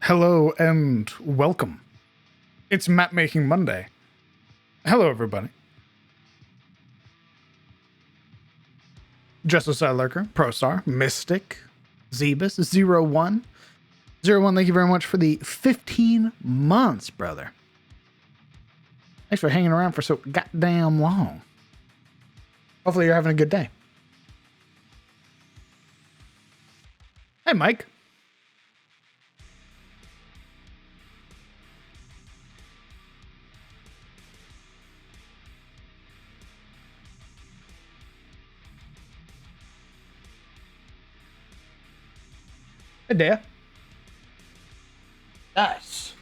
Hello and welcome. It's Map Making Monday. Hello, everybody. Justice Lurker, ProStar, Mystic, Zebus, 01. 01, thank you very much for the 15 months, brother. Thanks for hanging around for so goddamn long. Hopefully you're having a good day. Hey, Mike. Hey, Dea. Nice.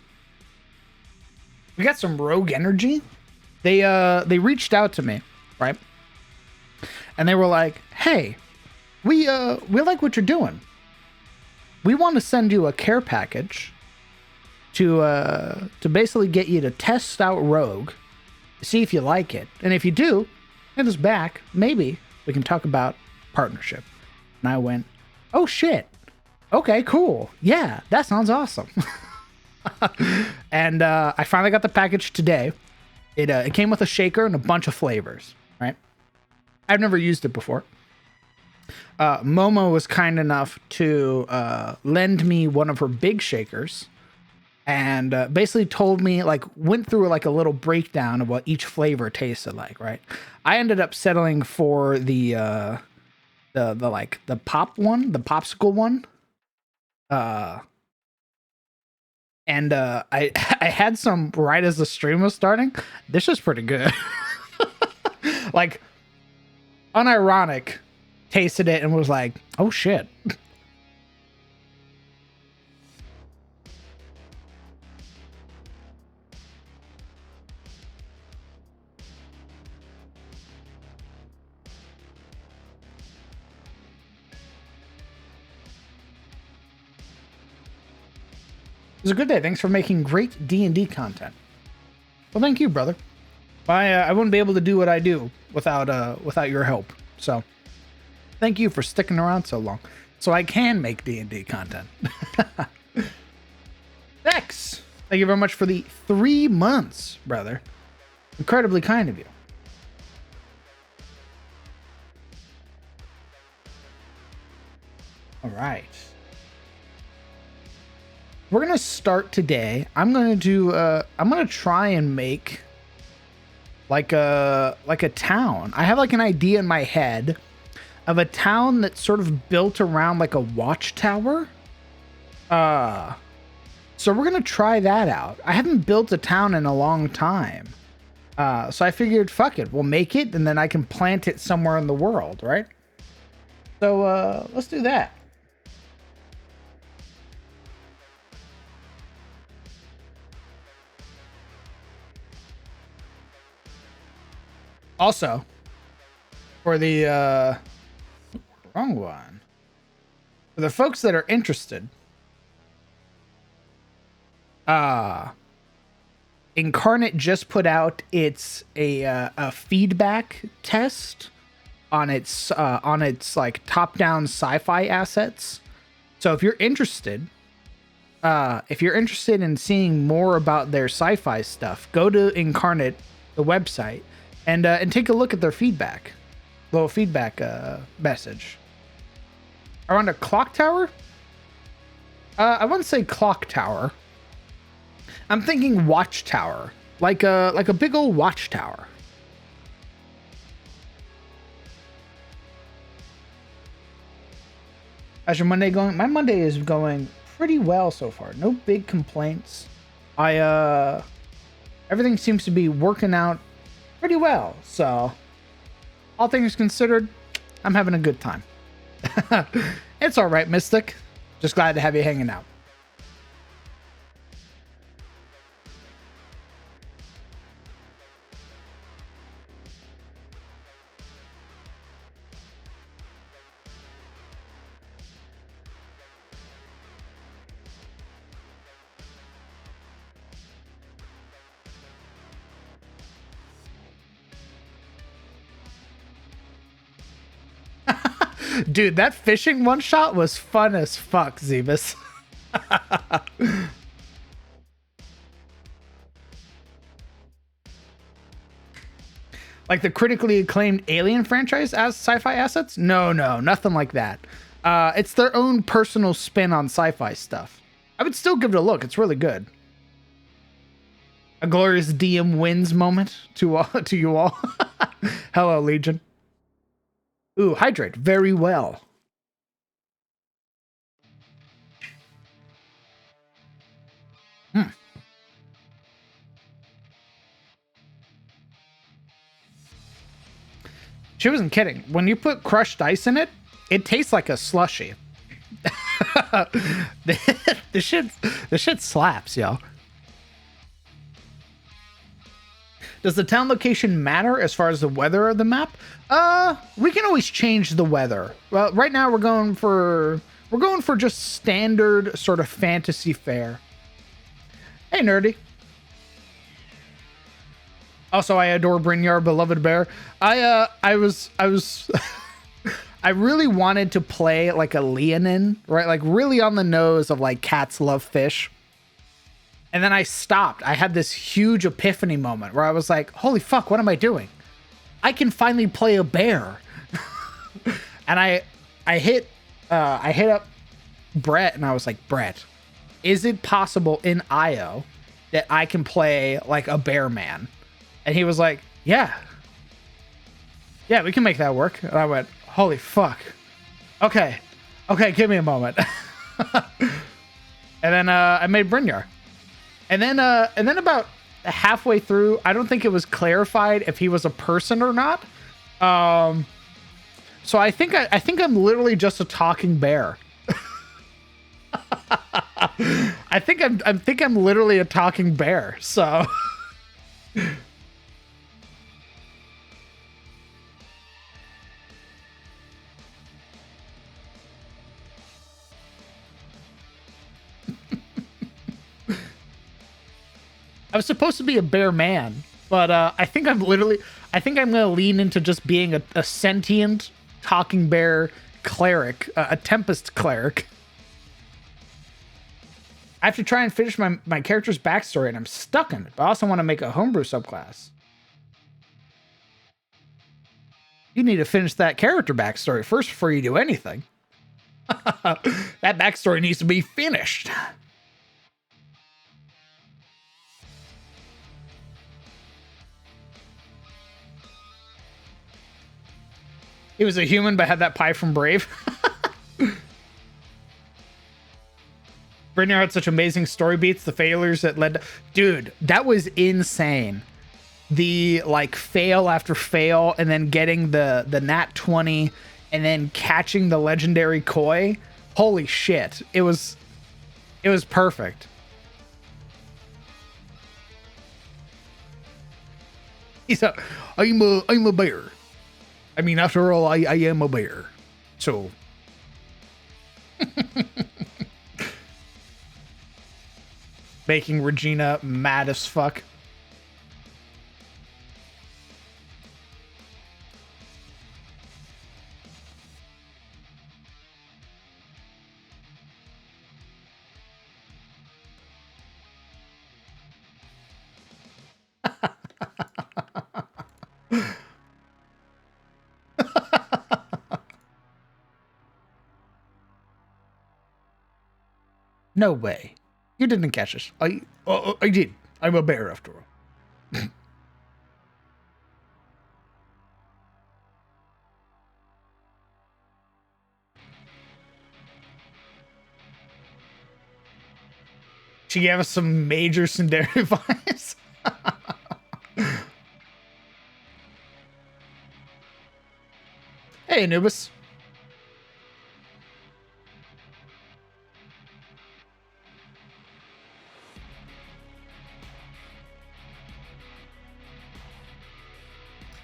We got some Rogue Energy. They reached out to me, right? And they were like, "Hey, we like what you're doing. We want to send you a care package to basically get you to test out Rogue, see if you like it, and if you do, hit us back. Maybe we can talk about partnership." And I went, "Oh shit. Okay, cool. Yeah, that sounds awesome." And I finally got the package today. It came with a shaker and a bunch of flavors, right? I've never used it before. Momo was kind enough to lend me one of her big shakers and basically told me, like, went through like a little breakdown of what each flavor tasted like, right? I ended up settling for the pop one, the popsicle one. And I had some right as the stream was starting. This is pretty good. Like, unironic, tasted it and was like, "Oh shit." It was a good day. Thanks for making great D&D content. Well, thank you, brother. I wouldn't be able to do what I do without your help. So, thank you for sticking around so long, so I can make D&D content. Thanks. Thank you very much for the 3 months, brother. Incredibly kind of you. All right. We're gonna start today. I'm gonna try and make like a town. I have like an idea in my head of a town that's sort of built around like a watchtower. So we're gonna try that out. I haven't built a town in a long time. So I figured, fuck it, we'll make it and then I can plant it somewhere in the world, right? So let's do that. Also, for the wrong one, for the folks that are interested, Incarnate just put out a feedback test on its like top-down sci-fi assets. So if you're interested in seeing more about their sci-fi stuff, go to Incarnate, the website, and take a look at their feedback. Little feedback message. Around a clock tower? I wouldn't say clock tower. I'm thinking watchtower. Like a big old watchtower. How's your Monday going? My Monday is going pretty well so far. No big complaints. Everything seems to be working out pretty well, so all things considered, I'm having a good time. It's all right, Mystic. Just glad to have you hanging out. Dude, that fishing one shot was fun as fuck, Zebus. Like the critically acclaimed Alien franchise as sci-fi assets? No, nothing like that. It's their own personal spin on sci-fi stuff. I would still give it a look. It's really good. A glorious DM wins moment to you all. Hello, Legion. Ooh, hydrate. Very well. She wasn't kidding. When you put crushed ice in it, it tastes like a slushy. the shit slaps, yo. Does the town location matter as far as the weather of the map? We can always change the weather. Well, right now we're going for just standard sort of fantasy fare. Hey, nerdy. Also, I adore Brynjar, beloved bear. I was I really wanted to play like a Leonin, right? Like really on the nose of like cats love fish. And then I stopped. I had this huge epiphany moment where I was like, holy fuck, what am I doing? I can finally play a bear. And I hit up Brett and I was like, Brett, is it possible in IO that I can play like a bear man? And he was like, yeah, we can make that work. And I went, holy fuck. Okay, give me a moment. And then I made Brynjar. And then about halfway through, I don't think it was clarified if he was a person or not. So I think I'm literally just a talking bear. I think I'm literally a talking bear. So I was supposed to be a bear man, but I think I'm going to lean into just being a sentient talking bear cleric, a Tempest cleric. I have to try and finish my character's backstory, and I'm stuck in it. But I also want to make a homebrew subclass. You need to finish that character backstory first before you do anything. That backstory needs to be finished. He was a human, but had that pie from Brave. Brynjar had such amazing story beats. The failures that led to... Dude, that was insane. The like fail after fail, and then getting the nat 20, and then catching the legendary koi. Holy shit! It was perfect. He's I'm a bear. I mean, after all, I am a bear. So. Making Regina mad as fuck. No way. You didn't catch us. I did. I'm a bear after all. She gave us some major Sundari vibes. Hey, Anubis.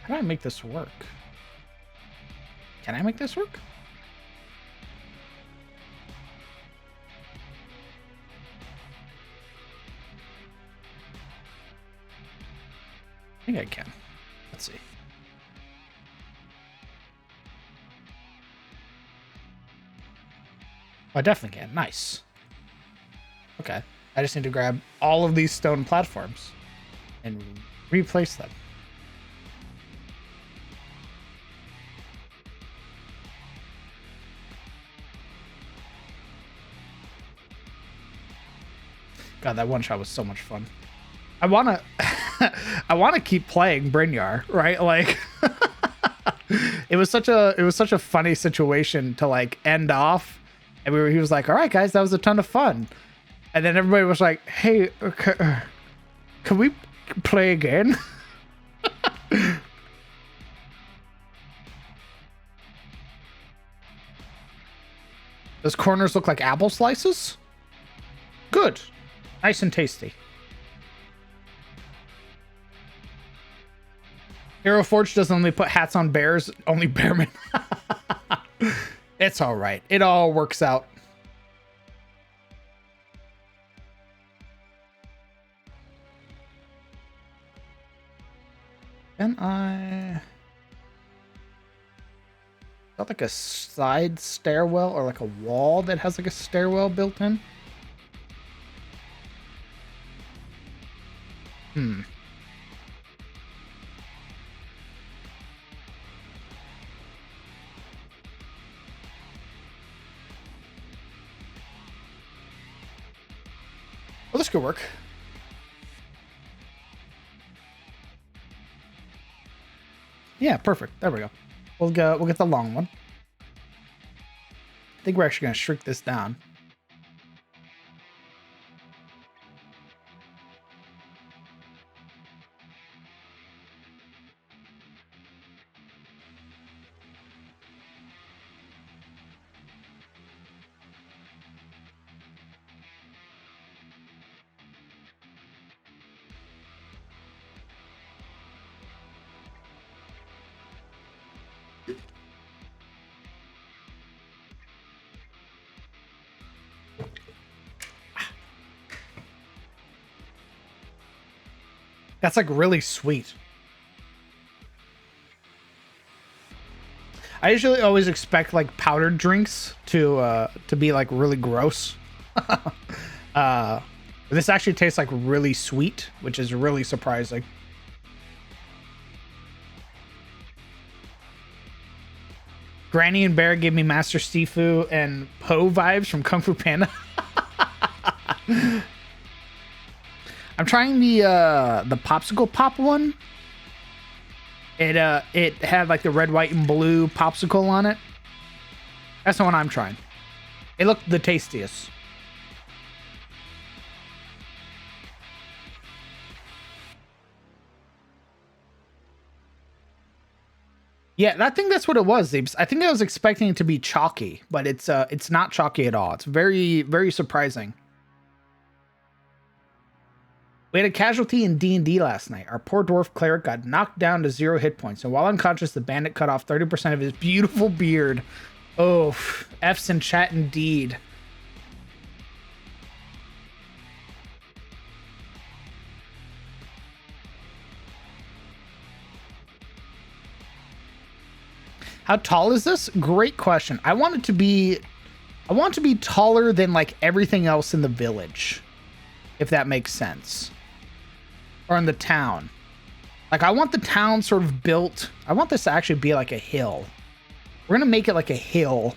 How do I make this work? Can I make this work? I think I can. Let's see. I definitely can. Nice. Okay. I just need to grab all of these stone platforms and replace them. God, that one shot was so much fun. I wanna I wanna keep playing Brynjar, right? Like it was such a funny situation to like end off. And he was like, all right guys, that was a ton of fun. And then everybody was like, hey, can we play again? Those corners look like apple slices? Good. Nice and tasty. Hero Forge doesn't only put hats on bears, only bearmen. It's all right. It all works out. Can I... Is that like a side stairwell or like a wall that has like a stairwell built in? Hmm. Well, this could work. Yeah, perfect. There we go. We'll get the long one. I think we're actually gonna shrink this down. That's like really sweet. I usually always expect like powdered drinks to be like really gross. This actually tastes like really sweet, which is really surprising. Granny and Bear gave me Master Sifu and Po vibes from Kung Fu Panda. I'm trying the popsicle pop one. It had like the red, white, and blue popsicle on it. That's the one I'm trying. It looked the tastiest. Yeah, I think that's what it was. I think I was expecting it to be chalky, but it's not chalky at all. It's very, very surprising. We had a casualty in D&D last night. Our poor dwarf cleric got knocked down to 0 hit points, and while unconscious, the bandit cut off 30% of his beautiful beard. Oh, F's in chat indeed. How tall is this? Great question. I want to be taller than like everything else in the village, if that makes sense. Or in the town. Like I want the town sort of built. I want this to actually be like a hill. We're going to make it like a hill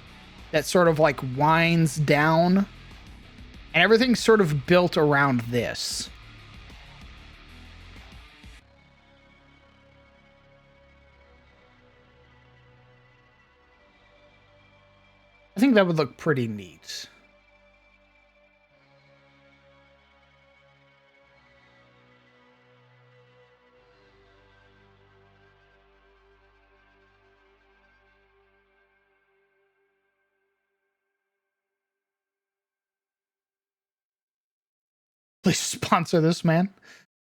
that sort of like winds down. And everything's sort of built around this. I think that would look pretty neat. Please sponsor this, man.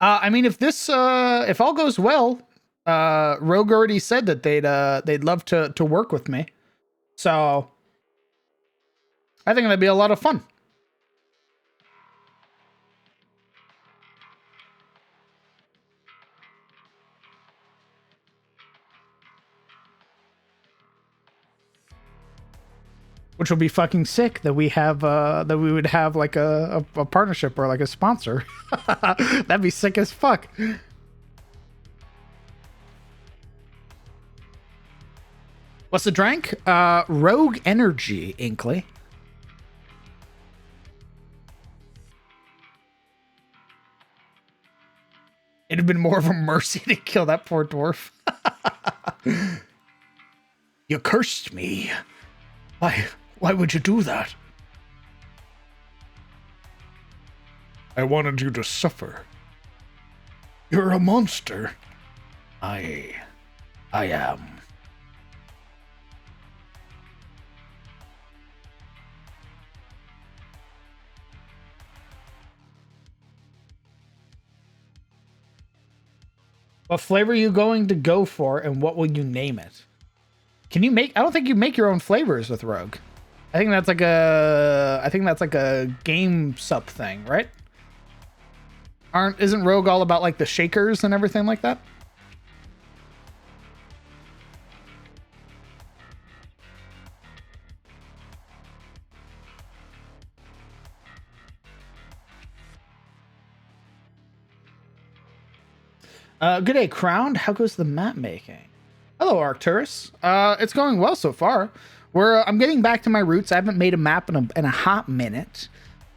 I mean, if all goes well, Rogue already said that they'd love to work with me. So I think that'd be a lot of fun. which will be fucking sick that we have that we would have like a partnership or like a sponsor. That'd be sick as fuck. What's the drink? Rogue Energy, Inkley. It'd have been more of a mercy to kill that poor dwarf. You cursed me. Why would you do that? I wanted you to suffer. You're a monster. I am. What flavor are you going to go for, and what will you name it? Can you make? I don't think you make your own flavors with Rogue. I think that's like a game sup thing, right? Isn't Rogue all about like the shakers and everything like that? Good day, Crowned. How goes the map making? Hello, Arcturus. It's going well so far. I'm getting back to my roots. I haven't made a map in a hot minute.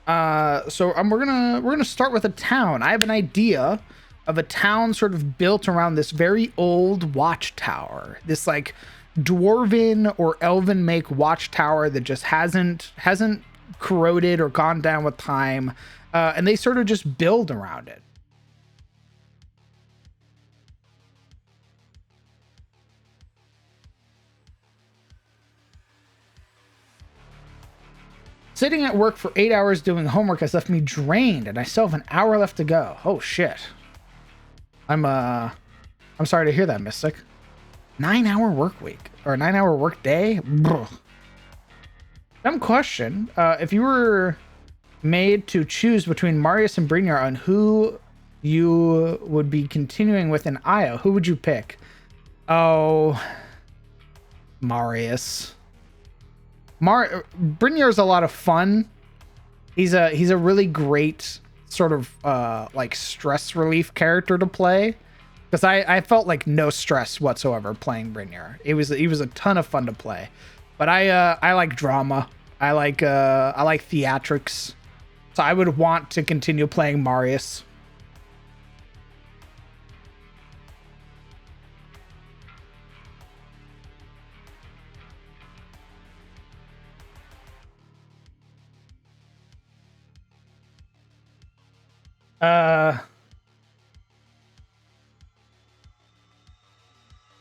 So we're gonna start with a town. I have an idea of a town sort of built around this very old watchtower. This like dwarven or elven make watchtower that just hasn't corroded or gone down with time. And they sort of just build around it. Sitting at work for 8 hours doing homework has left me drained, and I still have an hour left to go. Oh shit. I'm sorry to hear that, Mystic. 9-hour work week or 9-hour work day. Dumb question. If you were made to choose between Marius and Brynjar on who you would be continuing with in Io, who would you pick? Oh, Marius. Brynjar's a lot of fun. He's a really great sort of like stress relief character to play, because I felt like no stress whatsoever playing Brynjar. He was a ton of fun to play, but I like drama. I like theatrics, so I would want to continue playing Marius.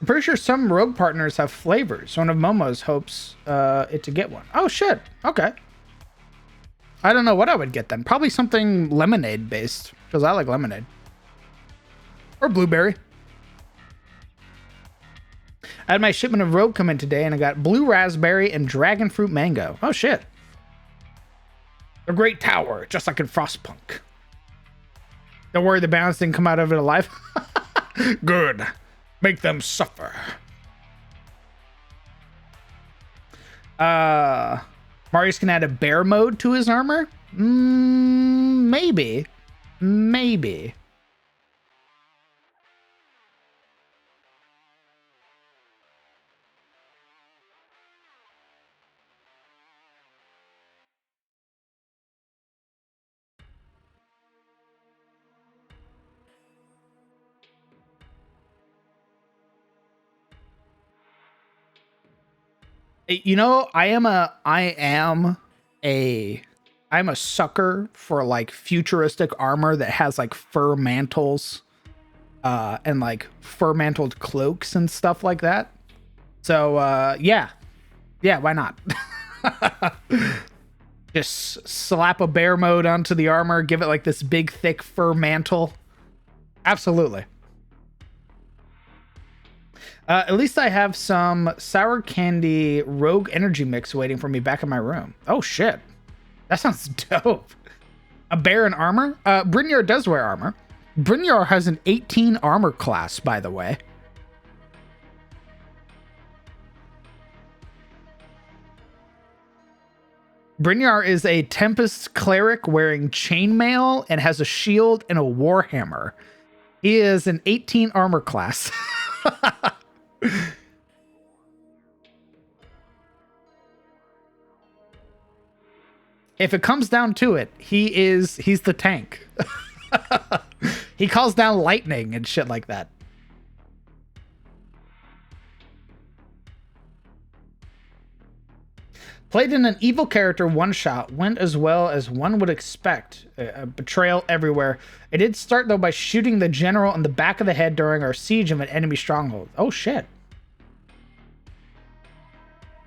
I'm pretty sure some rogue partners have flavors. One of Momo's hopes it to get one. Oh shit. Okay. I don't know what I would get then. Probably something lemonade based, because I like lemonade. Or blueberry. I had my shipment of rogue come in today, and I got blue raspberry and dragon fruit mango. Oh shit. A great tower, just like in Frostpunk. Don't worry, the balance didn't come out of it alive. Good. Make them suffer. Marius can add a bear mode to his armor? Maybe. Maybe. You know, I'm a sucker for like futuristic armor that has like fur mantles and like fur mantled cloaks and stuff like that. So yeah, why not? Just slap a bear mode onto the armor, give it like this big thick fur mantle. Absolutely. At least I have some sour candy rogue energy mix waiting for me back in my room. Oh shit. That sounds dope. A bear in armor? Brynjar does wear armor. Brynjar has an 18 armor class, by the way. Brynjar is a Tempest cleric wearing chainmail and has a shield and a warhammer. He is an 18 armor class. If it comes down to it, he's the tank. He calls down lightning and shit like that. Played in an evil character one-shot, went as well as one would expect. A betrayal everywhere. It did start, though, by shooting the general in the back of the head during our siege of an enemy stronghold. Oh, shit.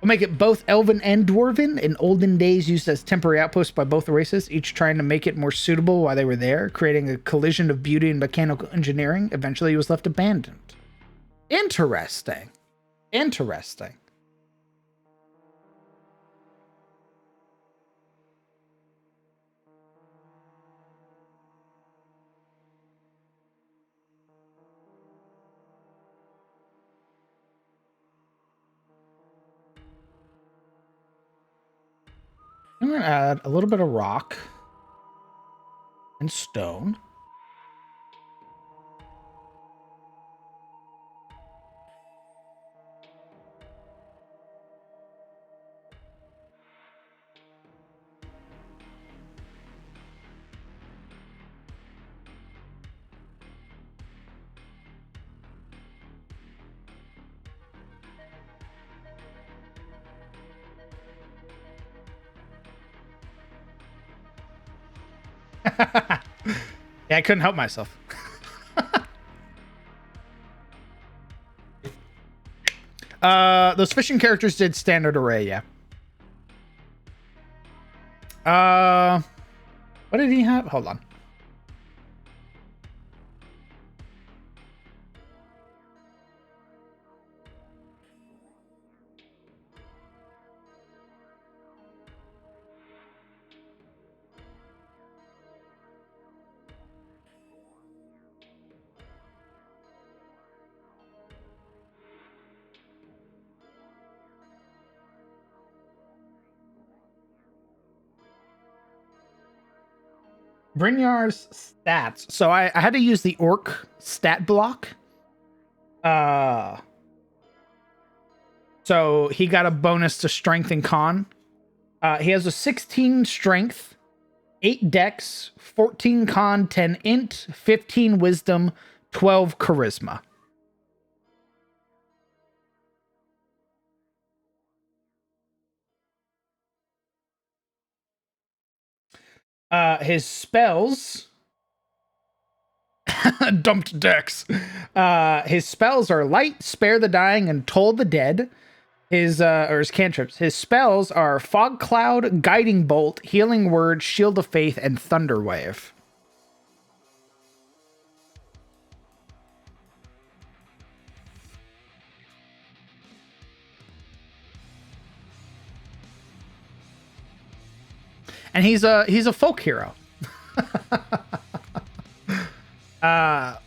We'll make it both Elven and Dwarven. In olden days, used as temporary outposts by both races, each trying to make it more suitable while they were there, creating a collision of beauty and mechanical engineering. Eventually, it was left abandoned. Interesting. Interesting. I'm going to add a little bit of rock and stone. Yeah, I couldn't help myself. Those fishing characters did standard array, yeah. What did he have? Hold on. Brynjar's stats. So I had to use the orc stat block. So he got a bonus to strength and con. He has a 16 strength, 8 dex, 14 con, 10 int, 15 wisdom, 12 charisma. His spells dumped dex. His spells are light, spare the dying, and toll the dead. His cantrips. His spells are Fog Cloud, Guiding Bolt, Healing Word, Shield of Faith, and Thunder Wave. And he's a folk hero. I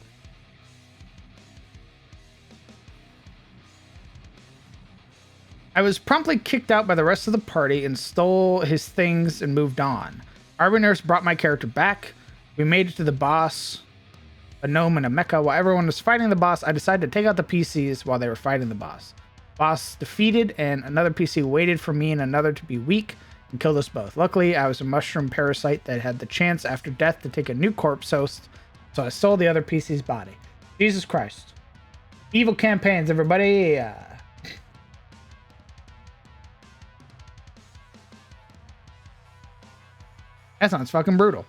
was promptly kicked out by the rest of the party and stole his things and moved on. Arby Nurse brought my character back. We made it to the boss, a gnome and a mecha. While everyone was fighting the boss, I decided to take out the PCs while they were fighting the boss. Boss defeated, and another PC waited for me and another to be weak and killed us both. Luckily, I was a mushroom parasite that had the chance after death to take a new corpse host, so I stole the other PC's body. Jesus Christ. Evil campaigns, everybody. That sounds fucking brutal.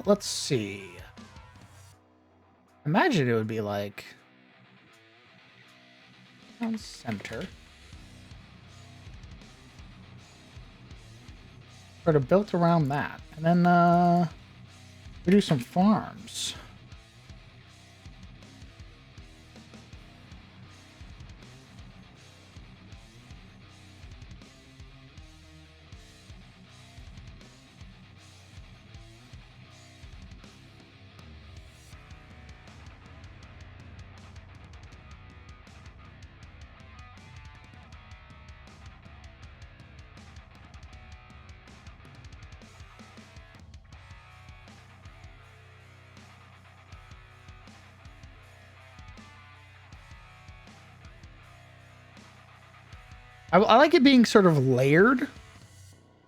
Let's see. Imagine it would be like down center. Sort of built around that. And then we do some farms. I like it being sort of layered,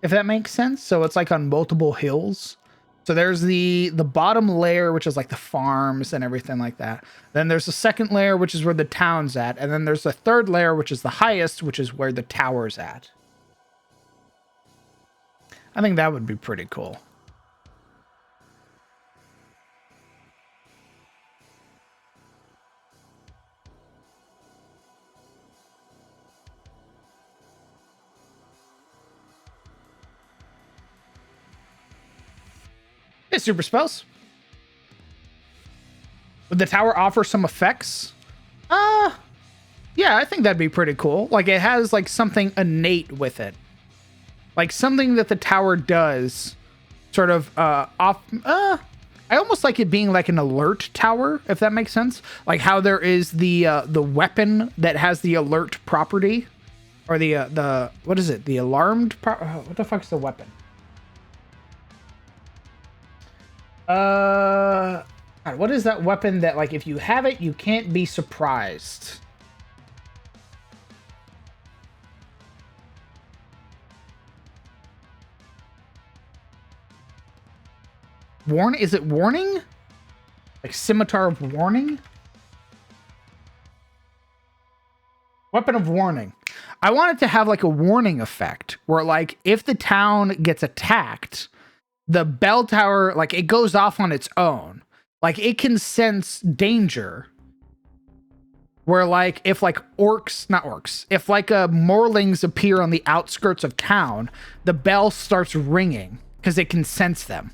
if that makes sense. So it's like on multiple hills. So there's the bottom layer, which is like the farms and everything like that. Then there's the second layer, which is where the town's at. And then there's the third layer, which is the highest, which is where the tower's at. I think that would be pretty cool. Hey, super spells. Would the tower offer some effects? Yeah, I think that'd be pretty cool. Like, it has like something innate with it. Like something that the tower does sort of off I almost like it being like an alert tower, if that makes sense. Like how there is the weapon that has the alert property, or the what is it? The alarmed what the fuck's the weapon? God, what is that weapon that, like, if you have it, you can't be surprised? Is it warning? Like scimitar of warning? Weapon of warning. I want it to have like a warning effect where, like, if the town gets attacked, the bell tower, like, it goes off on its own. Like, it can sense danger. Where, like, if like if like morlings appear on the outskirts of town, the bell starts ringing because it can sense them.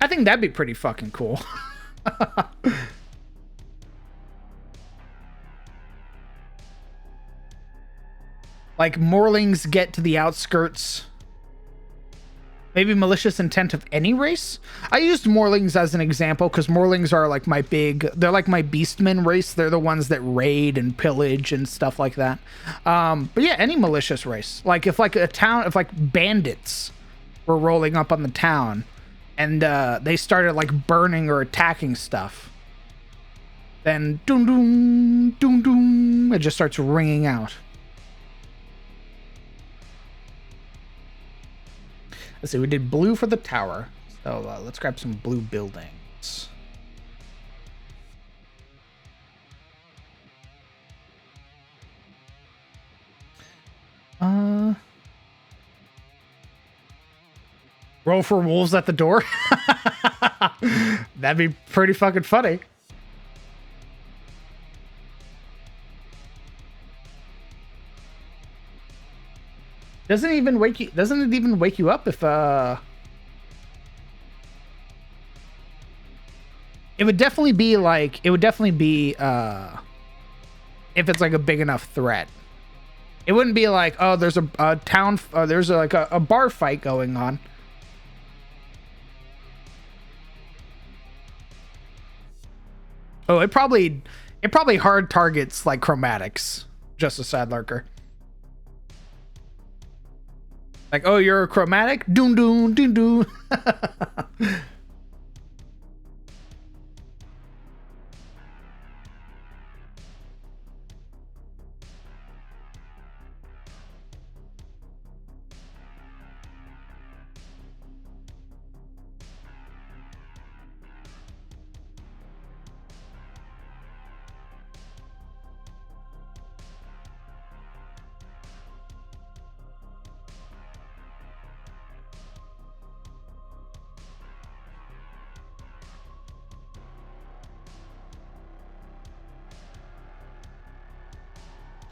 I think that'd be pretty fucking cool. Like, morlings get to the outskirts. Maybe malicious intent of any race? I used morlings as an example because morlings are like they're like my beastmen race. They're the ones that raid and pillage and stuff like that. But yeah, any malicious race. Like if like bandits were rolling up on the town and they started like burning or attacking stuff, then doom doom doom doom, it just starts ringing out. Let's see, we did blue for the tower. So let's grab some blue buildings. Roll for wolves at the door? That'd be pretty fucking funny. Doesn't it even wake you up if it would definitely be if it's like a big enough threat. It wouldn't be like, oh, there's a town, there's like a bar fight going on. Oh, it probably hard targets like chromatics. Just a sad lurker. Like, oh, you're a chromatic? Doom, doom, doom, doom.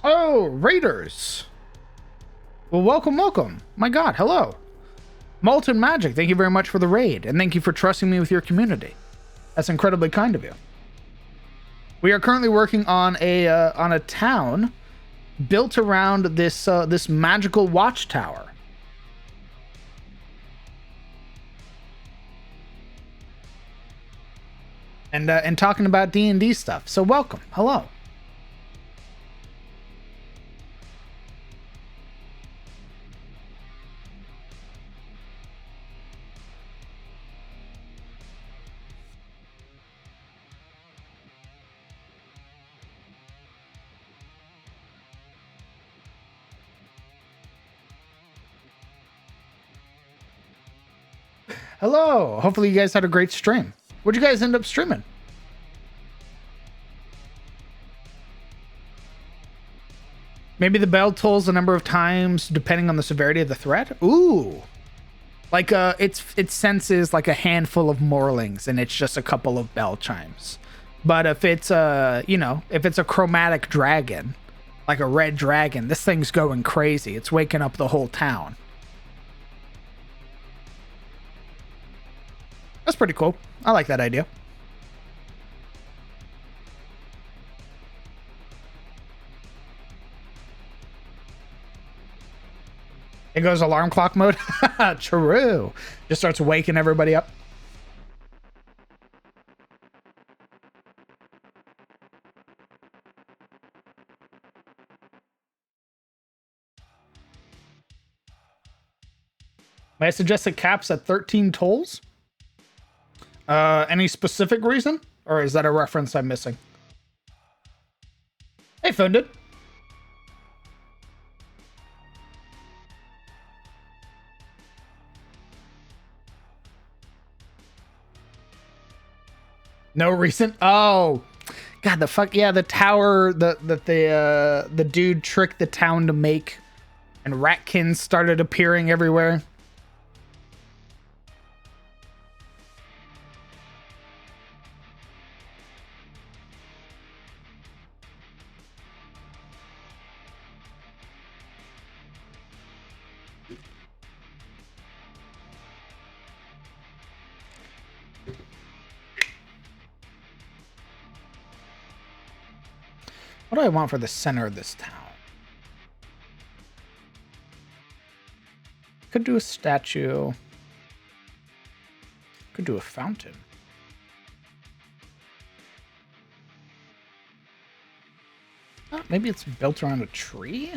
Oh, Raiders. Well, welcome. My God, hello. Molten Magic, thank you very much for the raid, and thank you for trusting me with your community. That's incredibly kind of you. We are currently working on a town built around this magical watchtower. And talking about D&D stuff. So welcome. Hello. Hello. Hopefully you guys had a great stream. What'd you guys end up streaming? Maybe the bell tolls a number of times depending on the severity of the threat. Ooh. Like it senses like a handful of morlings and it's just a couple of bell chimes. But if it's if it's a chromatic dragon, like a red dragon, this thing's going crazy. It's waking up the whole town. That's pretty cool. I like that idea. It goes alarm clock mode. True. Just starts waking everybody up. May I suggest it caps at 13 tolls? Any specific reason? Or is that a reference I'm missing? Hey, Funded. No reason? Oh. God, the fuck, yeah, the tower that the dude tricked the town to make, and ratkins started appearing everywhere. What do I want for the center of this town? Could do a statue. Could do a fountain. Oh, maybe it's built around a tree?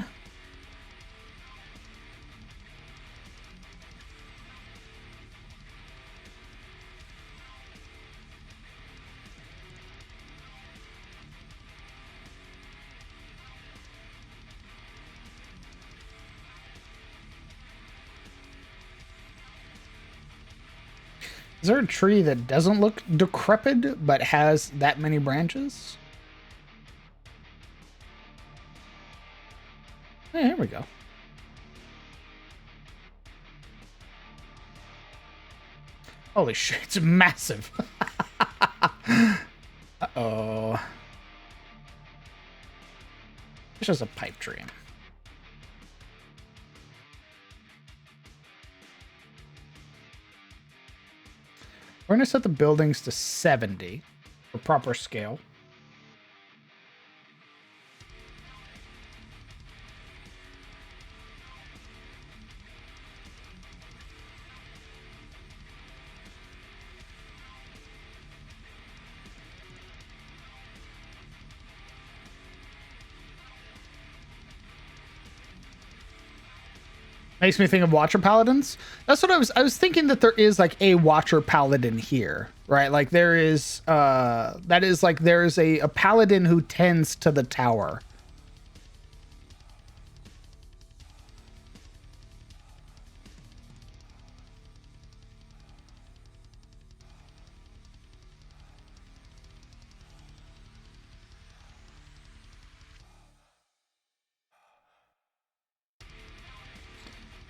Is there a tree that doesn't look decrepit but has that many branches? Hey, here we go. Holy shit, it's massive. Uh-oh. It's just a pipe tree. We're going to set the buildings to 70 for proper scale. Makes me think of Watcher Paladins. That's what I was thinking, that there is like a Watcher Paladin here, right? Like there is there's a paladin who tends to the tower.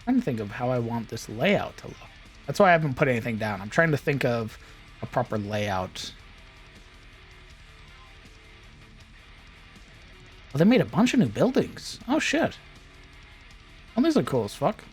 I'm trying to think of how I want this layout to look. That's why I haven't put anything down. I'm trying to think of a proper layout. Oh, they made a bunch of new buildings. Oh, shit. Oh, these are cool as fuck.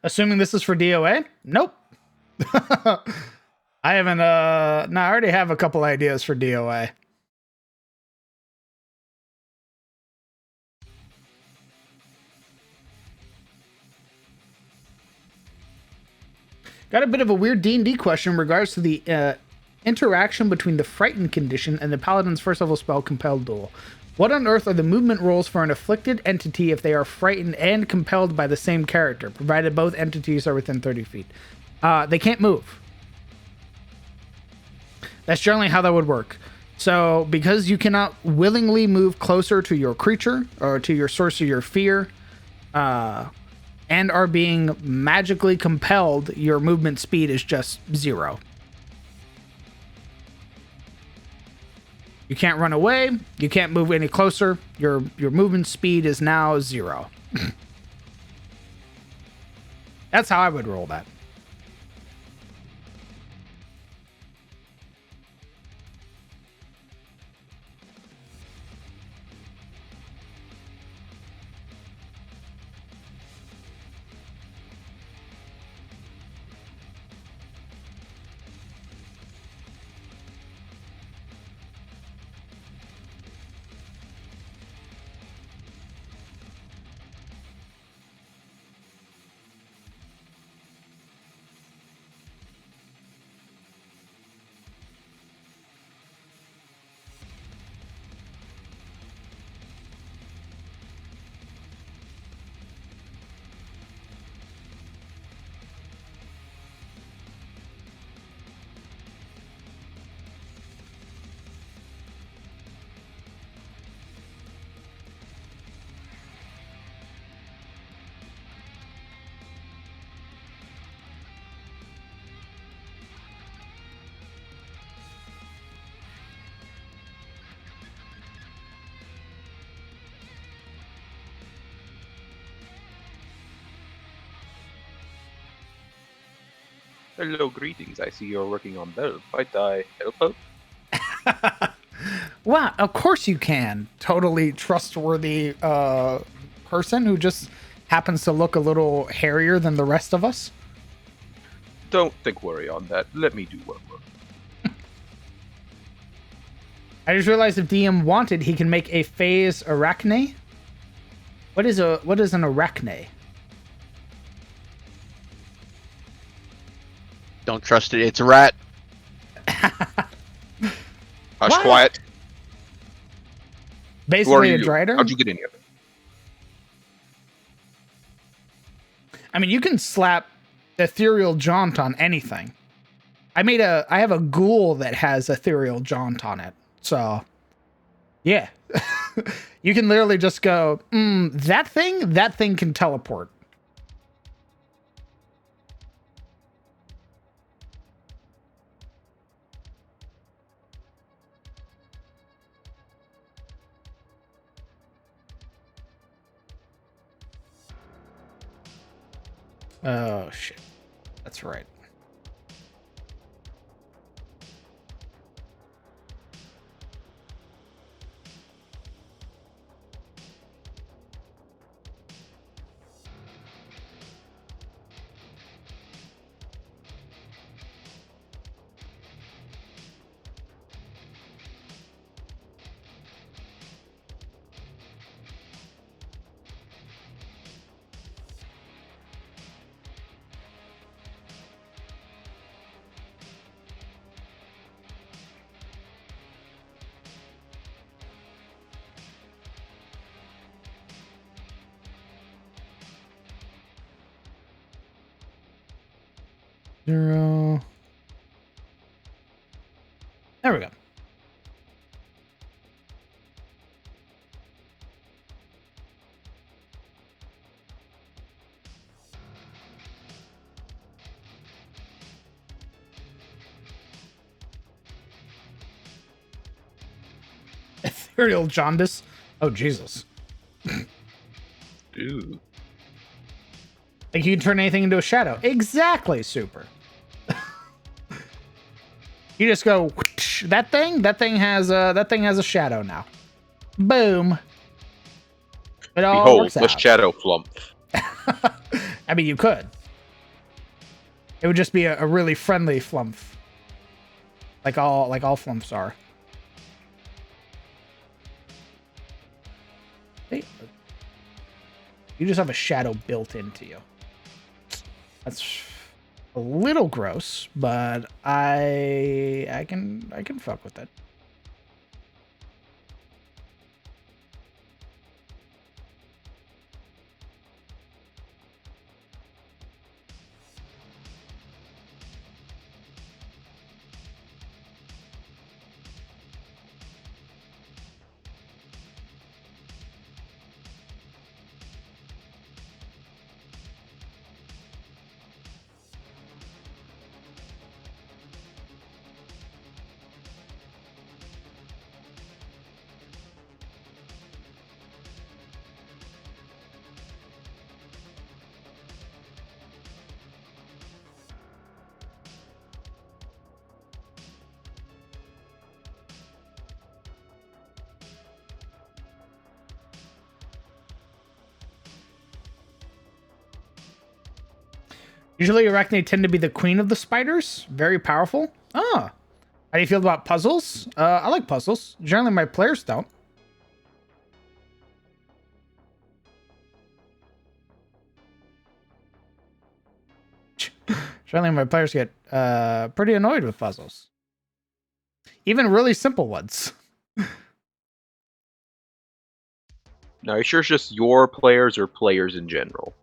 Assuming this is for DOA? Nope. I haven't, no, I already have a couple ideas for DOA. Got a bit of a weird D&D question in regards to the interaction between the frightened condition and the paladin's first level spell compelled duel. What on earth are the movement rules for an afflicted entity if they are frightened and compelled by the same character, provided both entities are within 30 feet? They can't move. That's generally how that would work. So, because you cannot willingly move closer to your creature or to your source of your fear, and are being magically compelled, your movement speed is just 0. You can't run away. You can't move any closer. Your movement speed is now 0. That's how I would roll that. Hello, greetings. I see you're working on Bell. Might I help out? Wow, of course you can. Totally trustworthy person who just happens to look a little hairier than the rest of us. Don't worry on that. Let me do one more. I just realized if DM wanted, he can make a phase arachne. What is an arachne? Don't trust it. It's a rat. Hush, What? quiet. Who are Basically you? a drider. How'd you get any of it? I mean, you can slap ethereal jaunt on anything. I have a ghoul that has ethereal jaunt on it. So, yeah. You can literally just go, that thing can teleport. Oh, shit. That's right. Zero. There we go. Ethereal jaundice. Oh, Jesus. Ooh. Like you can turn anything into a shadow. Exactly, super. You just go whoosh, that thing has a shadow now. Boom. It all Behold, works the out. shadow flump. I mean, you could. It would just be a really friendly flump. Like all flumps are. Hey, you just have a shadow built into you. That's a little gross, but I can fuck with it. Usually Arachne tend to be the queen of the spiders. Very powerful. Ah. How do you feel about puzzles? I like puzzles. Generally my players don't. Generally my players get pretty annoyed with puzzles. Even really simple ones. Now, are you sure it's just your players or players in general?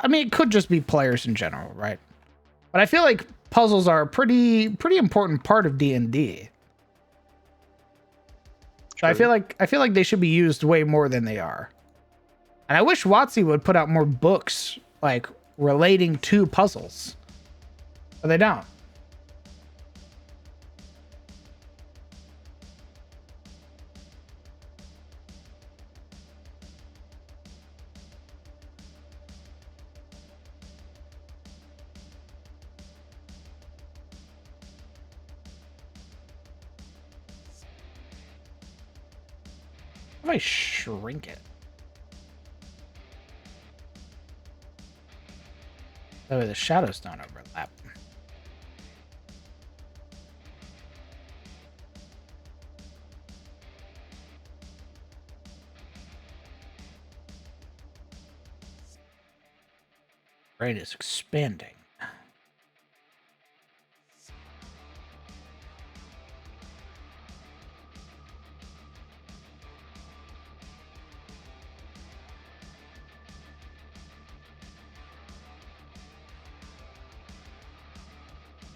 I mean, it could just be players in general, right? But I feel like puzzles are a pretty important part of D&D. So I feel like they should be used way more than they are. And I wish WotC would put out more books like relating to puzzles. But they don't. How do I shrink it? That way the shadows don't overlap. Brain is expanding.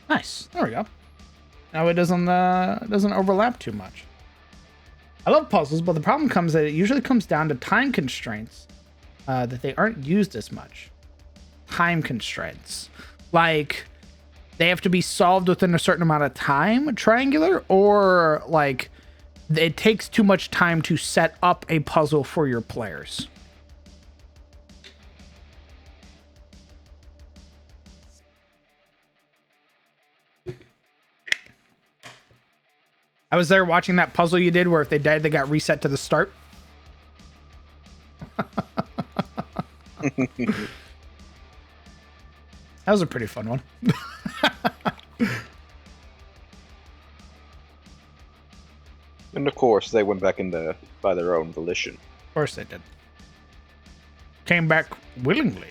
Nice. There we go. Now it doesn't overlap too much. I love puzzles, but the problem comes that it usually comes down to time constraints that they aren't used as much. Time constraints. Like, they have to be solved within a certain amount of time, triangular, or like it takes too much time to set up a puzzle for your players. I was there watching that puzzle you did where if they died, they got reset to the start. That was a pretty fun one. And of course, they went back into by their own volition. Of course they did. Came back willingly.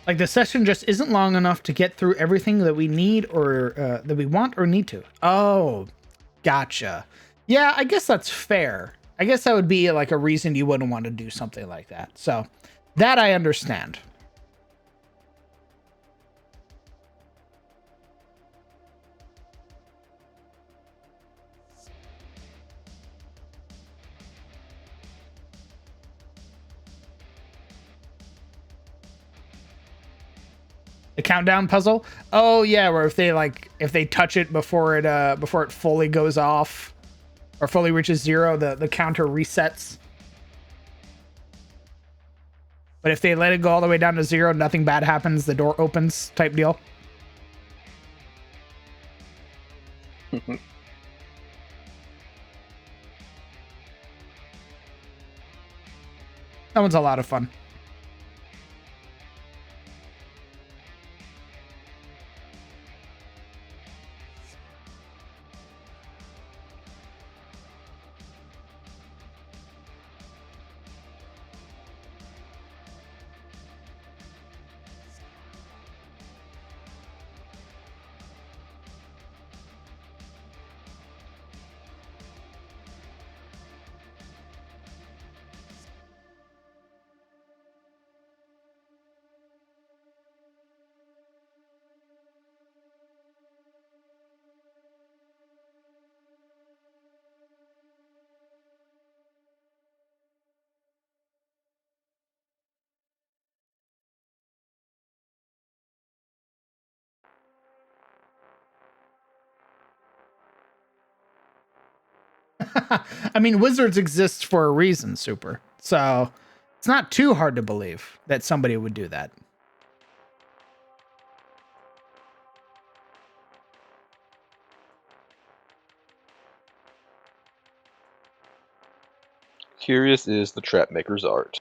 Like, the session just isn't long enough to get through everything that we need or that we want or need to. Oh, gotcha. Yeah, I guess that's fair. I guess that would be like a reason you wouldn't want to do something like that. So that I understand. The countdown puzzle? Oh yeah, where if they touch it before it fully goes off or fully reaches 0, the counter resets. But if they let it go all the way down to 0, nothing bad happens, the door opens type deal. That one's a lot of fun. I mean, wizards exist for a reason, Super. So it's not too hard to believe that somebody would do that. Curious is the trap maker's art.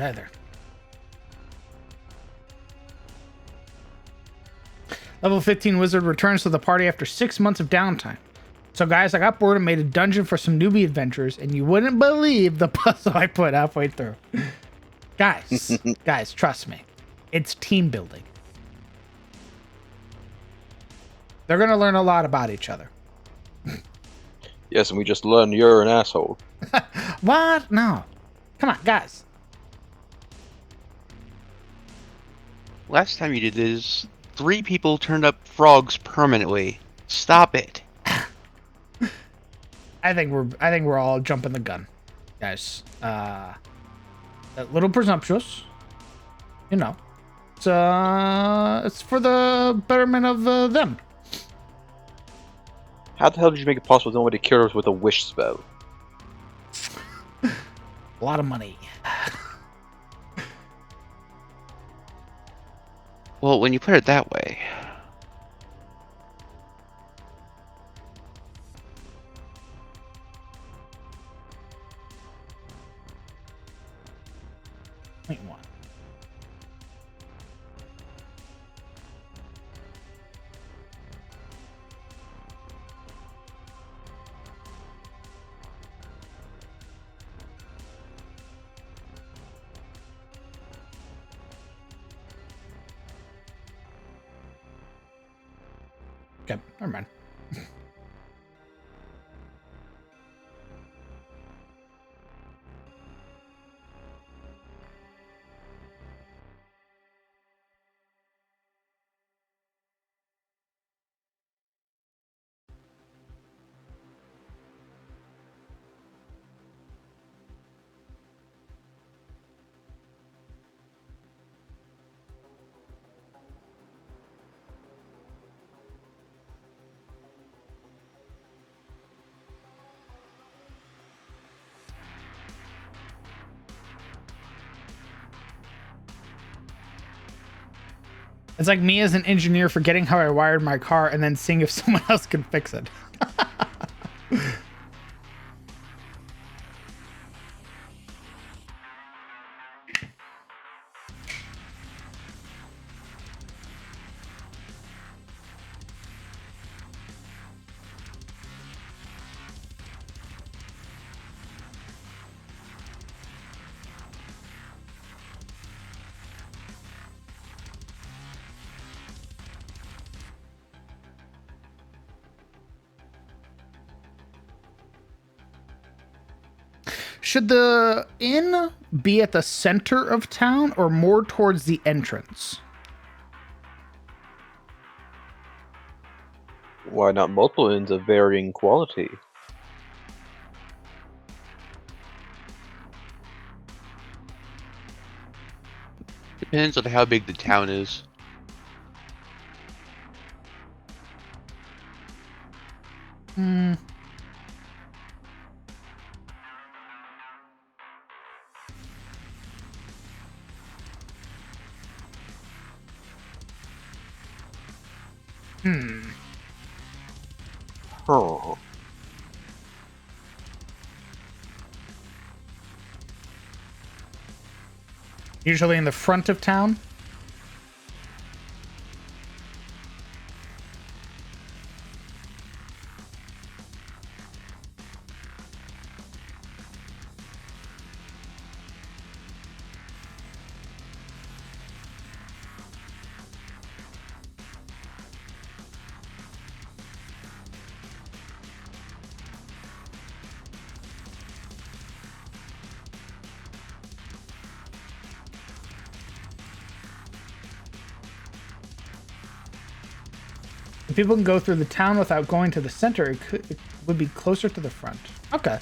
Either. Level 15 wizard returns to the party after 6 months of downtime. So guys, I got bored and made a dungeon for some newbie adventurers, and you wouldn't believe the puzzle I put halfway through. Guys, trust me. It's team building. They're gonna learn a lot about each other. Yes, and we just learned you're an asshole. What? No. Come on, guys. Last time you did this, 3 people turned up frogs permanently. Stop it. I think we're all jumping the gun, guys. A little presumptuous, you know. It's for the betterment of them. How the hell did you make it possible nobody kill us with a wish spell? A lot of money. Well, when you put it that way. Wait, what? Okay, never mind. It's like me as an engineer forgetting how I wired my car and then seeing if someone else can fix it. Should the inn be at the center of town or more towards the entrance? Why not multiple inns of varying quality? Depends on how big the town is. Hmm. Huh. Usually in the front of town. If people can go through the town without going to the center, it would be closer to the front. Okay.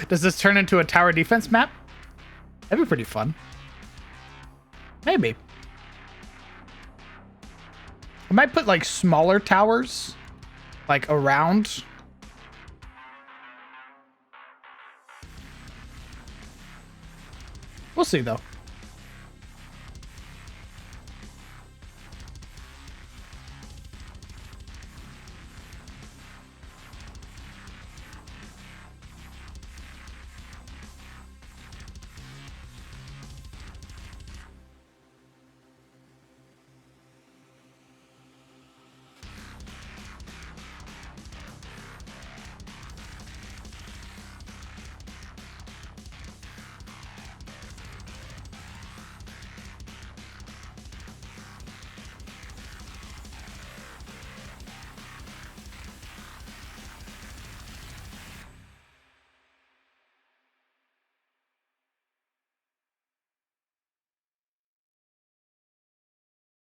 Does this turn into a tower defense map? That'd be pretty fun. Maybe. I might put like smaller towers, like around. We'll see though.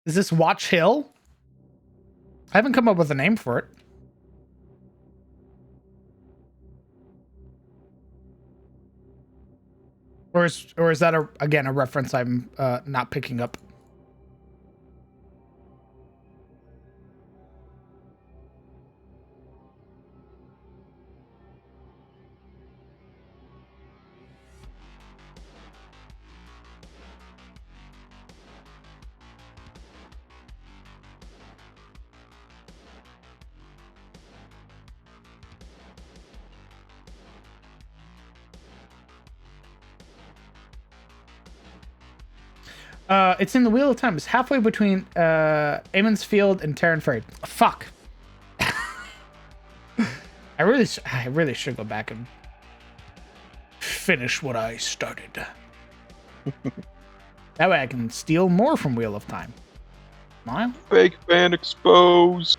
Is this Watch Hill? I haven't come up with a name for it. Or is that again a reference I'm not picking up? It's in the Wheel of Time. It's halfway between Amon's Field and Terran Ferry. Fuck. I really should go back and finish what I started. That way I can steal more from Wheel of Time. Smile. Fake fan exposed.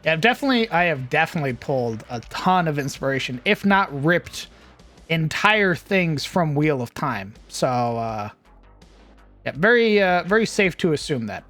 Yeah, I have definitely pulled a ton of inspiration, if not ripped entire things from Wheel of Time. So, yeah, very safe to assume that.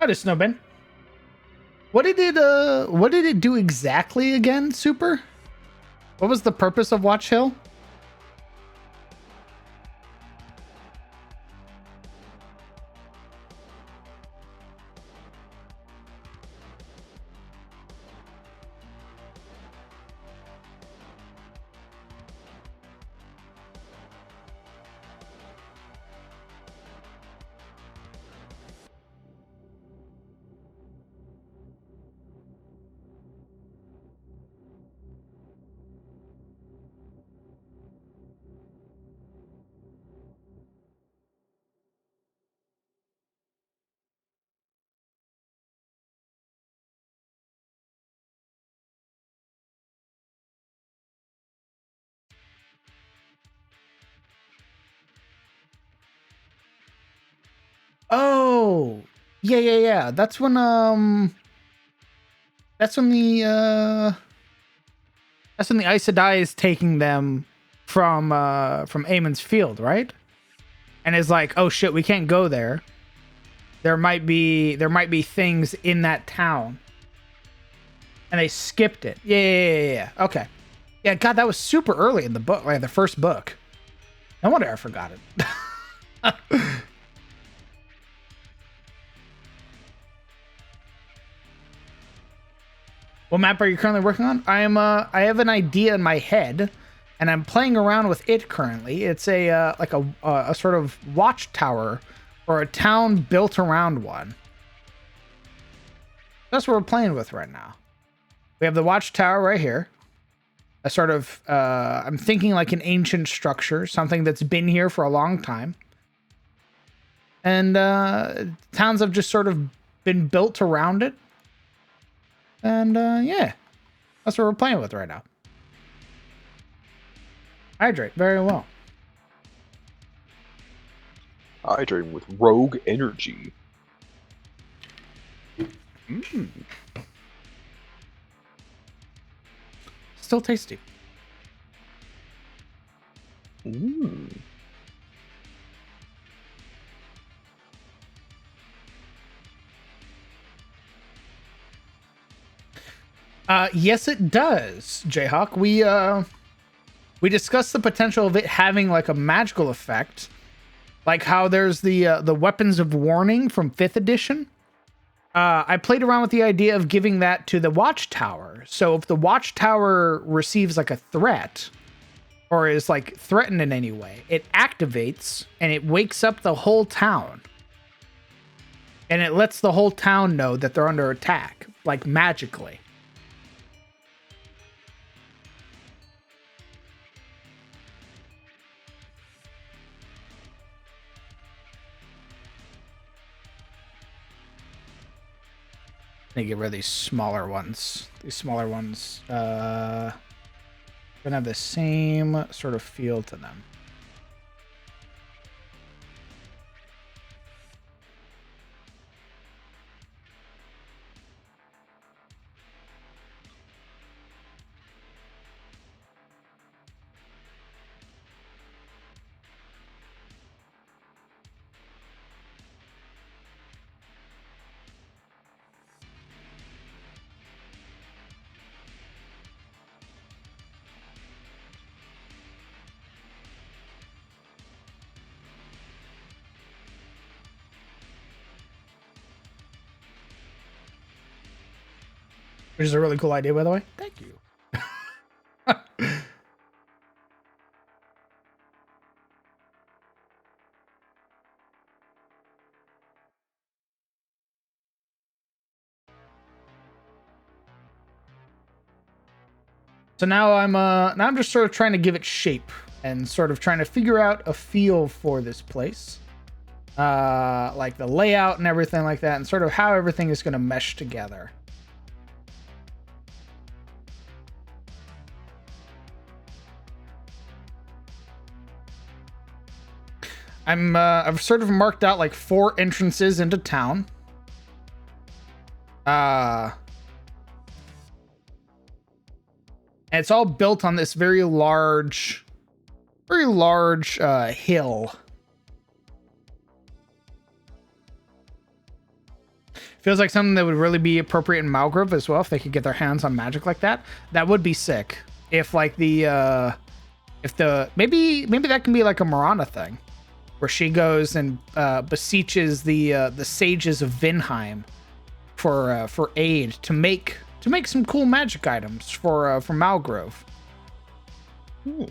That is Snowbin. What did it do exactly again, Super? What was the purpose of Watch Hill? Oh, yeah. That's when that's when the Aes Sedai is taking them from Aemon's Field, right? And is like, oh shit, we can't go there. There might be things in that town. And they skipped it. Yeah. Okay. Yeah, God, that was super early in the book, like the first book. No wonder I forgot it. What map are you currently working on? I have an idea in my head, and I'm playing around with it currently. It's a like a sort of watchtower or a town built around one. That's what we're playing with right now. We have the watchtower right here. A sort of I'm thinking like an ancient structure, something that's been here for a long time. And towns have just sort of been built around it. And yeah, that's what we're playing with right now. Hydrate, very well. Hydrating with rogue energy. Still tasty. Yes, it does, Jayhawk. We discussed the potential of it having like a magical effect, like how there's the weapons of warning from 5th edition. I played around with the idea of giving that to the watchtower. So if the watchtower receives like a threat, or is like threatened in any way, it activates and it wakes up the whole town. And it lets the whole town know that they're under attack, like magically. Let me get rid of these smaller ones. These smaller ones gonna have the same sort of feel to them. Which is a really cool idea, by the way. Thank you. So now I'm just sort of trying to give it shape and sort of trying to figure out a feel for this place. Like the layout and everything like that, and sort of how everything is going to mesh together. I've sort of marked out like 4 entrances into town. And it's all built on this very large hill. Feels like something that would really be appropriate in Malgrove as well, if they could get their hands on magic like that. That would be sick. If like maybe that can be like a Miranda thing, where she goes and beseeches the sages of Vinheim for aid to make some cool magic items for Malgrove. Ooh.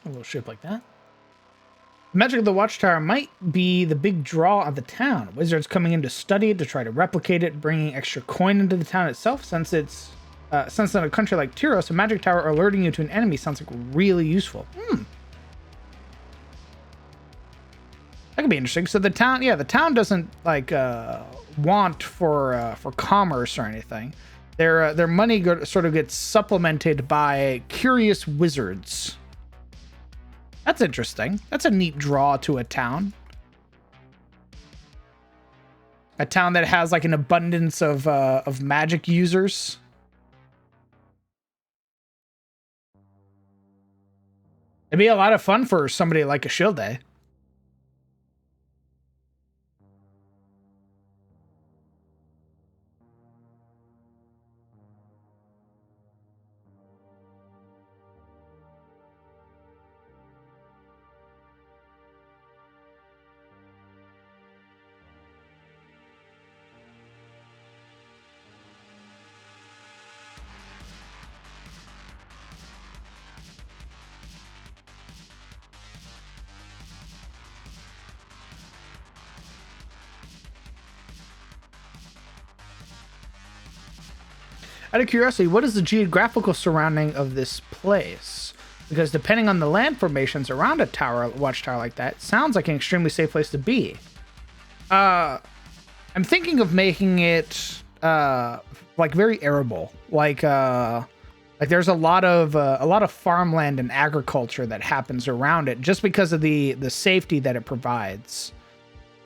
A little shape like that. The magic of the Watchtower might be the big draw of the town. Wizards coming in to study it, to try to replicate it, bringing extra coin into the town itself. Since in a country like Tyros, a magic tower alerting you to an enemy sounds like really useful. That could be interesting. So the town doesn't like want for commerce or anything. Their money sort of gets supplemented by curious wizards. That's interesting. That's a neat draw to a town. A town that has like an abundance of magic users. It'd be a lot of fun for somebody like a Shilde. Out of curiosity, what is the geographical surrounding of this place? Because depending on the land formations around a watchtower like that, it sounds like an extremely safe place to be. I'm thinking of making it like very arable, like there's a lot of farmland and agriculture that happens around it, just because of the safety that it provides,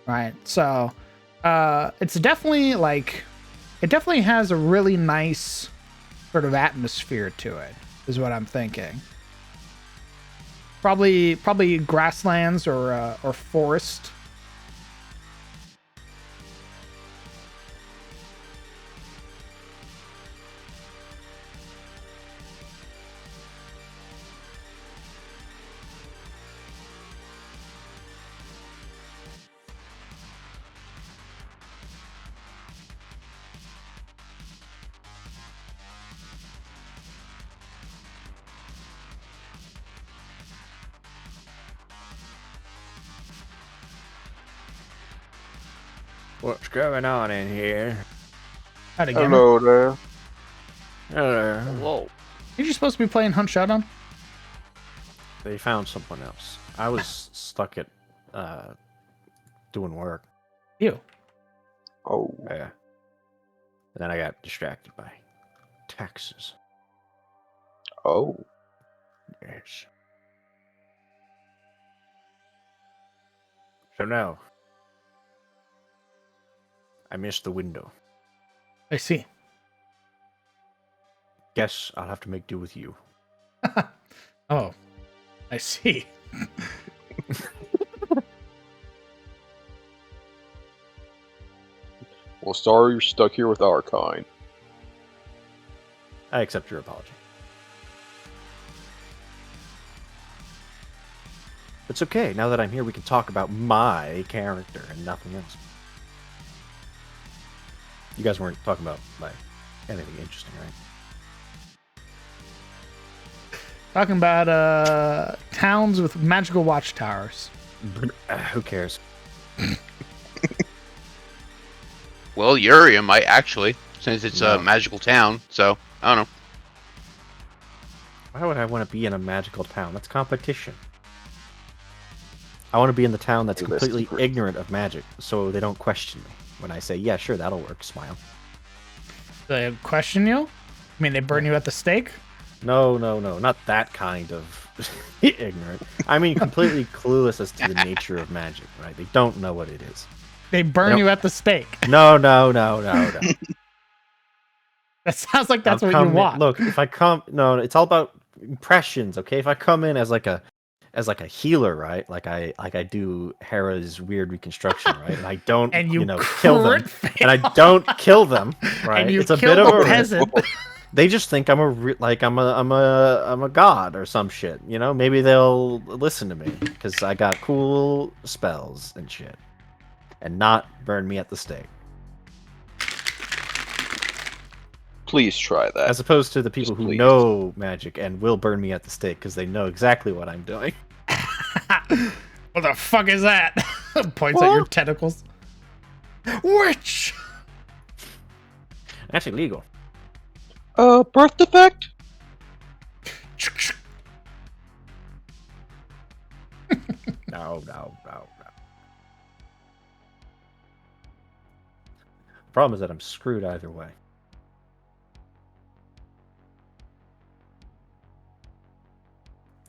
right? So it's definitely it definitely has a really nice sort of atmosphere to it, is what I'm thinking. Probably grasslands or forest. What's going on in here? How'd it go? Hello there. Hello. Hello. You're just supposed to be playing Hunt Showdown? They found someone else. I was stuck at doing work. You. Oh. Yeah. And then I got distracted by taxes. Oh. Yes. So now I missed the window. I see. Guess I'll have to make do with you. Oh, I see. Well, sorry you're stuck here with our kind. I accept your apology. It's okay. Now that I'm here, we can talk about my character and nothing else. You guys weren't talking about anything interesting, right? Talking about towns with magical watchtowers. Who cares? Well, Urium might actually, since it's a magical town. So I don't know. Why would I want to be in a magical town? That's competition. I want to be in the town that's completely ignorant of magic, so they don't question me when I say, "Yeah, sure, that'll work." Smile. They question you? I mean, they burn you at the stake? No, not that kind of ignorant. I mean, completely clueless as to the nature of magic, right? They don't know what it is. They burn you at the stake. No. That sounds like that's what you want. Look, if I come, no, it's all about impressions, okay? If I come in as like a healer, right? Like I do Hera's weird reconstruction, right? And I don't, and you kill them, and I don't kill them, right? And you it's a kill bit of the a peasant. They just think I'm a god or some shit, you know? Maybe they'll listen to me because I got cool spells and shit, and not burn me at the stake. Please try that. As opposed to the people who please. know magic and will burn me at the stake because they know exactly what I'm doing. What the fuck is that? Points at your tentacles. Witch! That's illegal. Birth defect? No. Problem is that I'm screwed either way.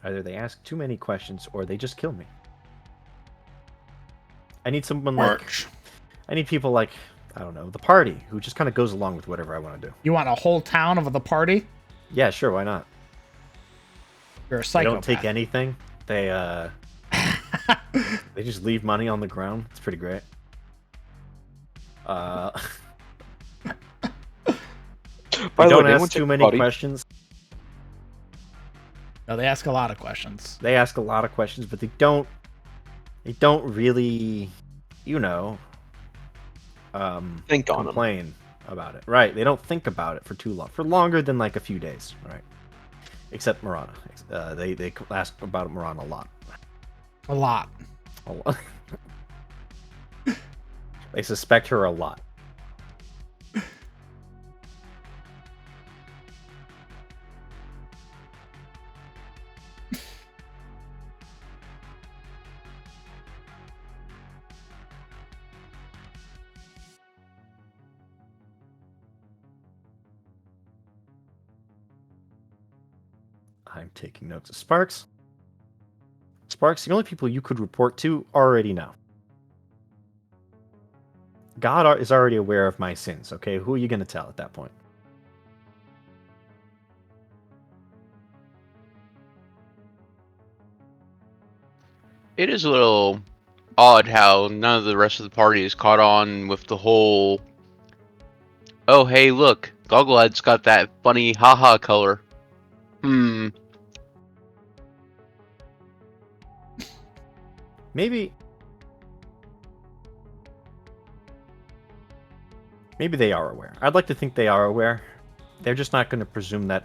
Either they ask too many questions or they just kill me. I need someone I need people like, I don't know, the party, who just kind of goes along with whatever I want to do. You want a whole town of the party? Yeah, sure, why not? You're a They psychopath. don't take anything. They they just leave money on the ground. It's pretty great. By They the way, don't they ask went to too many party. questions. No, they ask a lot of questions. They ask a lot of questions, but they don't really, Think on them. complain about it. Right. They don't think about it for too long. For longer than like a few days, right? Except Marana. They ask about Marana a lot. A lot. A lot. They suspect her a lot. I'm taking notes of Sparks. Sparks, the only people you could report to already know. God is already aware of my sins, okay? Who are you going to tell at that point? It is a little odd how none of the rest of the party is caught on with the whole, oh hey look, Gogglehead's got that funny haha color. Maybe they are aware. I'd like to think they are aware. They're just not going to presume that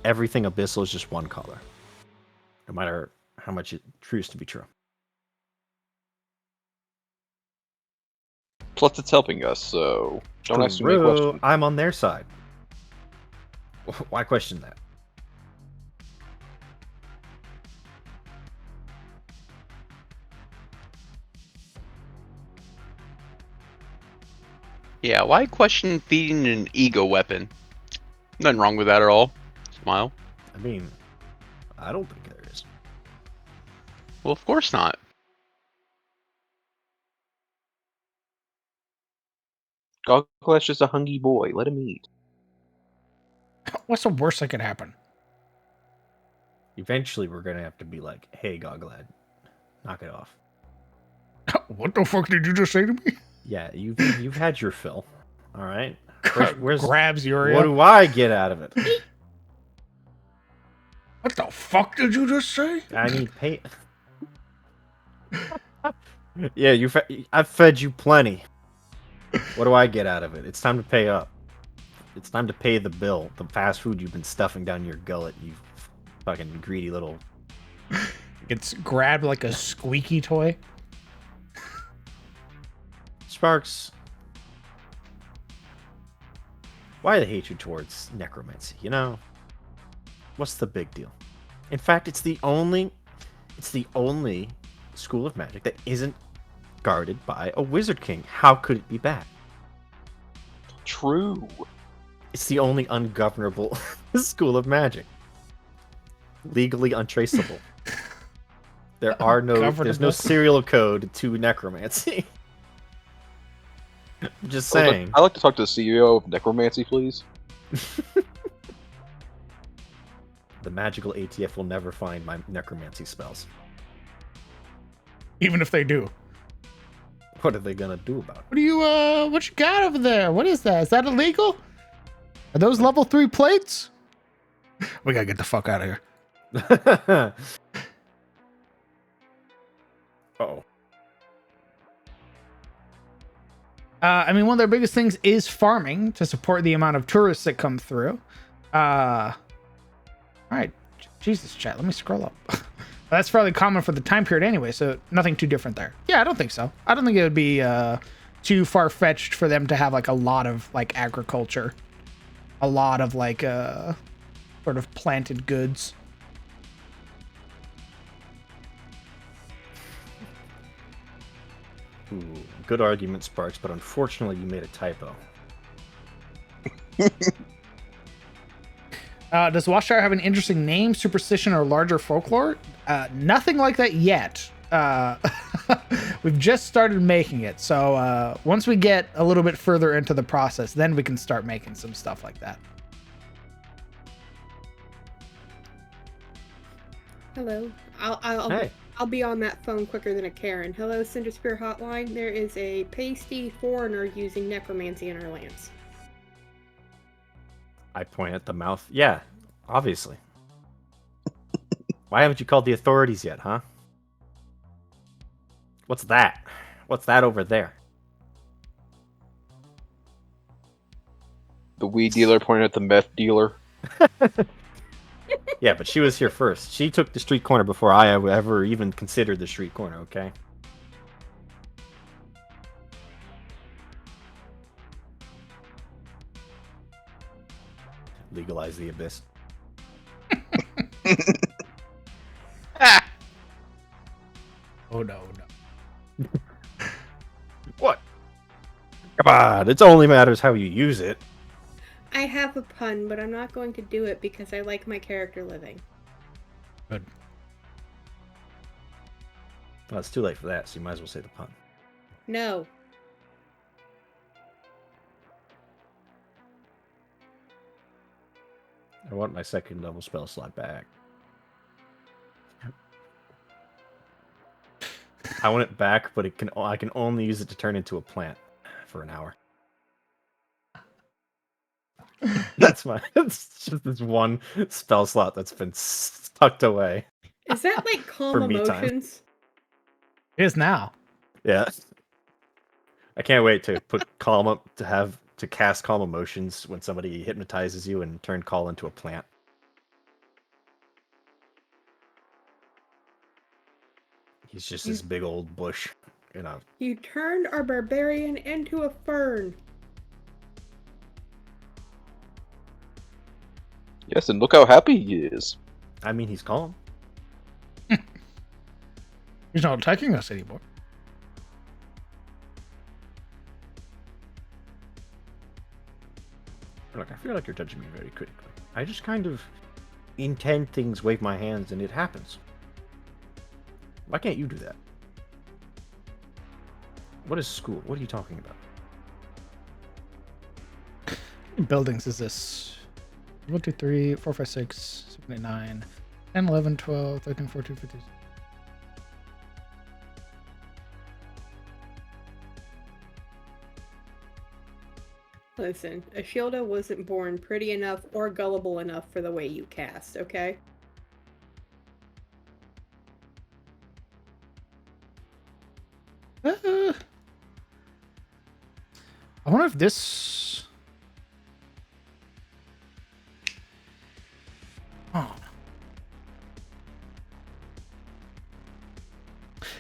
everything abyssal is just one color, no matter how much it proves to be true. Plus, it's helping us, so don't ask me a True. question. I'm on their side. Why question that? Yeah, why question feeding an ego weapon? Nothing wrong with that at all. Smile. I mean, I don't think there is. Well, of course not. Goggle's just a hungry boy. Let him eat. What's the worst that could happen? Eventually, we're gonna have to be like, "Hey, Gogglad, knock it off." What the fuck did you just say to me? Yeah, you've had your fill. All right. Where's Grabs Uriel. what do I get out of it? What the fuck did you just say? I need pay. Yeah, I've fed you plenty. What do I get out of it? It's time to pay up. It's time to pay the bill. The fast food you've been stuffing down your gullet, you fucking greedy little. It's grabbed like a squeaky toy. Sparks. Why the hatred towards necromancy? You know, what's the big deal? In fact, it's the only school of magic that isn't guarded by a wizard king. How could it be bad? True. It's the only ungovernable school of magic. Legally untraceable. There's no Ungovernable. serial code to necromancy. I'm just saying. I'd like to talk to the CEO of Necromancy, please. The magical ATF will never find my necromancy spells. Even if they do. What are they gonna do about What do you what you got over there? What is that? Is that illegal? Are those level 3 plates? We gotta get the fuck out of here. it? Uh-oh. I mean, one of their biggest things is farming to support the amount of tourists that come through. All right, Jesus, chat. Let me scroll up. That's fairly common for the time period anyway, so nothing too different there. Yeah, I don't think so. I don't think it would be too far fetched for them to have like a lot of like agriculture, a lot of like sort of planted goods. Ooh, good argument, Sparks, but unfortunately you made a typo. Does Washire have an interesting name, superstition, or larger folklore? Nothing like that yet. We've just started making it, so once we get a little bit further into the process, then we can start making some stuff like that. Hello. Hey. I'll be on that phone quicker than a Karen. Hello, Cinder Spear Hotline. There is a pasty foreigner using necromancy in our lands. I point at the mouth. Yeah, obviously. Why haven't you called the authorities yet, huh? What's that? What's that over there? The weed dealer pointed at the meth dealer. Yeah, but she was here first. She took the street corner before I ever even considered the street corner, okay? Legalize the abyss. Oh no. What? Come on, it only matters how you use it. I have a pun, but I'm not going to do it because I like my character living. Good. Well, it's too late for that, so you might as well say the pun. No. I want my second level spell slot back. I want it back, but I can only use it to turn into a plant for an hour. It's just this one spell slot that's been tucked away. Is that like calm For me time. emotions? It is now. Yeah. I can't wait to put calm up to cast calm emotions when somebody hypnotizes you and turn Call into a plant. He's just this big old bush, you know. You turned our barbarian into a fern. Yes, and look how happy he is. I mean, he's calm. He's not attacking us anymore. Look, I feel like you're judging me very critically. I just kind of intend things, wave my hands, and it happens. Why can't you do that? What is school? What are you talking about? How many buildings is this? 1, 2, 3, 4, 5, 6, 7, 8, 9, 10, 11, 12, 13, 14, 15. Listen, Ashilda wasn't born pretty enough or gullible enough for the way you cast, okay? I wonder if this. Oh.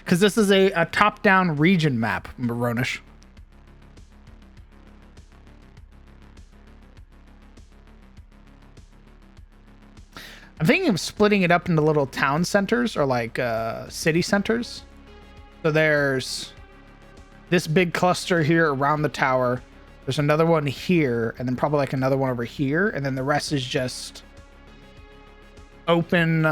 Because this is a top-down region map, Moronish. I'm thinking of splitting it up into little town centers or like city centers. So there's this big cluster here around the tower. There's another one here, and then probably like another one over here, and then the rest is just open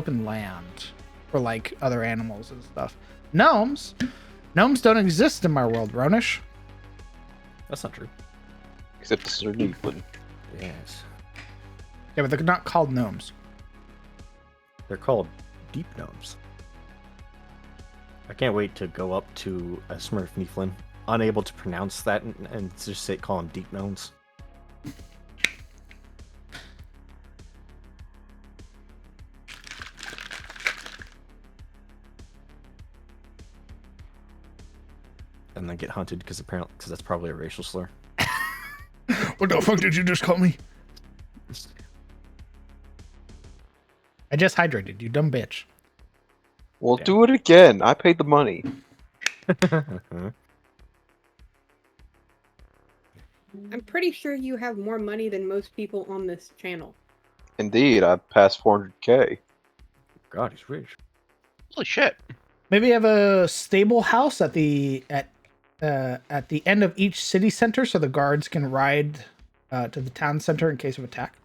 land for like other animals and stuff. Gnomes don't exist in my world, Ronish. That's not true. Except Sir Neeflin. Yes. Yeah, but they're not called gnomes. They're called deep gnomes. I can't wait to go up to a Smurf Neeflin, unable to pronounce that, and just call them deep gnomes. And then get hunted because that's probably a racial slur. What the fuck did you just call me? I just hydrated, you dumb bitch. Well, Yeah. do it again. I paid the money. I'm pretty sure you have more money than most people on this channel. Indeed, I passed 400k. God, he's rich. Holy shit. Maybe have a stable house at the end of each city center, so the guards can ride to the town center in case of attack.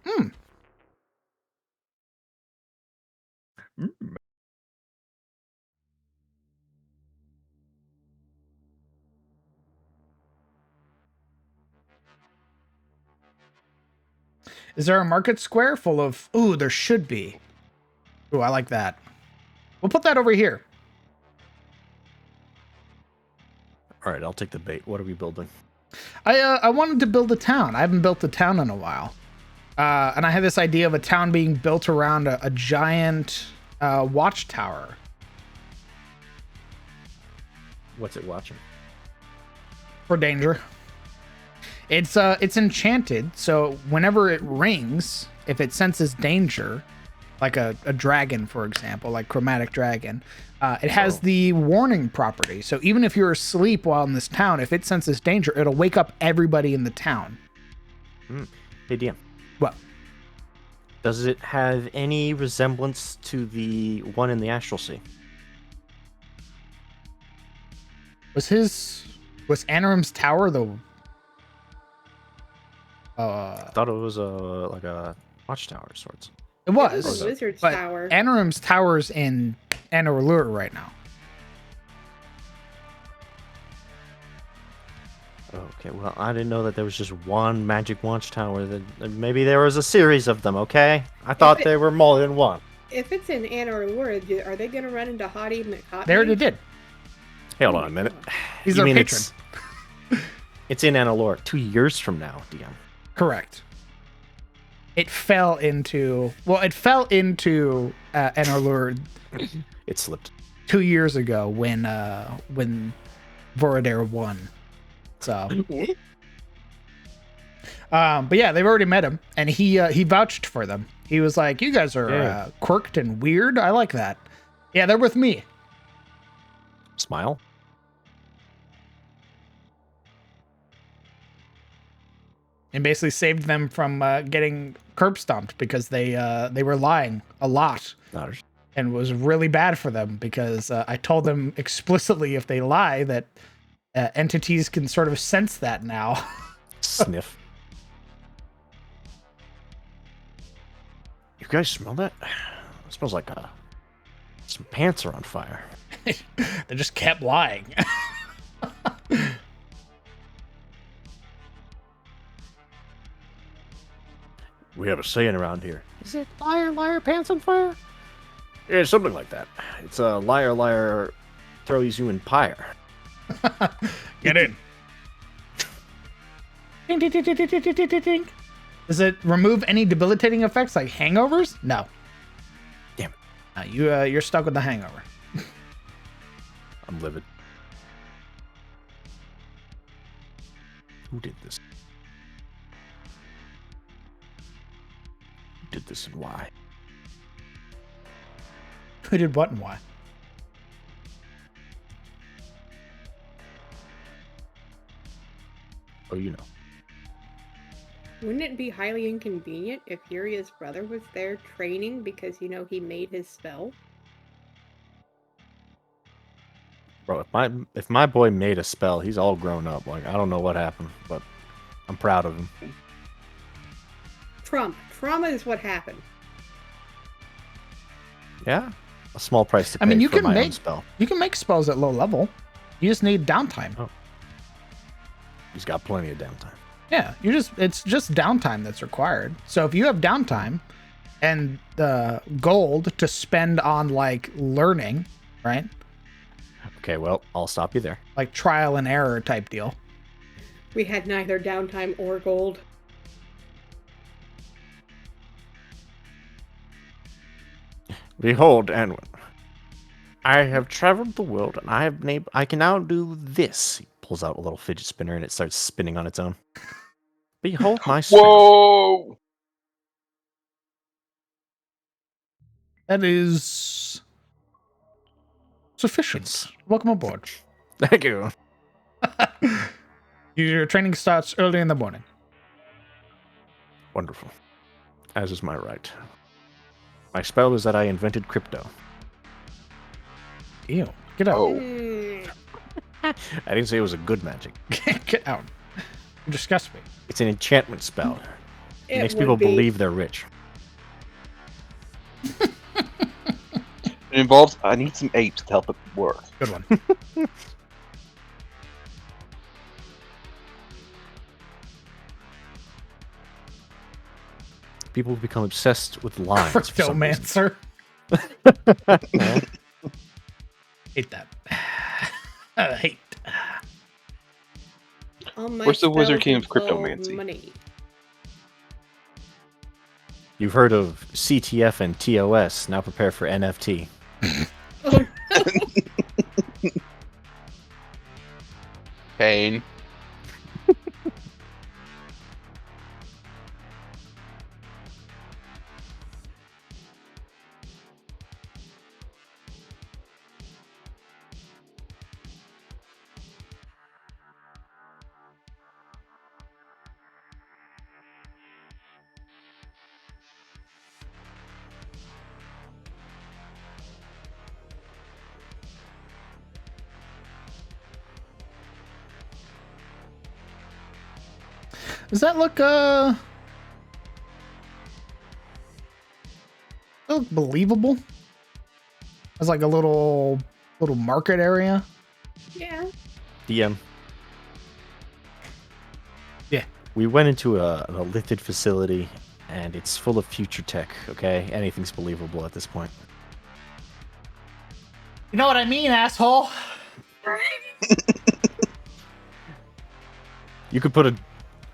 Is there a market square full of? Ooh, there should be. Ooh, I like that. We'll put that over here. All right, I'll take the bait. What are we building? I wanted to build a town. I haven't built a town in a while. And I had this idea of a town being built around a giant watchtower. What's it watching? For danger. It's enchanted, so whenever it rings, if it senses danger, like a dragon, for example, like Chromatic Dragon, it has the warning property. So even if you're asleep while in this town, if it senses danger, it'll wake up everybody in the town. Hey, DM. What? Does it have any resemblance to the one in the Astral Sea? Was Anarim's tower the... I thought it was like a watchtower of sorts. It It was, was a wizard's but tower. Anarim's tower's in Anarlure right now. Okay, well, I didn't know that there was just one magic watchtower. That maybe there was a series of them. Okay, I thought there were more than one. If it's in Anna or Laura, are they going to run into Hottie McHottie? They already did. Hey, hold on a minute. He's You our mean patron. It's in Annalore 2 years from now, DM. Correct. It fell into Anarlure It slipped. 2 years ago when Voradare won. So, but yeah, they've already met him, and he vouched for them. He was like, "You guys are Yeah. quirked and weird. I like that." Yeah, they're with me. Smile. And basically saved them from getting curb stomped because they were lying a lot. Nodders. And was really bad for them because I told them explicitly if they lie that entities can sort of sense that now. Sniff. You guys smell that? It smells like some pants are on fire. They just kept lying. We have a saying around here. Is it liar, liar, pants on fire? Yeah, something like that. It's a liar, liar throws you in pyre. Get in. Ding, ding, ding, ding, ding, ding, ding, ding, ding. Does it remove any debilitating effects like hangovers? No. Damn it. You're stuck with the hangover. I'm livid. Who did this? Who did this and why? Who did what and why? Oh, you know. Wouldn't it be highly inconvenient if Yuria's brother was there training because, he made his spell? Bro, if my boy made a spell, he's all grown up. Like, I don't know what happened, but I'm proud of him. Trauma. Trauma is what happened. Yeah? A small price to pay I mean, you for can my own make spell. you can make spells at low level. You just need downtime. Oh. He's got plenty of downtime. Yeah, it's just downtime that's required. So if you have downtime and gold to spend on like learning, right? Okay, well, I'll stop you there. Like trial and error type deal. We had neither downtime or gold. Behold, Anwin. I have traveled the world, and I can now do this. He pulls out a little fidget spinner, and it starts spinning on its own. Behold my spell. Whoa! That is sufficient. Welcome aboard. Thank you. Your training starts early in the morning. Wonderful. As is my right. My spell is that I invented crypto. Ew. Get out. Oh. Hmm. I didn't say it was a good magic. Get out. You disgust me. It's an enchantment spell. It makes would people be. believe they're rich. It involves, I need some apes to help it work. Good one. People become obsessed with lines. for some reason. Cryptomancer. Hate that. Hate. All my Where's the Wizard spells King of involve Cryptomancy? Money. You've heard of CTF and TOS. Now prepare for NFT. Oh, Pain. Does that look look believable. It's like a little market area. Yeah. DM. Yeah. We went into a lifted facility, and it's full of future tech. Okay, anything's believable at this point. You know what I mean, asshole? You could put a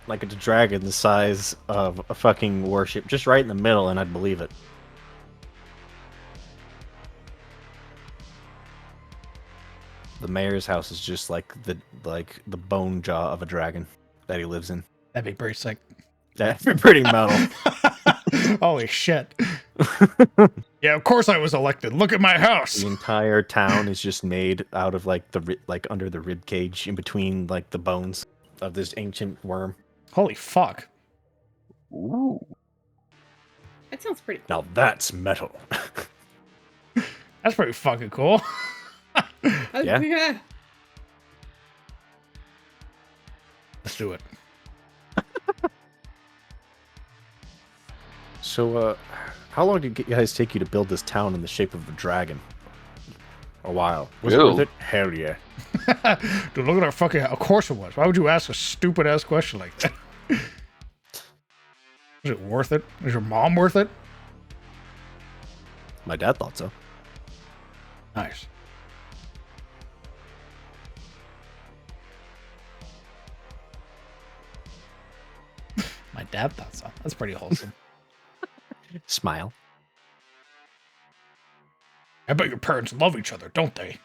dragon the size of a fucking warship just right in the middle, and I'd believe it. The mayor's house is just like the bone jaw of a dragon that he lives in. That'd be pretty sick. That'd be pretty metal. Holy shit. Yeah, of course I was elected. Look at my house. The entire town is just made out of under the rib cage in between like the bones of this ancient worm. Holy fuck. Ooh. That sounds pretty cool. Now that's metal. That's pretty fucking cool. Yeah. Let's do it. So, how long did you guys take you to build this town in the shape of a dragon? A while. Was it Ew. worth it? Hell yeah. Dude, look at our fucking... Of course it was. Why would you ask a stupid-ass question like that? Was it worth it? Is your mom worth it? My dad thought so. Nice. My dad thought so. That's pretty wholesome. Smile. I bet your parents love each other, don't they?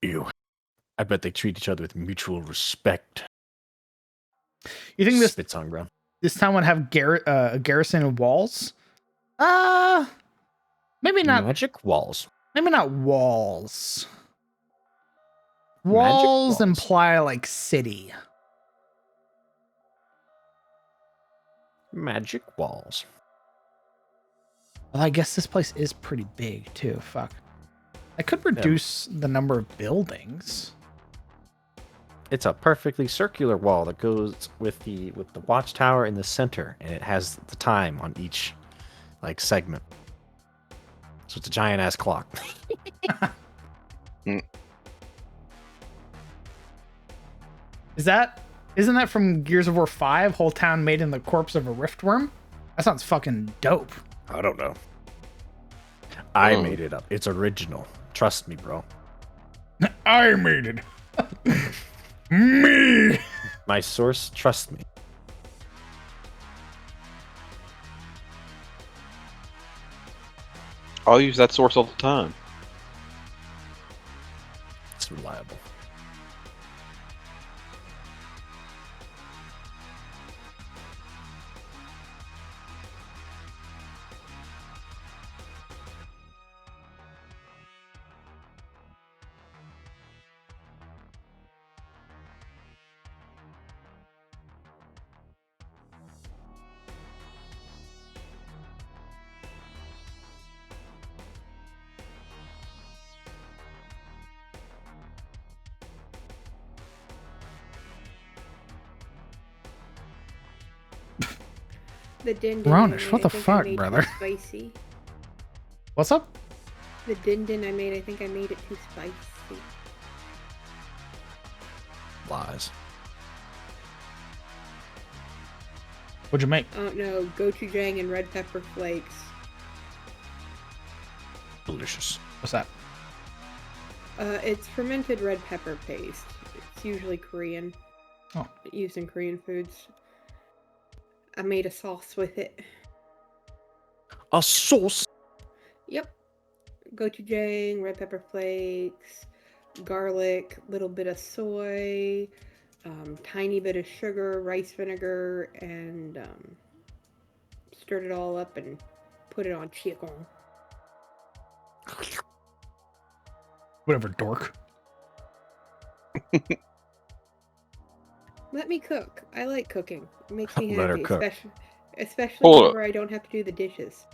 Ew. I bet they treat each other with mutual respect. You think this Spits on ground. town would have a garrison and walls? Maybe not. Magic walls. Maybe not walls. Magic Walls walls. imply like city. Magic walls. Well, I guess this place is pretty big too. Fuck. I could reduce the number of buildings. It's a perfectly circular wall that goes with the watchtower in the center, and it has the time on each like segment. So it's a giant ass clock. Isn't that from Gears of War 5? Whole town made in the corpse of a riftworm? That sounds fucking dope. I don't know. I Oh. made it up. It's original. Trust me, bro. I made it. Me. My source, trust me. I'll use that source all the time. It's reliable. The din din. Ronish, what the I think I fuck, made brother? too Spicy. What's up? The din din I made, I think I made it too spicy. Lies. What'd you make? Oh no, gochujang and red pepper flakes. Delicious. What's that? It's fermented red pepper paste. It's usually Korean. Oh. Used in Korean foods. I made a sauce with it. A sauce. Yep. Gochujang, red pepper flakes, garlic, little bit of soy, tiny bit of sugar, rice vinegar, and stirred it all up and put it on chicken. Whatever, dork. Let me cook. I like cooking. It makes me Let her happy, cook. especially Hold up. whenever I don't have to do the dishes.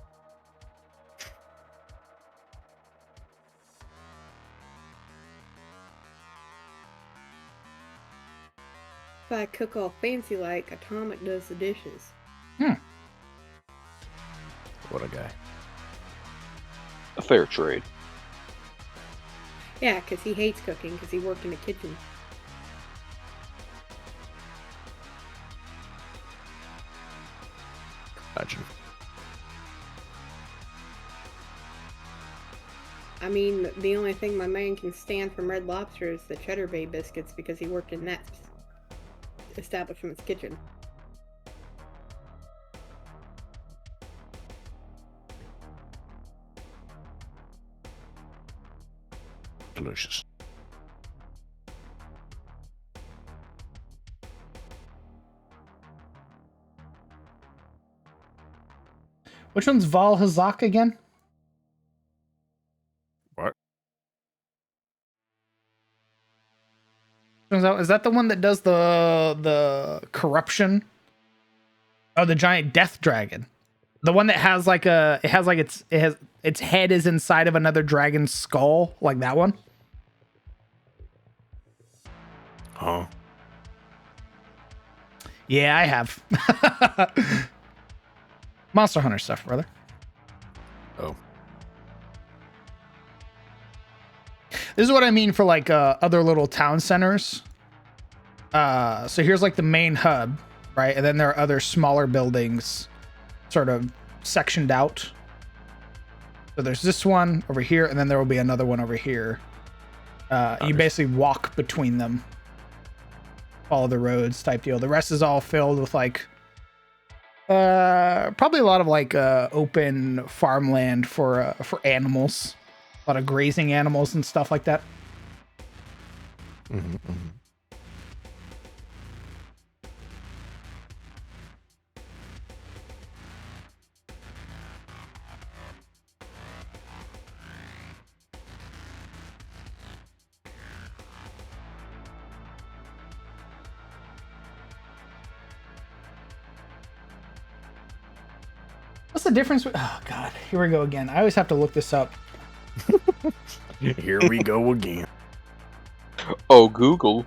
If I cook all fancy like, Atomic does the dishes. What a guy. A fair trade. Yeah, because he hates cooking because he worked in a kitchen. Imagine. I mean, the only thing my man can stand from Red Lobster is the Cheddar Bay biscuits because he worked in that establishment's kitchen. Delicious. Which one's Val Hazak again? What? Is that the one that does the corruption? Oh, the giant death dragon. The one that has like its head is inside of another dragon's skull, like that one. Huh? Yeah, I have. Monster Hunter stuff, brother. Oh. This is what I mean for like other little town centers. So here's like the main hub, right? And then there are other smaller buildings sort of sectioned out. So there's this one over here, and then there will be another one over here. You basically walk between them. Follow the roads type deal. The rest is all filled with like probably a lot of like open farmland for animals. A lot of grazing animals and stuff like that. Mm-hmm, mm-hmm. What's the difference? Oh God, here we go again. I always have to look this up. Here we go again. Oh, Google.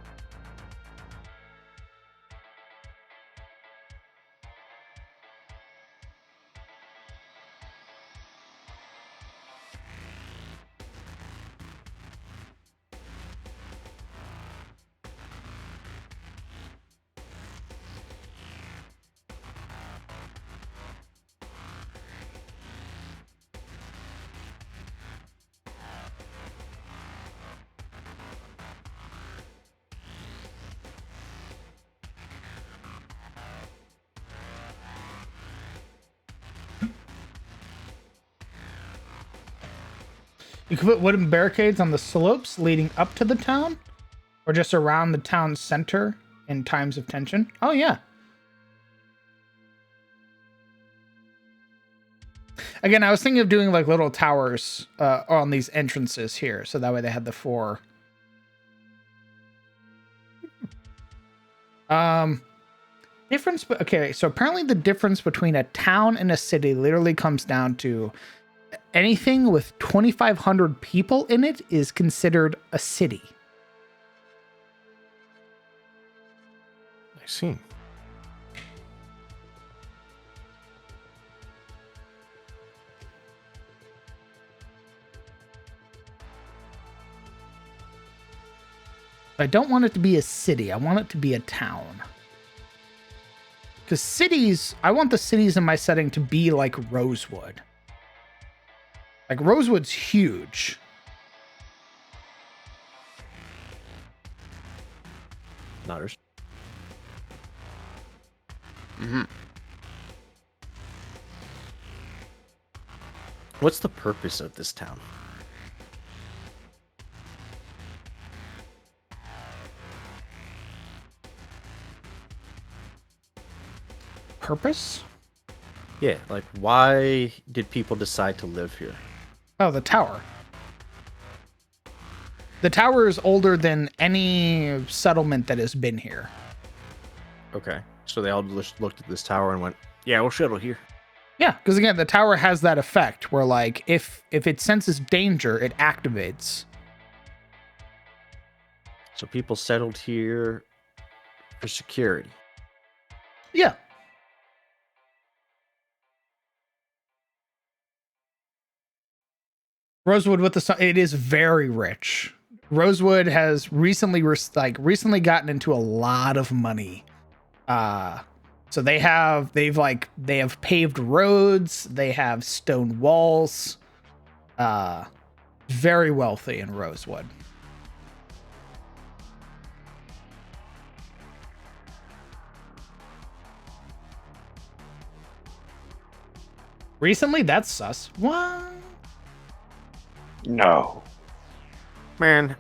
You can put wooden barricades on the slopes leading up to the town, or just around the town center in times of tension. Oh yeah. Again, I was thinking of doing like little towers on these entrances here, so that way they had the four. Difference, okay, so apparently the difference between a town and a city literally comes down to anything with 2,500 people in it is considered a city. I see. I don't want it to be a city. I want it to be a town. Because cities, I want the cities in my setting to be like Rosewood. Like Rosewood's huge. Nodders. Mm-hmm. What's the purpose of this town? Purpose? Yeah, like why did people decide to live here? Oh, the tower. The tower is older than any settlement that has been here. Okay, so they all just looked at this tower and went, "Yeah, we'll settle here." Yeah, because again, the tower has that effect where, like, if it senses danger, it activates. So people settled here for security. Yeah. Rosewood with the sun, it is very rich. Rosewood has recently gotten into a lot of money. So they have paved roads, they have stone walls. Very wealthy in Rosewood. Recently, that's sus. What? No. Man,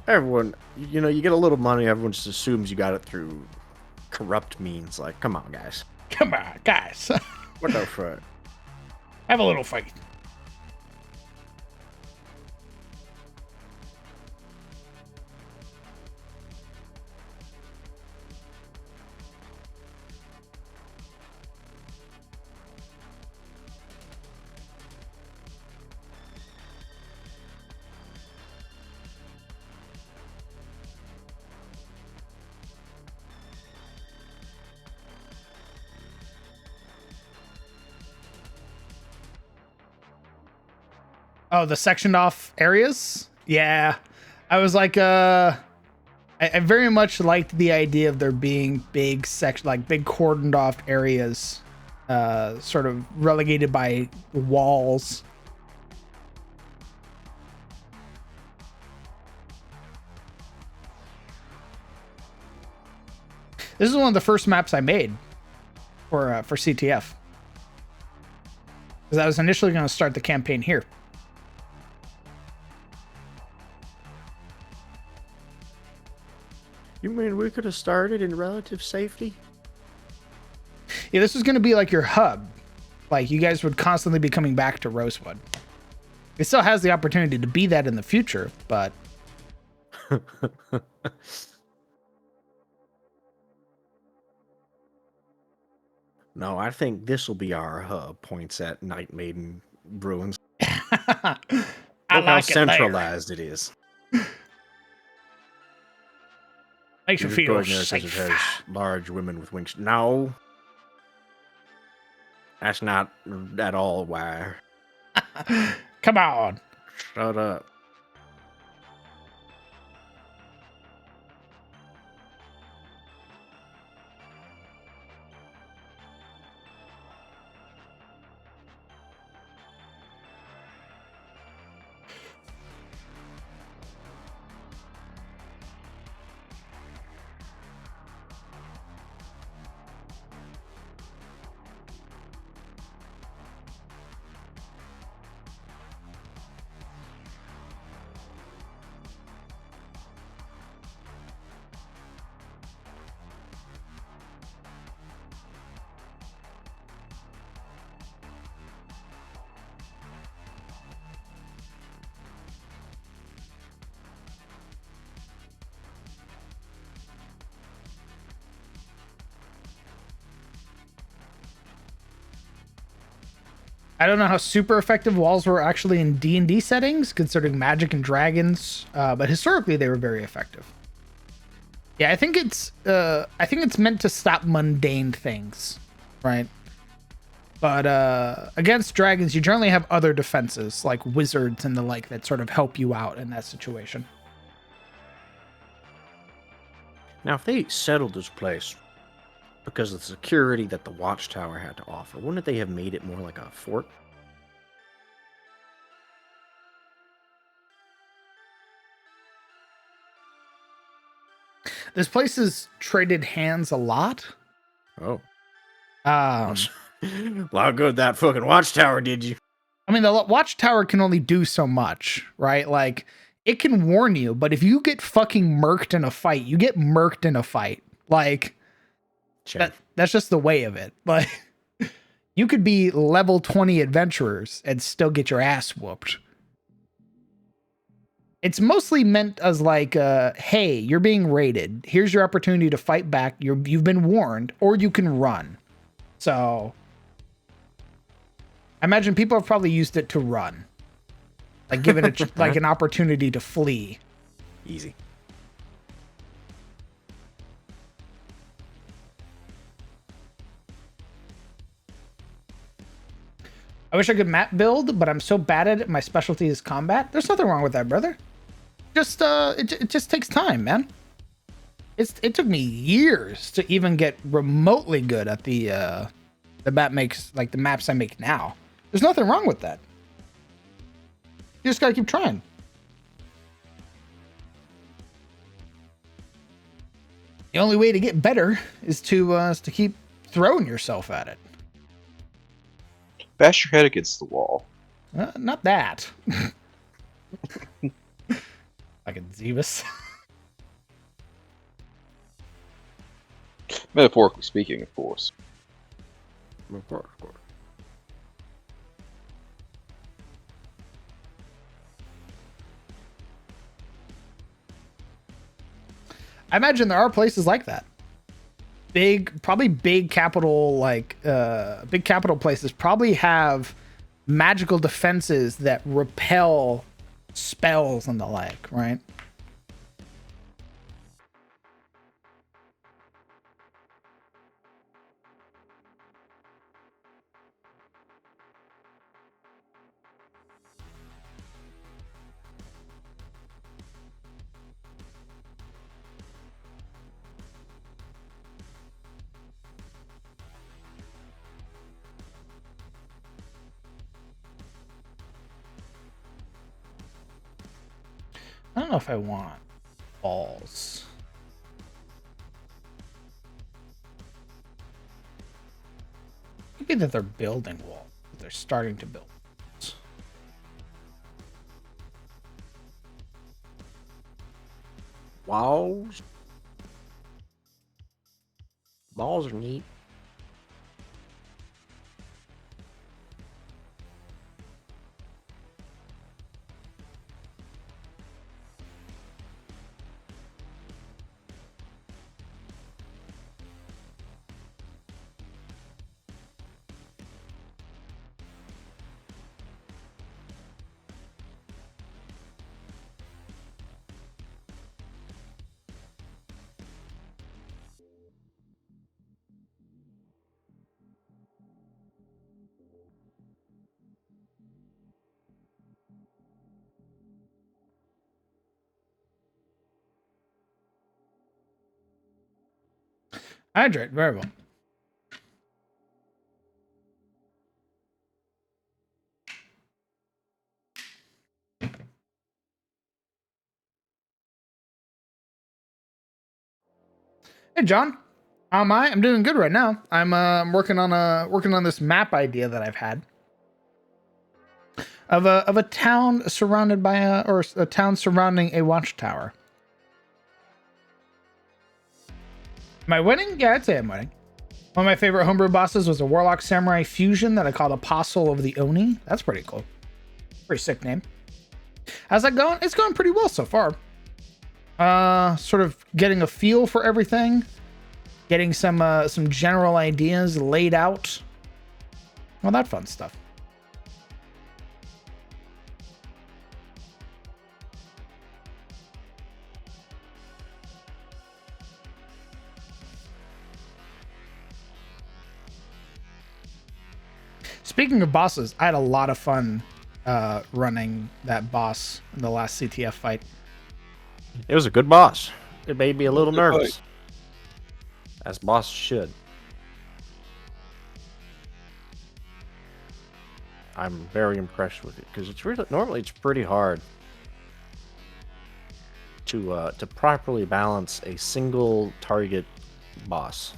everyone, you know, you get a little money, everyone just assumes you got it through corrupt means. Like, come on, guys. Come on, guys. What the fuck? Have a little faith. Oh, the sectioned off areas? Yeah. I was like, I very much liked the idea of there being big big cordoned off areas, sort of relegated by walls. This is one of the first maps I made for CTF. Because I was initially going to start the campaign here. You mean we could have started in relative safety? Yeah, this was going to be like your hub. Like, you guys would constantly be coming back to Rosewood. It still has the opportunity to be that in the future, but... No, I think this will be our hub, points at Night Maiden Ruins. I Look like how it centralized it is. Makes you You're just feel going there 'cause it safe. has large women with wings. No. That's not at all why. Come on. Shut up. I don't know how super effective walls were actually in D&D settings, considering Magic and Dragons, but historically they were very effective. Yeah, I think it's meant to stop mundane things, right? But against dragons, you generally have other defenses like wizards and the like that sort of help you out in that situation. Now, if they settled this place because of the security that the watchtower had to offer, wouldn't they have made it more like a fort? This place has traded hands a lot. Oh. Um, Well, how good that fucking watchtower did you? I mean, the watchtower can only do so much, right? Like, it can warn you, but if you get fucking murked in a fight, you get murked in a fight. Like, that's just the way of it. Like, you could be level 20 adventurers and still get your ass whooped. It's mostly meant as like, hey, you're being raided. Here's your opportunity to fight back. You've been warned, or you can run. So, I imagine people have probably used it to run, like given it like an opportunity to flee. Easy. I wish I could map build, but I'm so bad at it. My specialty is combat. There's nothing wrong with that, brother. Just it just takes time, man. It took me years to even get remotely good at the maps I make now. There's nothing wrong with that. You just gotta keep trying. The only way to get better is to keep throwing yourself at it. Bash your head against the wall. Not that. Fucking Zebus. Metaphorically speaking, of course. Of course. I imagine there are places like that. Probably big capital places probably have magical defenses that repel spells and the like, right? I don't know if I want balls. Could be that they're building walls. They're starting to build walls. Walls. Balls are neat. Hydrate, very well. Hey, John. How am I? I'm doing good right now. I'm working on this map idea that I've had of a town surrounded by a town surrounding a watchtower. Am I winning? Yeah, I'd say I'm winning. One of my favorite homebrew bosses was a Warlock Samurai fusion that I called Apostle of the Oni. That's pretty cool. Pretty sick name. How's that going? It's going pretty well so far. Sort of getting a feel for everything. Getting some general ideas laid out. All that fun stuff. Speaking of bosses, I had a lot of fun running that boss in the last CTF fight. It was a good boss. It made me a little nervous. As boss should. I'm very impressed with it because it's really normally it's pretty hard to properly balance a single target boss.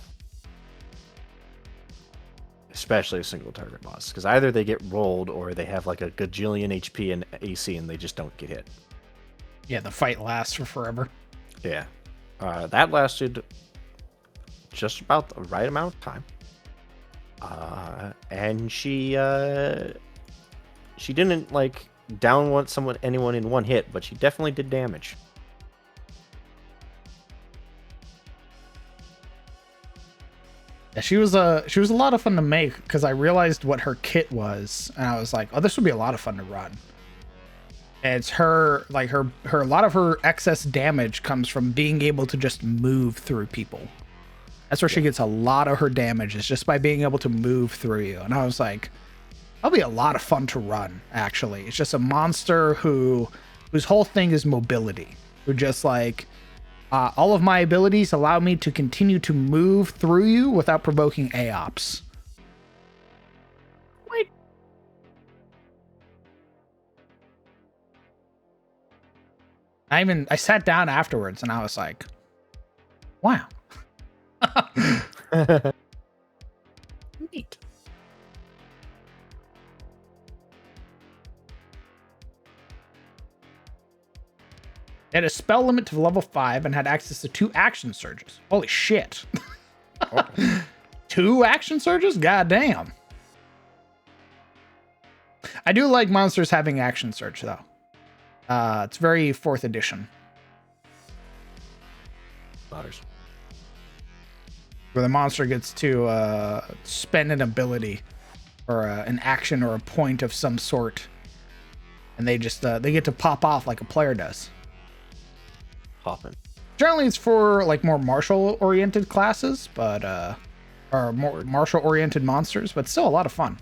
Especially a single target boss, because either they get rolled or they have like a gajillion HP and AC and they just don't get hit. Yeah, the fight lasts for forever. Yeah. That lasted just about the right amount of time. And she didn't like down anyone in one hit, but she definitely did damage. Yeah, she was a lot of fun to make because I realized what her kit was, and I was like, oh, this would be a lot of fun to run. And it's her a lot of her excess damage comes from being able to just move through people. That's where she gets a lot of her damage, is just by being able to move through you. And I was like, That'll be a lot of fun to run, actually. It's just a monster whose whole thing is mobility. Who just like, all of my abilities allow me to continue to move through you without provoking AOPs. Wait. I sat down afterwards and I was like, wow. Neat. It had a spell limit to level 5 and had access to 2 action surges. Holy shit. 2 action surges? God damn. I do like monsters having action surge, though. It's very 4th edition. Butters. Where the monster gets to spend an ability or an action or a point of some sort. And they just they get to pop off like a player does. Hopping. Generally, it's for like more martial-oriented classes, but or more martial-oriented monsters, but still a lot of fun.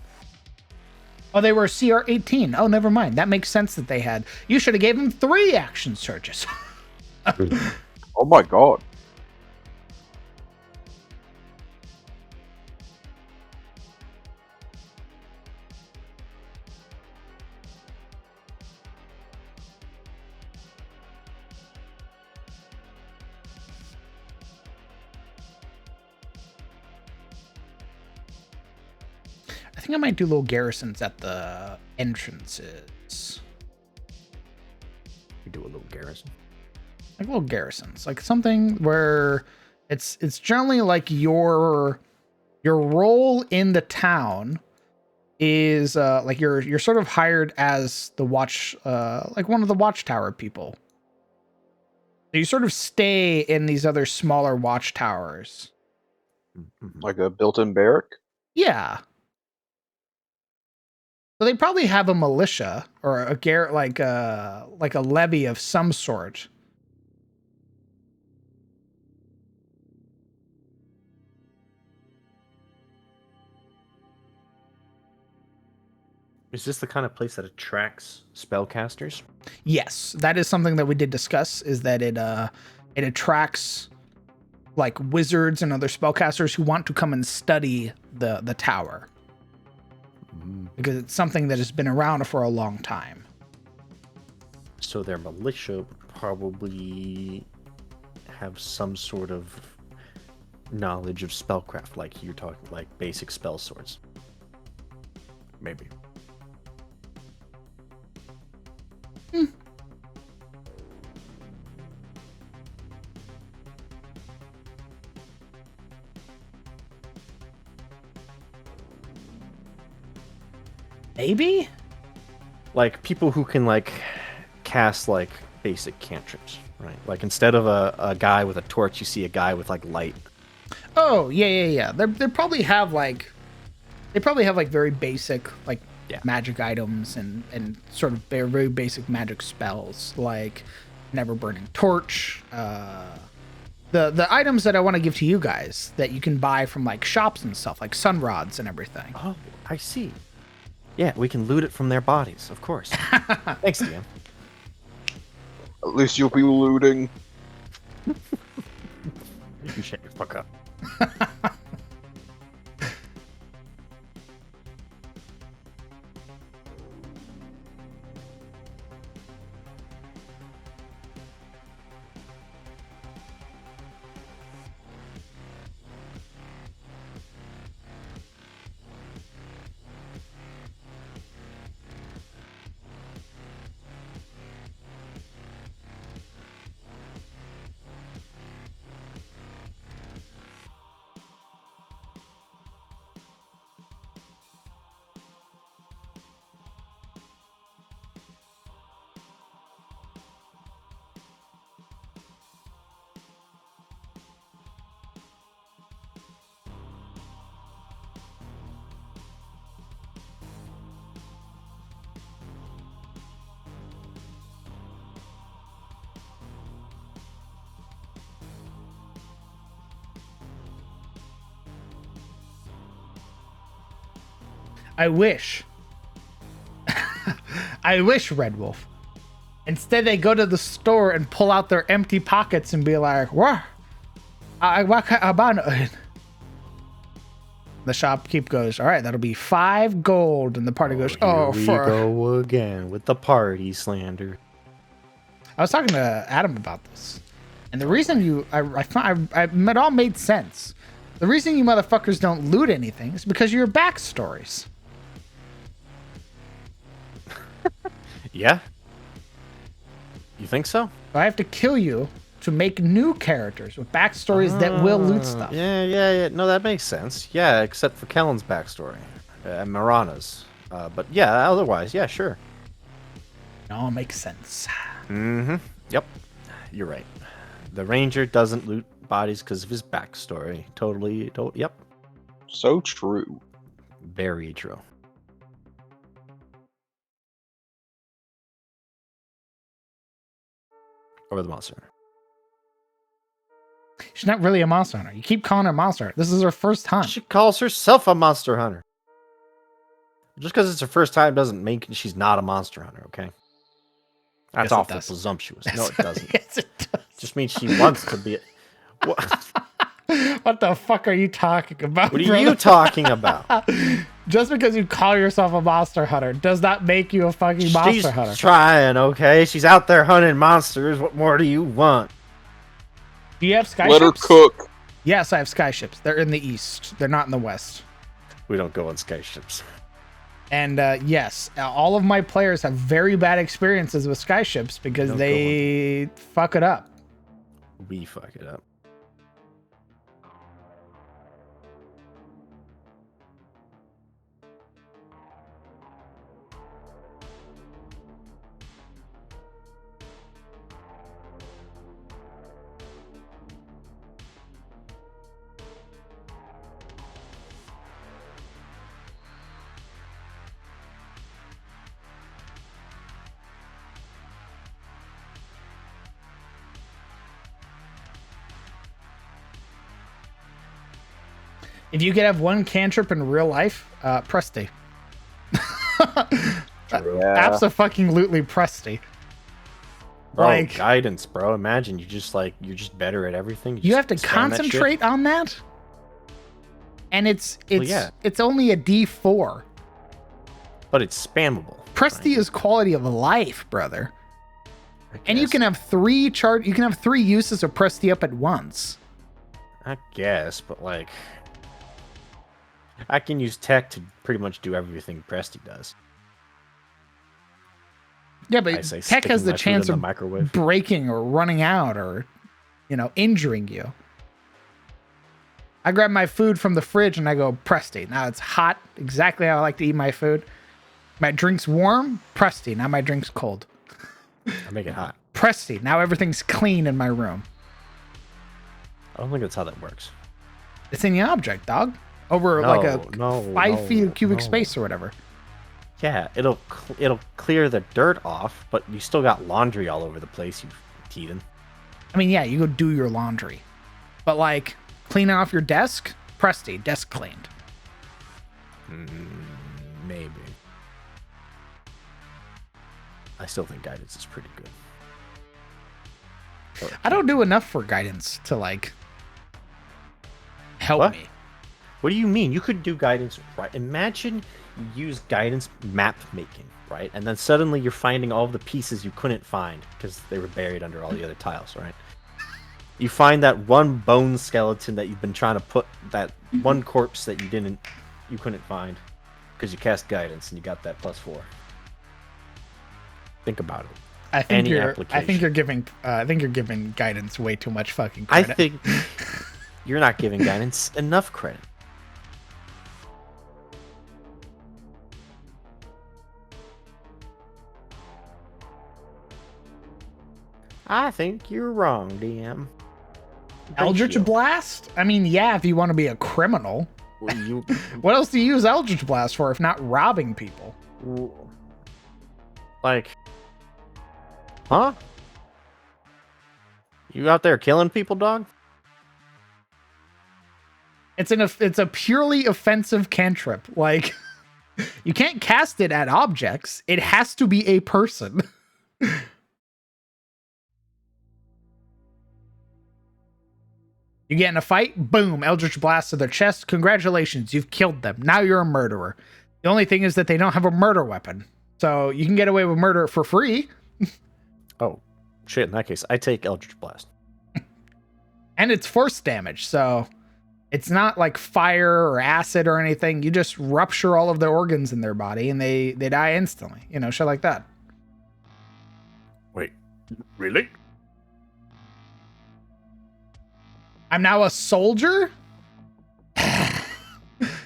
Oh, they were CR 18. Oh, never mind. That makes sense that they had. You should have gave them 3 action surges. Oh my god. I think I might do little garrisons at the entrances. We do a little garrison. Like little garrisons, like something where it's generally like your role in the town is like you're sort of hired as the watch, like one of the watchtower people. So you sort of stay in these other smaller watchtowers. Like a built-in barrack? Yeah. So they probably have a militia or a like a levy of some sort. Is this the kind of place that attracts spellcasters? Yes, that is something that we did discuss, is that it attracts like wizards and other spellcasters who want to come and study the tower. Because it's something that has been around for a long time. So their militia would probably have some sort of knowledge of spellcraft, like you're talking, like basic spell swords. Maybe. Maybe? Like people who can like cast like basic cantrips, right? Like instead of a guy with a torch, you see a guy with like light. Oh, yeah. They probably have like very basic like magic items and sort of very basic magic spells like Never Burning Torch. The items that I want to give to you guys that you can buy from like shops and stuff, like sun rods and everything. Oh, I see. Yeah, we can loot it from their bodies, of course. Thanks, DM. At least you'll be looting. You shut your fuck up. I wish I wish, Red Wolf. Instead, they go to the store and pull out their empty pockets and be like, "What? What about?" The shopkeep goes, "All right, that'll be 5 gold." And the party goes, "Oh, here we for." go again with the party slander. I was talking to Adam about this, and the reason it all made sense. The reason you motherfuckers don't loot anything is because of your backstories. Yeah. You think so? So I have to kill you to make new characters with backstories that will loot stuff. Yeah. No, that makes sense. Yeah, except for Kellen's backstory and Marana's. But yeah, otherwise, yeah, sure. It all makes sense. Mm-hmm. Yep. You're right. The ranger doesn't loot bodies because of his backstory. Totally. Yep. So true. Very true. Or the monster. She's not really a monster hunter. You keep calling her monster hunter. This is her first hunt. She calls herself a monster hunter. Just because it's her first time doesn't mean she's not a monster hunter, okay? That's Yes, it awful does. presumptuous. No, it doesn't. Yes, it does. Just means she wants to be. What What the fuck are you talking about? are brother? you talking about? Just because you call yourself a monster hunter does not make you a fucking monster She's hunter. trying, okay? She's out there hunting monsters. What more do you want? Do you have skyships? Let her cook. Yes, I have skyships. They're in the east. They're not in the west. We don't go on skyships. And yes, all of my players have very bad experiences with skyships because Don't go they fuck it up. We fuck it up. If you could have one cantrip in real life, Presti. Yeah. Abso-fucking-lutely Presti. Bro, Like- guidance, bro. Imagine you're just better at everything. You just have to spam that shit. concentrate on that, and it's yeah. it's only a D4. But it's spammable. Presti is quality of life, brother. I And you guess. can have three uses of Presti up at once. I guess, but like, I can use tech to pretty much do everything Presti does. Yeah, I but say tech has sticking the my food chance in of the microwave. breaking or running out or, injuring you. I grab my food from the fridge and I go, Presti. Now it's hot, exactly how I like to eat my food. My drink's warm, Presti. Now my drink's cold. I make it hot. Presti. Now everything's clean in my room. I don't think that's how that works. It's in the object, dog. Over No, like a no, 5 feet no, of cubic no. space or whatever. Yeah, it'll clear the dirt off, but you still got laundry all over the place, you heathen. I mean, yeah, you go do your laundry. But like, cleaning off your desk, Presti, desk cleaned. Maybe. I still think guidance is pretty good. But I don't do enough for guidance to like help What? me. What do you mean? You could do guidance, right? Imagine you use guidance map making, right? And then suddenly you're finding all the pieces you couldn't find because they were buried under all the other tiles, right? You find that one bone skeleton that you've been trying to put, that one corpse that you couldn't find because you cast guidance and you got that +4. Think about it. I think Any you're application. giving guidance way too much fucking I credit. think you're not giving guidance enough credit. I think you're wrong, DM. Eldritch Ratio. Blast? I mean, yeah, if you want to be a criminal. Well, you, What else do you use Eldritch Blast for if not robbing people? like, huh? You out there killing people, dog? It's a purely offensive cantrip. Like, You can't cast it at objects. It has to be a person. You get in a fight, boom, Eldritch Blast to their chest. Congratulations, you've killed them. Now you're a murderer. The only thing is that they don't have a murder weapon. So you can get away with murder for free. Oh, shit. In that case, I take Eldritch Blast. And it's force damage, so it's not like fire or acid or anything. You just rupture all of their organs in their body and they die instantly. You know, shit like that. Wait, really? I'm now a soldier?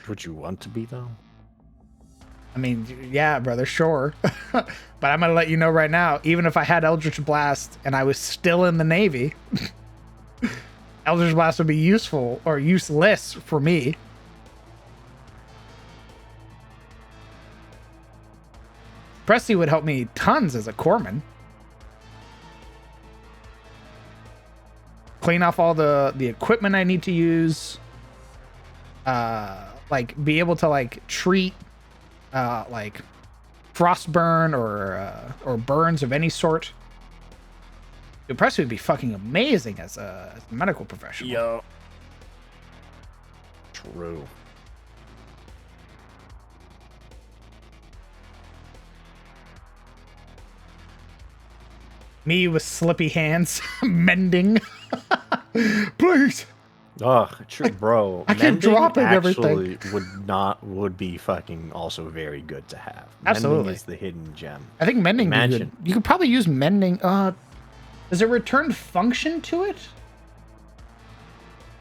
Would you want to be, though? I mean, yeah, brother, sure. But I'm going to let you know right now, even if I had Eldritch Blast and I was still in the Navy, Eldritch Blast would be useful or useless for me. Presti would help me tons as a corpsman. Clean off all the equipment I need to use. Like be able to like treat like frostburn or burns of any sort. Dude, Presti would be fucking amazing as a medical professional. Yo. True. Me with slippy hands, mending. Please. Oh, true, bro. I keep Mending dropping actually everything. would be fucking also very good to have. Absolutely. Mending is the hidden gem. I think mending would be Imagine. good. You could probably use mending. Does it return function to it?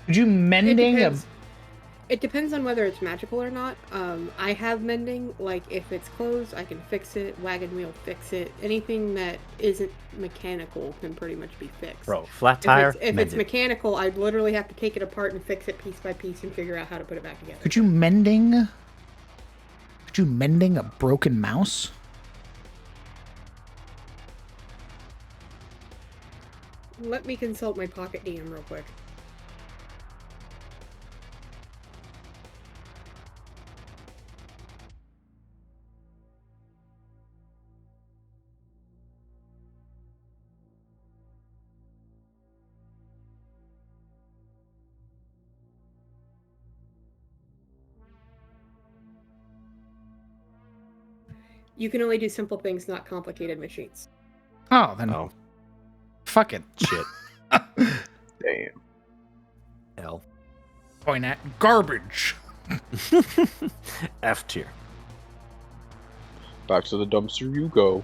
Could you mending a... It depends on whether it's magical or not. I have mending. Like if it's closed, I can fix it. Wagon wheel, fix it. Anything that isn't mechanical can pretty much be fixed. Bro, flat tire, If it's mended. mechanical, I'd literally have to take it apart and fix it piece by piece and figure out how to put it back together. Could you mending a broken mouse? Let me consult my pocket DM real quick. You can only do simple things, not complicated machines. Oh, then Oh, fuck it. shit. Damn. L. Point at garbage. F tier. Back to the dumpster you go.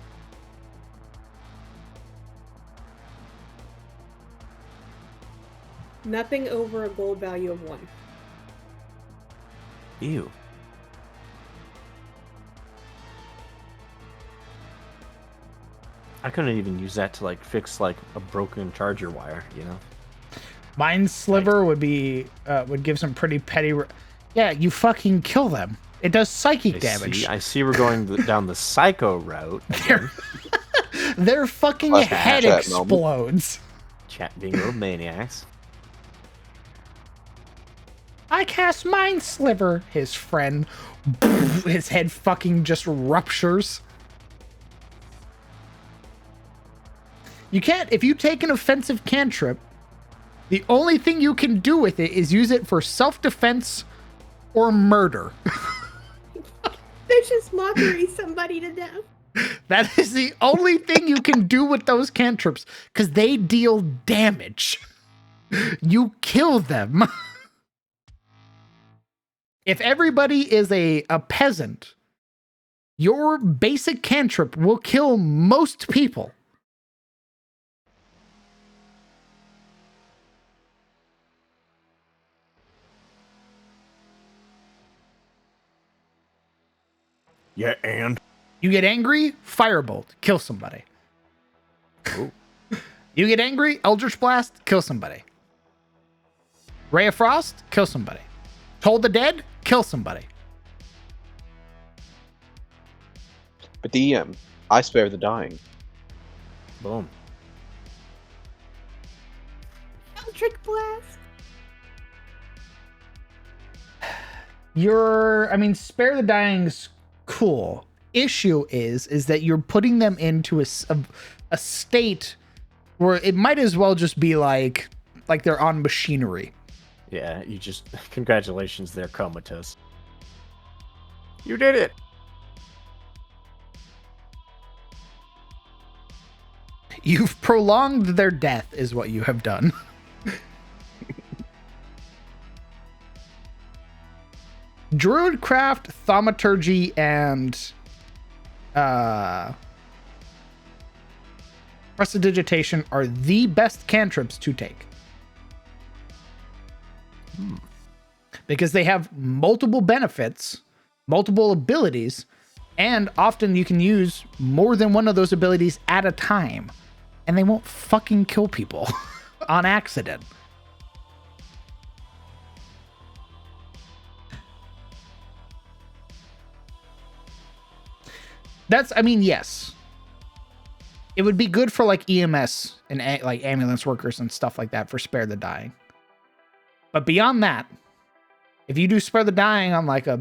Nothing over a gold value of 1. Ew. I couldn't even use that to like fix like a broken charger wire, you know? Mind Sliver would be would give some pretty petty. Yeah, you fucking kill them. It does psychic damage. I see we're going down the psycho route. Their, their fucking Plus head chat moment. explodes. Chat being little maniacs. I cast Mind Sliver. His friend, his head fucking just ruptures. You can't, if you take an offensive cantrip, the only thing you can do with it is use it for self-defense or murder. Vicious mockery somebody to death. That is the only thing you can do with those cantrips, because they deal damage. You kill them. If everybody is a peasant, your basic cantrip will kill most people. Yeah, and You get angry, Firebolt, kill somebody. Ooh. You get angry, Eldritch Blast, kill somebody. Ray of Frost, kill somebody. Toll the Dead, kill somebody. But DM, I spare the dying. boom. Eldritch Blast. Spare the Dying's Cool. Issue is that you're putting them into a state where it might as well just be like they're on machinery. Yeah, you just congratulations, they're comatose. You did it. You've prolonged their death, is what you have done. Druidcraft, Thaumaturgy, and Prestidigitation are the best cantrips to take. Because they have multiple benefits, multiple abilities, and often you can use more than one of those abilities at a time. And they won't fucking kill people on accident. Yes. It would be good for like EMS and like ambulance workers and stuff like that for Spare the Dying. But beyond that, if you do Spare the Dying on like I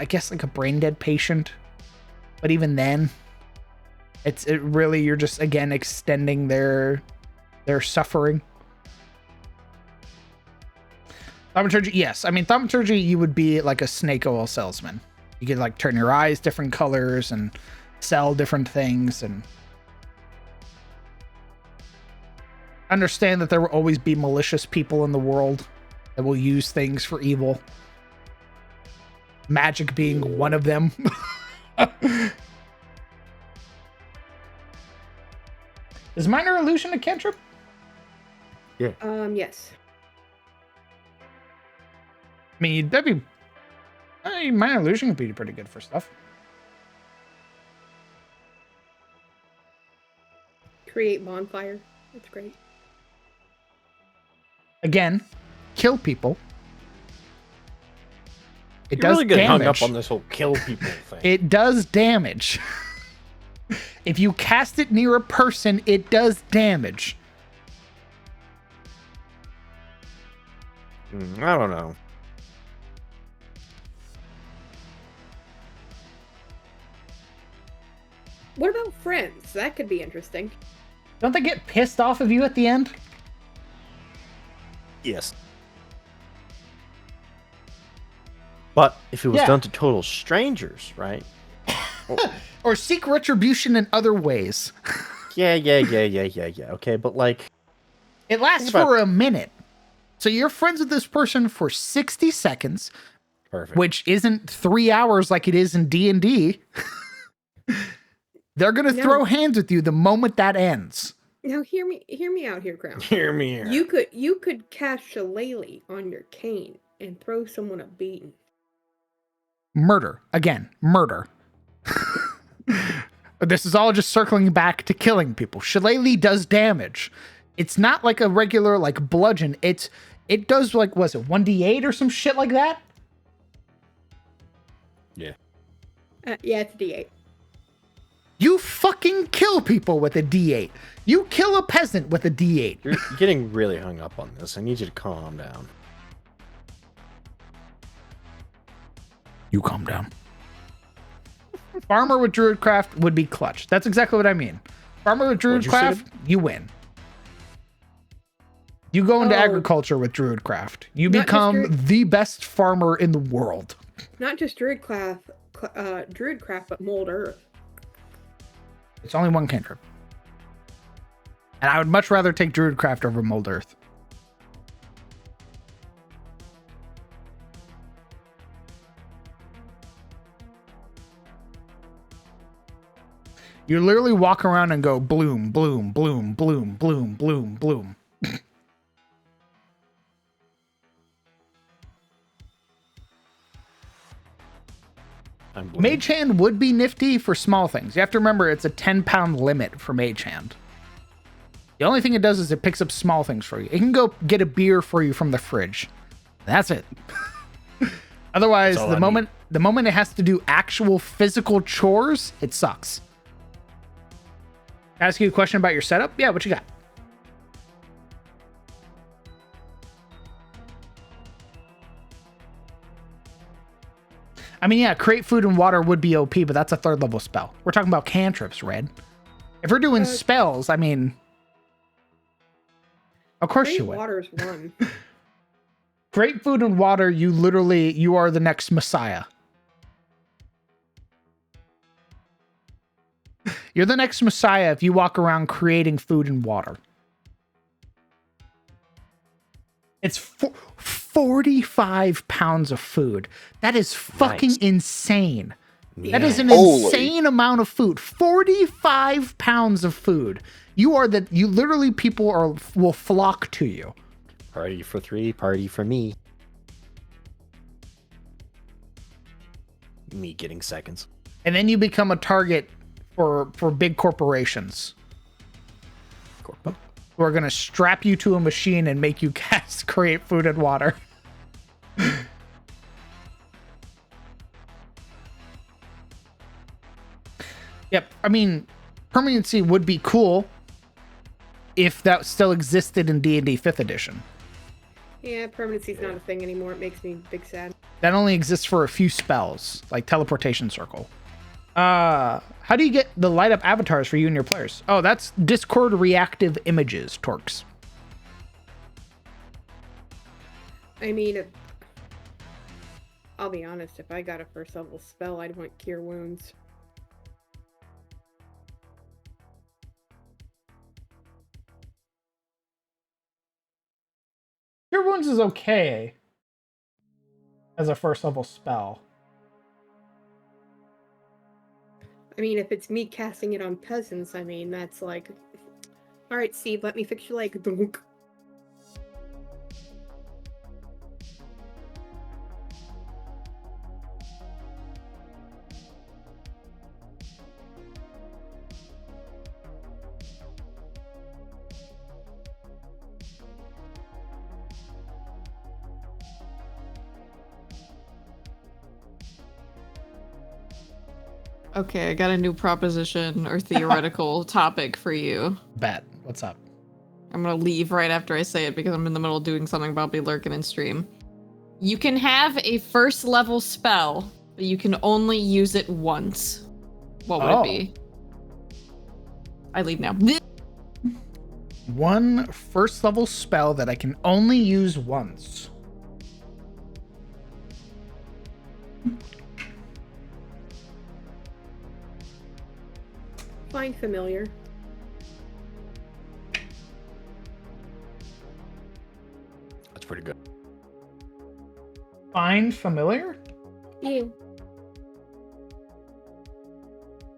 guess like a brain dead patient, but even then, it really, you're just again extending their suffering. Thaumaturgy, yes. Thaumaturgy, you would be like a snake oil salesman. You could like turn your eyes different colors and sell different things and understand that there will always be malicious people in the world that will use things for evil. Magic being one of them. Is Minor Illusion a cantrip? Yeah. Yes. That'd be... Minor Illusion would be pretty good for stuff. Create bonfire. That's great. Again, kill people. It You're does really getting damage. hung up on this whole kill people thing. It does damage. If you cast it near a person, it does damage. I don't know. What about friends? That could be interesting. Don't they get pissed off of you at the end? Yes. But if it was done to total strangers, right? Or seek retribution in other ways. Yeah. Okay, but like... It lasts for a minute. So you're friends with this person for 60 seconds. Perfect. Which isn't 3 hours like it is in D&D. They're going to throw hands with you the moment that ends. Now hear me out here, Crown. Hear me here. You could cast Shillelagh on your cane and throw someone a beating. Murder. Again, murder. This is all just circling back to killing people. Shillelagh does damage. It's not like a regular like bludgeon. It does like, was it 1d8 or some shit like that? Yeah. Yeah, it's a D8. You fucking kill people with a D8. You kill a peasant with a D8. You're getting really hung up on this. I need you to calm down. You calm down. Farmer with Druidcraft would be clutch. That's exactly what I mean. Farmer with Druidcraft, you win. You go into agriculture with Druidcraft. You become the best farmer in the world. Not just Druidcraft, but Mold Earth. It's only one cantrip. And I would much rather take Druidcraft over Mold Earth. You literally walk around and go bloom, bloom, bloom, bloom, bloom, bloom, bloom. Mage Hand would be nifty for small things. You have to remember it's a 10-pound limit for Mage Hand. The only thing it does is it picks up small things for you. It can go get a beer for you from the fridge. That's it. Otherwise, the moment it has to do actual physical chores, it sucks. Ask you a question about your setup? Yeah, what you got? I mean, yeah, create food and water would be OP, but that's a 3rd level spell. We're talking about cantrips, Red. If we're doing spells, I mean, of course you would. Water's one. Create food and water, you are the next Messiah. You're the next Messiah if you walk around creating food and water. It's 45 pounds of food. That is fucking insane. That is an insane amount of food. 45 pounds of food. You literally people will flock to you. Party for 3, party for me. Me getting seconds. And then you become a target for big corporations. Who are going to strap you to a machine and make you create food and water. Yep. I mean, permanency would be cool if that still existed in D&D 5th edition. Yeah, permanency's not a thing anymore. It makes me big sad. That only exists for a few spells, like teleportation circle. How do you get the light up avatars for you and your players? Oh, that's Discord reactive images, Torx. I mean, I'll be honest, if I got a 1st level spell, I'd want Cure Wounds. Cure Wounds is okay as a 1st level spell. I mean, if it's me casting it on peasants, I mean, that's like, all right, Steve, let me fix your leg. Dunk. Okay, I got a new proposition or theoretical topic for you. Bet. What's up? I'm gonna leave right after I say it because I'm in the middle of doing something about be lurking in stream. You can have a 1st level spell, but you can only use it once. What would it be? I leave now. One 1st level spell that I can only use once. Find familiar. That's pretty good. Find familiar? Yeah.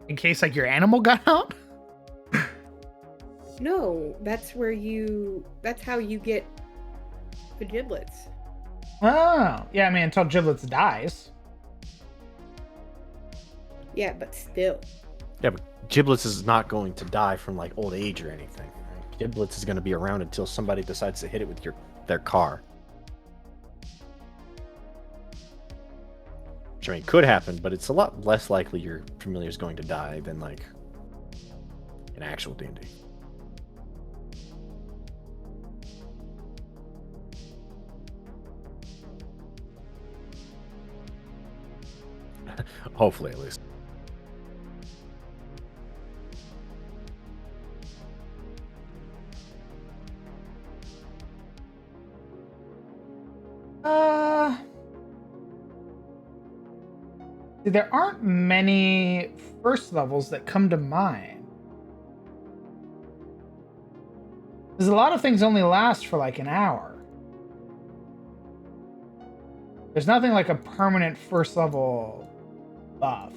In case like your animal got out? No, that's how you get the giblets. Oh, yeah, I mean, until Giblets dies. Yeah, but still. Yeah, but Giblets is not going to die from like old age or anything. Right? Giblets is going to be around until somebody decides to hit it with their car. Which I mean could happen, but it's a lot less likely your familiar is going to die than like an actual D&D. Hopefully, at least. There aren't many 1st levels that come to mind. Because a lot of things only last for like an hour. There's nothing like a permanent 1st level buff.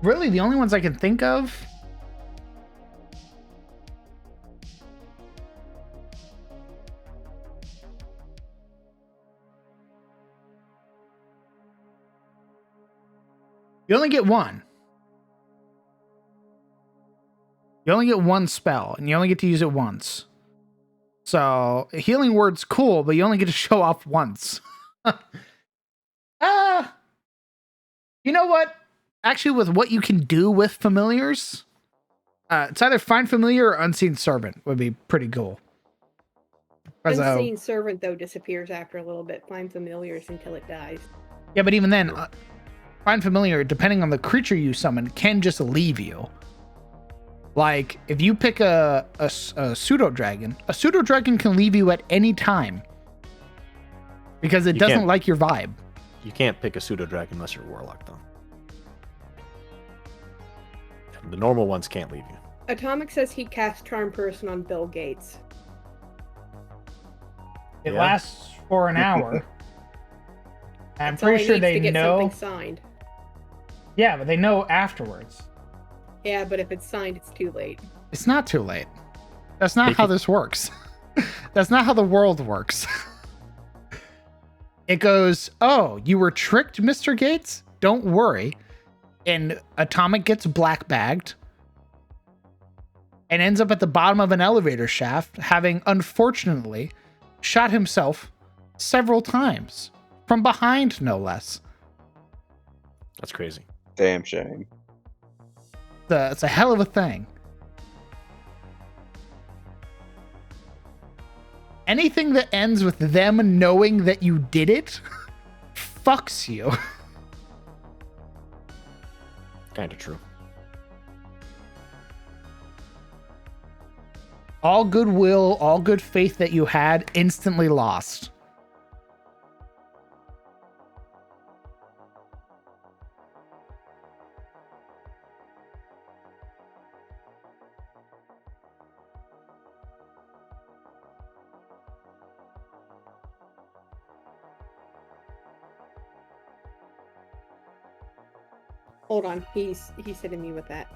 Really, the only ones I can think of. You only get one. You only get one spell, and you only get to use it once. So, Healing Word's cool, but you only get to show off once. You know what? Actually, with what you can do with familiars, it's either Find Familiar or Unseen Servant would be pretty cool. Unseen Servant, though, disappears after a little bit. Find Familiars until it dies. Yeah, but even then, Find Familiar, depending on the creature you summon, can just leave you. Like, if you pick a pseudo-dragon, a pseudo-dragon can leave you at any time. Because it doesn't like your vibe. You can't pick a pseudo-dragon unless you're a warlock, though. The normal ones can't leave you. Atomic says he cast Charm Person on Bill Gates. It lasts for an hour. I'm pretty sure they know. Something signed. Yeah, but they know afterwards. Yeah, but if it's signed, it's too late. It's not too late. That's not how this works. That's not how the world works. It goes, oh, you were tricked, Mr. Gates? Don't worry. And Atomic gets black bagged and ends up at the bottom of an elevator shaft, having unfortunately shot himself several times. From behind, no less. That's crazy. Damn shame. It's a hell of a thing. Anything that ends with them knowing that you did it fucks you. Kind of true. All goodwill, all good faith that you had instantly lost. Hold on, he's hitting me with that.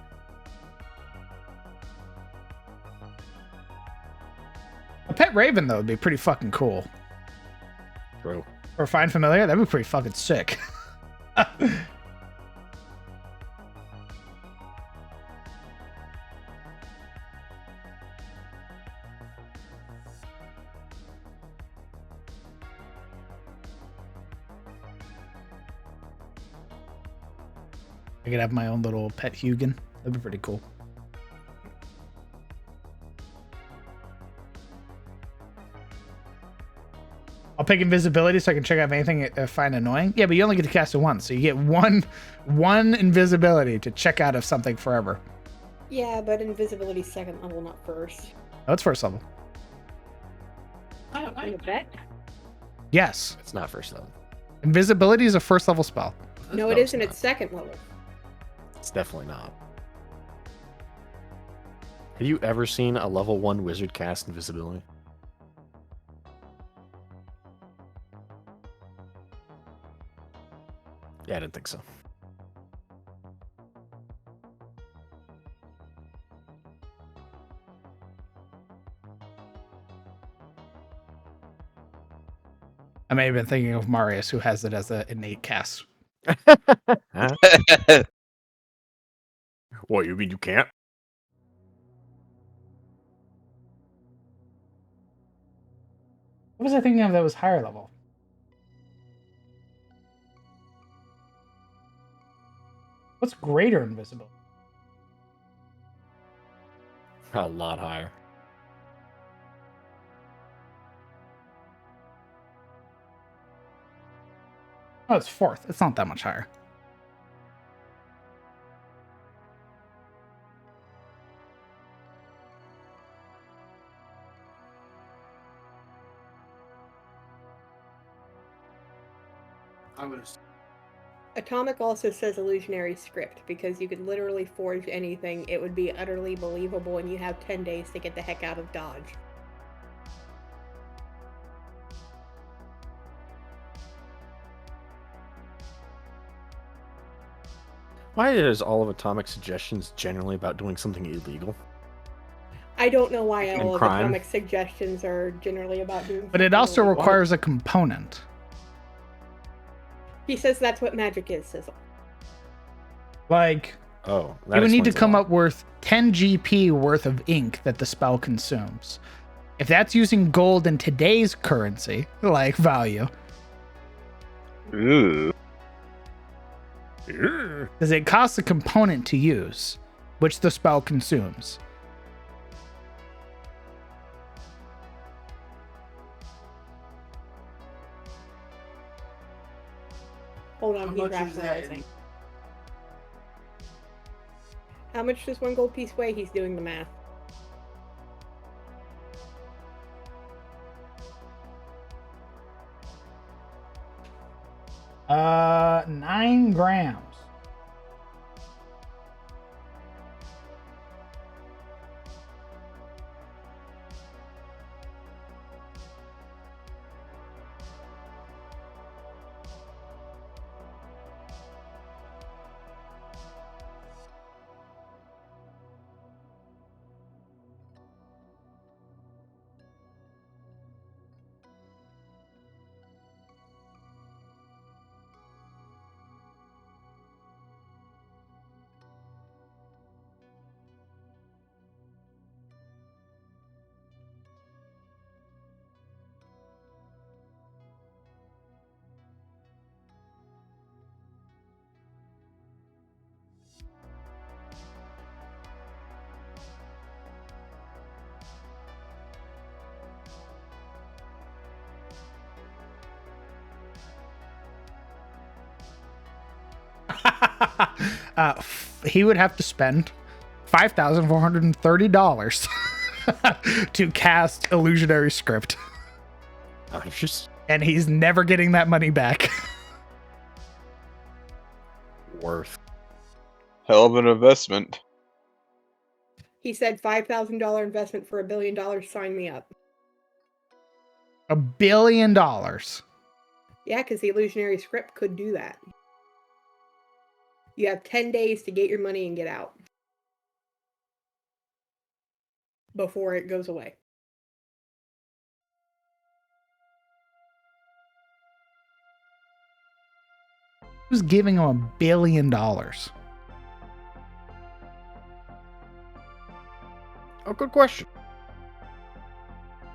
A pet raven, though, would be pretty fucking cool. True. Or Find Familiar, that'd be pretty fucking sick. I could have my own little pet Hugin. That'd be pretty cool. I'll pick invisibility so I can check out if anything I find annoying. Yeah, but you only get to cast it once, so you get one invisibility to check out of something forever. Yeah, but invisibility's second level, not first. Oh, it's first level. You bet? Yes. It's not first level. Invisibility is a first level spell. No, it isn't. It's second level. It's definitely not. Have you ever seen a level 1 wizard cast invisibility? Yeah, I didn't think so. I may have been thinking of Marius, who has it as an innate cast. What, you mean you can't? What was I thinking of that was higher level? What's greater invisibility? A lot higher. Oh, it's fourth. It's not that much higher. Atomic also says illusionary script because you could literally forge anything. It would be utterly believable, and you have 10 days to get the heck out of Dodge. Why is all of Atomic's suggestions generally about doing something illegal? I don't know why And all of crime. Atomic's suggestions are generally about doing. But it something also illegal. requires a component. He says that's what magic is, Sizzle. Like, Oh, you would need to come up with 10 GP worth of ink that the spell consumes. If that's using gold in today's currency, like value, Ooh. because it costs a component to use, which the spell consumes. Hold on, he's rationalizing. How much does one gold piece weigh? He's doing the math. Uh, 9 grams. He would have to spend $5,430 to cast illusionary script, and he's never getting that money back. Worth. Hell of an investment. He said $5,000 investment for $1 billion. Sign me up. $1 billion. Yeah, because the illusionary script could do that. You have 10 days to get your money and get out before it goes away. Who's giving him $1 billion? Oh, good question.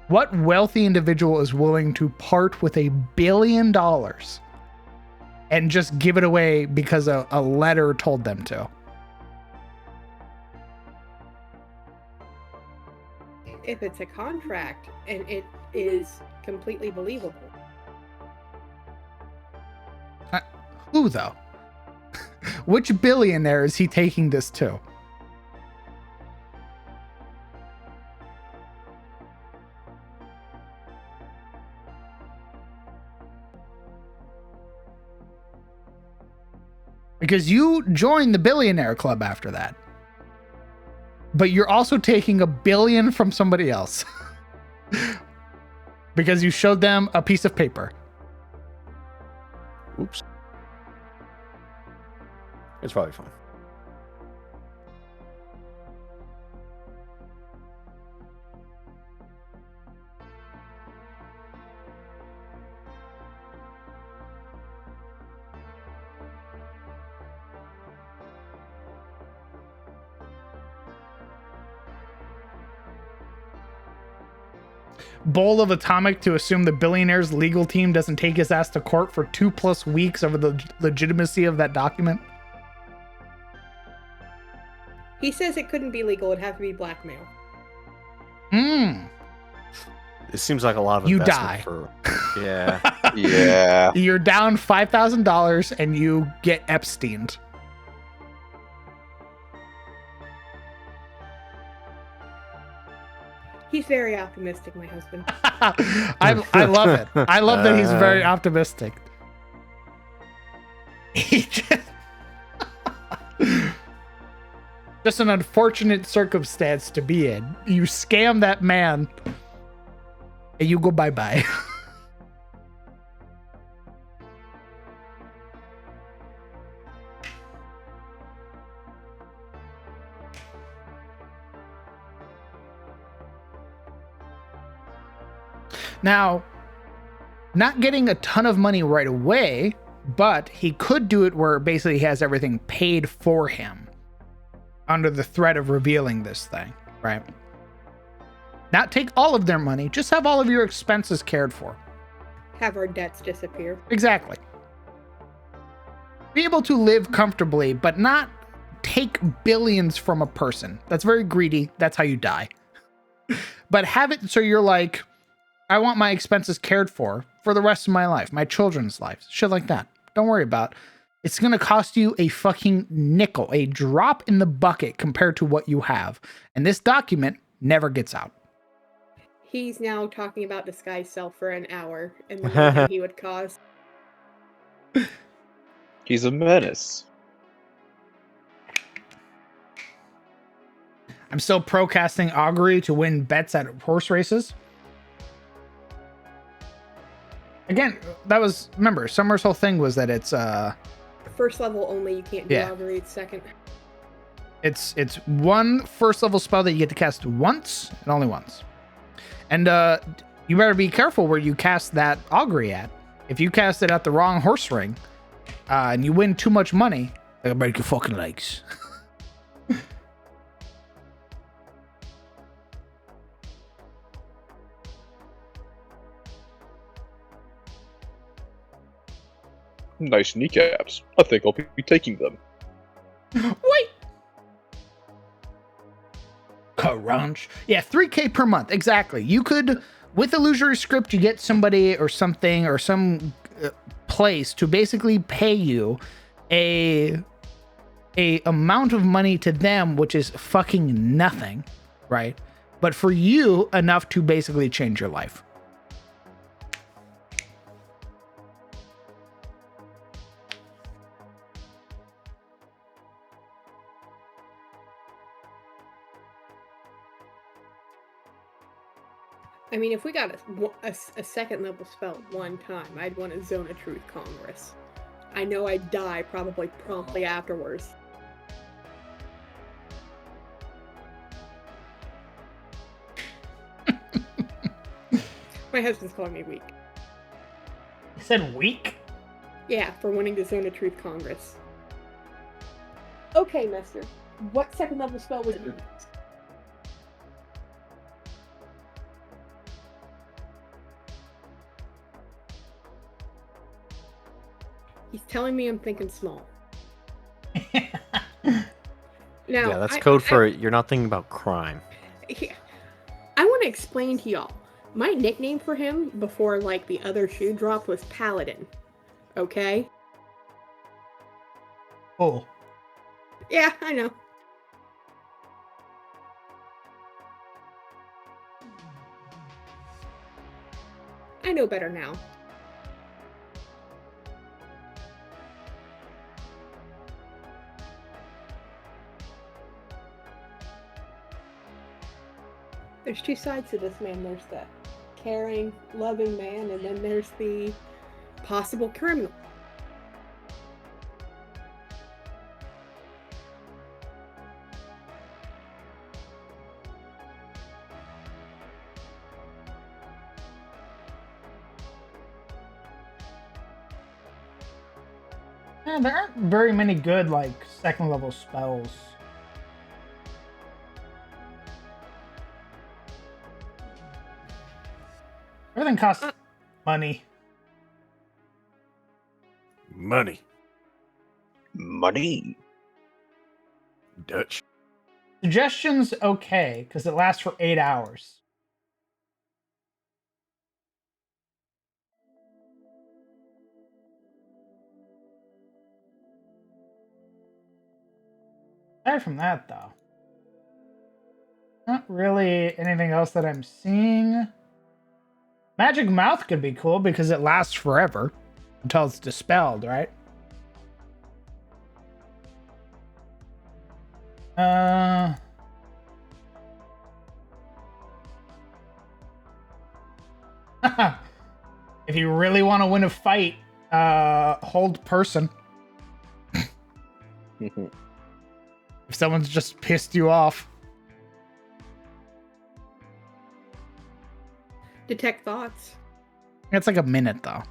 What wealthy individual is willing to part with $1 billion and just give it away because a letter told them to? If it's a contract and it is completely believable. Who, though? Which billionaire is he taking this to? Because you joined the billionaire club after that. But you're also taking $1 billion from somebody else. Because you showed them a piece of paper. Oops. It's probably fine. Bowl of Atomic to assume the billionaire's legal team doesn't take his ass to court for 2+ weeks over the legitimacy of that document. He says it couldn't be legal, it'd have to be blackmail. It seems like a lot of You investment die. for yeah. Yeah. You're down $5,000 and you get Epsteined. He's very optimistic, my husband. I love it. I love that he's very optimistic. He just an unfortunate circumstance to be in. You scam that man and you go bye-bye. Now, not getting a ton of money right away, but he could do it where basically he has everything paid for him under the threat of revealing this thing, right? Not take all of their money, just have all of your expenses cared for. Have our debts disappear. Exactly. Be able to live comfortably, but not take billions from a person. That's very greedy. That's how you die. But have it so you're like, I want my expenses cared for the rest of my life, my children's lives, shit like that. Don't worry about it. It's going to cost you a fucking nickel, a drop in the bucket compared to what you have. And this document never gets out. He's now talking about disguise self for an hour and the mayhem he would cause. He's a menace. I'm still pro-casting Augury to win bets at horse races. Again, that was, remember, Summer's whole thing was that it's First level only, you can't do Yeah. augury. It's second. it's one first level spell that you get to cast once and only once. And you better be careful where you cast that Augury at. If you cast it at the wrong horse ring, and you win too much money, they'll break your fucking legs. Nice kneecaps. I think I'll be taking them. Wait. Crunch. Yeah, 3K per month. Exactly. You could, with Illusory Script, you get somebody or something or some place to basically pay you a amount of money to them, which is fucking nothing, right? But for you, enough to basically change your life. I mean, if we got a second level spell one time, I'd want a Zone of Truth Congress. I know I'd die probably promptly afterwards. My husband's calling me weak. You said weak? Yeah, for winning the Zone of Truth Congress. Okay, Mister. What second level spell would you use? He's telling me I'm thinking small. Now, Yeah, that's code for you're not thinking about crime. I want to explain to y'all. My nickname for him before like the other shoe drop was Paladin. Okay? Oh. Yeah, I know. I know better now. There's two sides to this man. There's the caring, loving man, and then there's the possible criminal. Yeah, there aren't very many good, like, second level spells. Everything costs money. Money. Money. Dutch. Suggestions, okay, because it lasts for 8 hours. Aside from that, though, not really anything else that I'm seeing. Magic Mouth could be cool because it lasts forever until it's dispelled, right? If you really want to win a fight, hold person. If someone's just pissed you off. Detect thoughts. It's like a minute, though.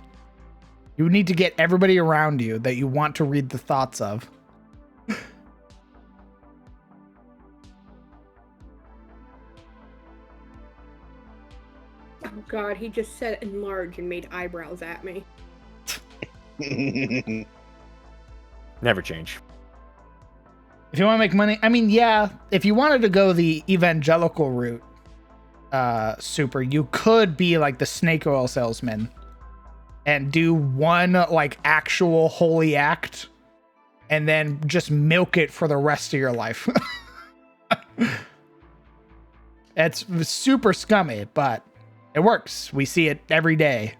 You need to get everybody around you that you want to read the thoughts of. Oh god, he just said enlarge and made eyebrows at me. Never change. If you want to make money, I mean, yeah, if you wanted to go the evangelical route, Super, you could be like the snake oil salesman and do one like actual holy act and then just milk it for the rest of your life. It's super scummy, but it works. We see it every day.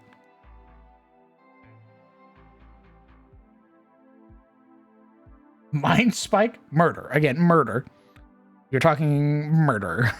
Mind spike? Murder. Again, murder. You're talking murder.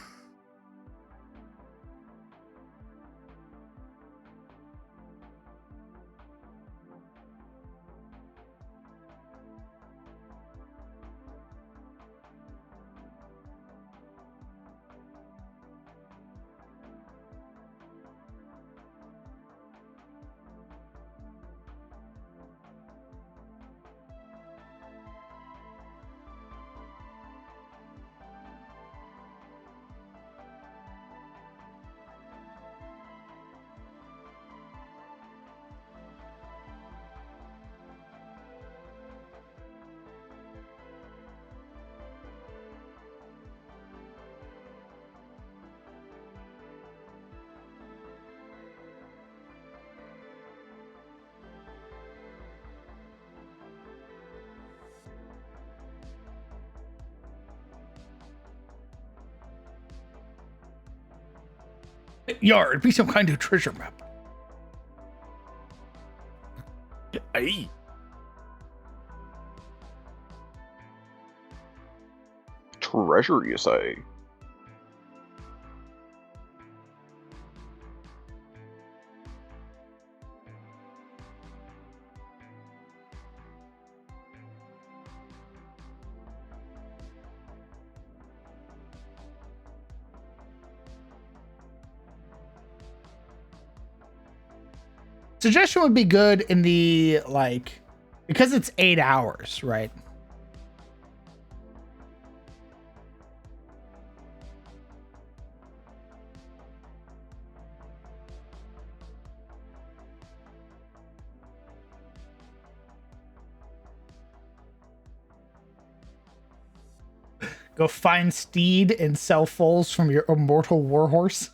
Yard, be some kind of treasure map. Aye. Treasure, you say? Suggestion would be good in the, like, because it's 8 hours, right? Go find Steed and sell foals from your immortal warhorse.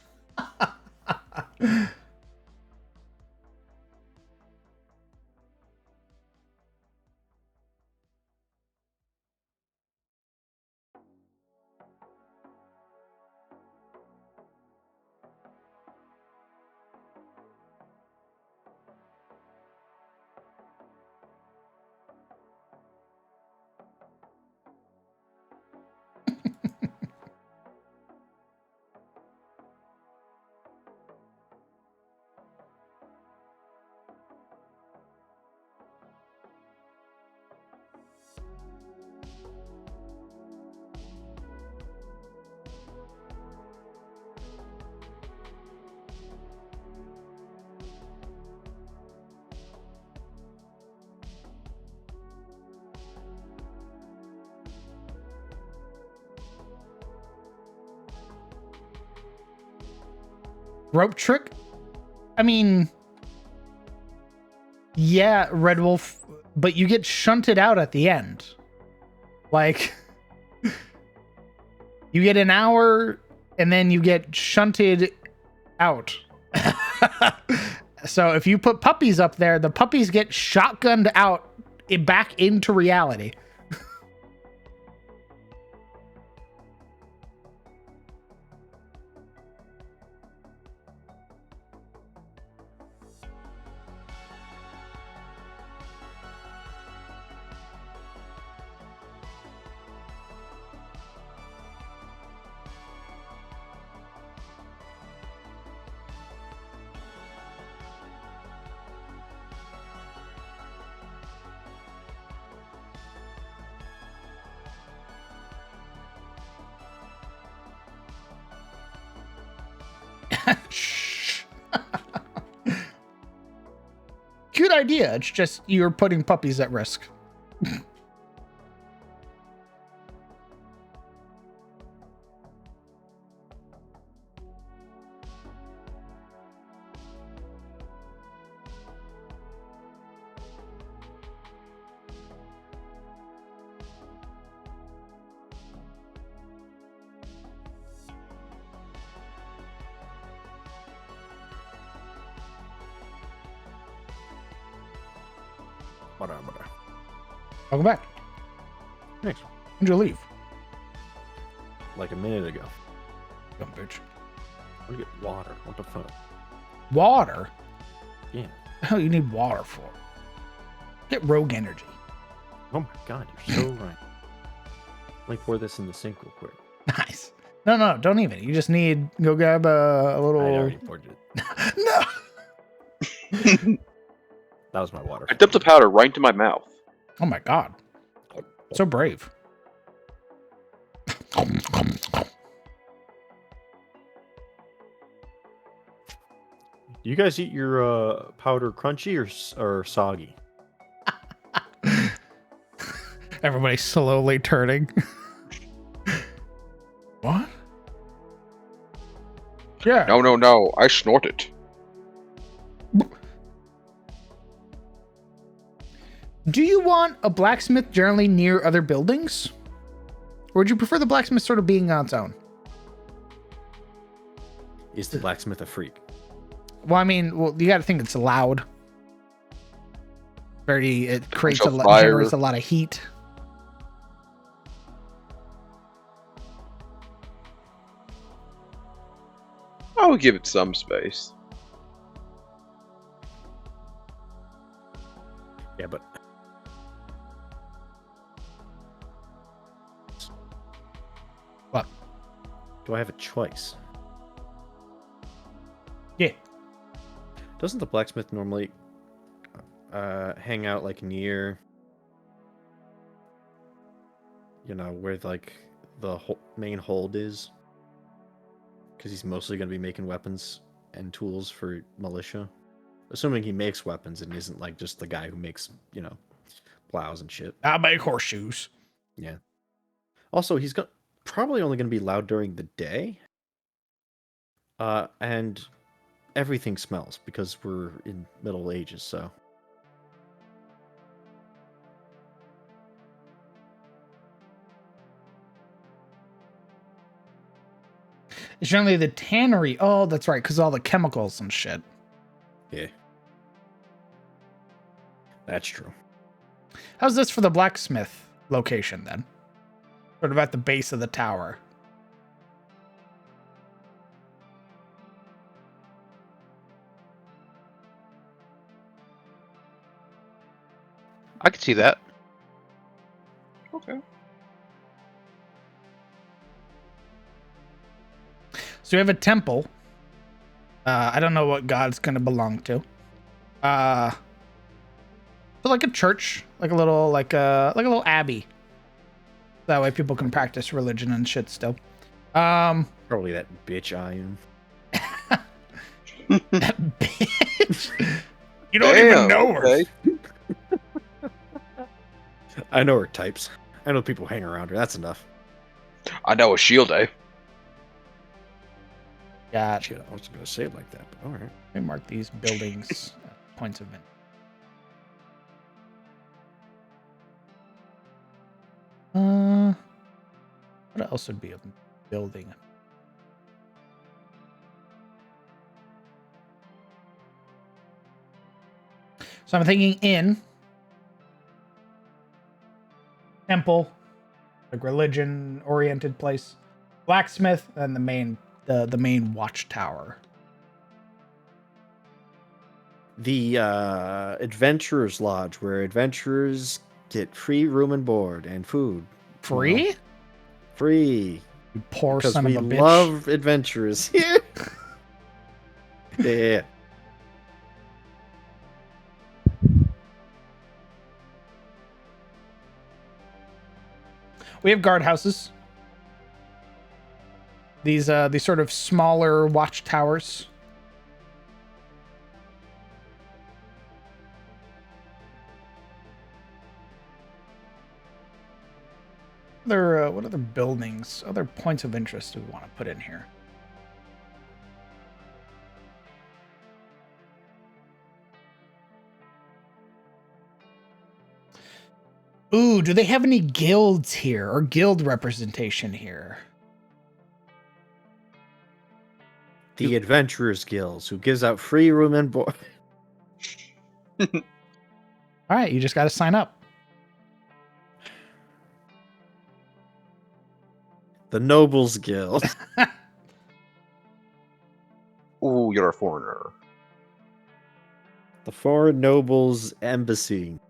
Rope trick? I mean, yeah, Red Wolf, but you get shunted out at the end. Like, you get an hour and then you get shunted out. So if you put puppies up there, the puppies get shotgunned out back into reality. Good good idea. It's just you're putting puppies at risk. Whatever. Welcome back. Thanks. When'd you leave? Like a minute ago. Dumb bitch. I want to get water. What the fuck? Water? Yeah. What the hell you need water for? Get rogue energy. Oh my god, you're so right. Let me pour this in the sink real quick. Nice. No, don't even. You just need go grab a little. I already poured it. No. That was my water. I dumped the powder right into my mouth. Oh my god. So brave. You guys eat your powder crunchy or soggy? Everybody's slowly turning. What? Yeah. No. I snort it. Do you want a blacksmith generally near other buildings? Or would you prefer the blacksmith sort of being on its own? Is the blacksmith a freak? Well, I mean, you got to think it's loud. It creates Potential generates fire. a lot of heat. I would give it some space. Yeah, but What? do I have a choice? Yeah. Doesn't the blacksmith normally hang out like near, where like the main hold is? Because he's mostly going to be making weapons and tools for militia. Assuming he makes weapons and isn't like just the guy who makes, plows and shit. I make horseshoes. Yeah. Also, he's probably only going to be loud during the day. And everything smells because we're in Middle Ages, so. It's generally the tannery. Oh, that's right, because all the chemicals and shit. Yeah. That's true. How's this for the blacksmith location then? Sort of at the base of the tower. I could see that. Okay. So we have a temple. I don't know what god it's going to belong to. But like a church, like a little abbey. That way people can practice religion and shit still. Probably that bitch Iron. That bitch. You don't even know her. Okay. I know her types. I know people hang around her. That's enough. I know a shield, eh? Yeah, Shit, I wasn't going to say it like that, but alright. let me mark these buildings points of interest. What else would be a building? So I'm thinking inn, temple, like religion-oriented place, blacksmith, and the main watchtower. The Adventurers Lodge, where adventurers get free room and board and food. Free? Well, free. You poor Because son we of a bitch. love adventurers here. Yeah. We have guardhouses. These sort of smaller watchtowers. What other buildings, other points of interest do we want to put in here? Ooh, do they have any guilds here or guild representation here? The Adventurers Guilds, who gives out free room and board. All right, you just got to sign up. The Nobles Guild. Ooh, you're a foreigner. The Foreign Nobles Embassy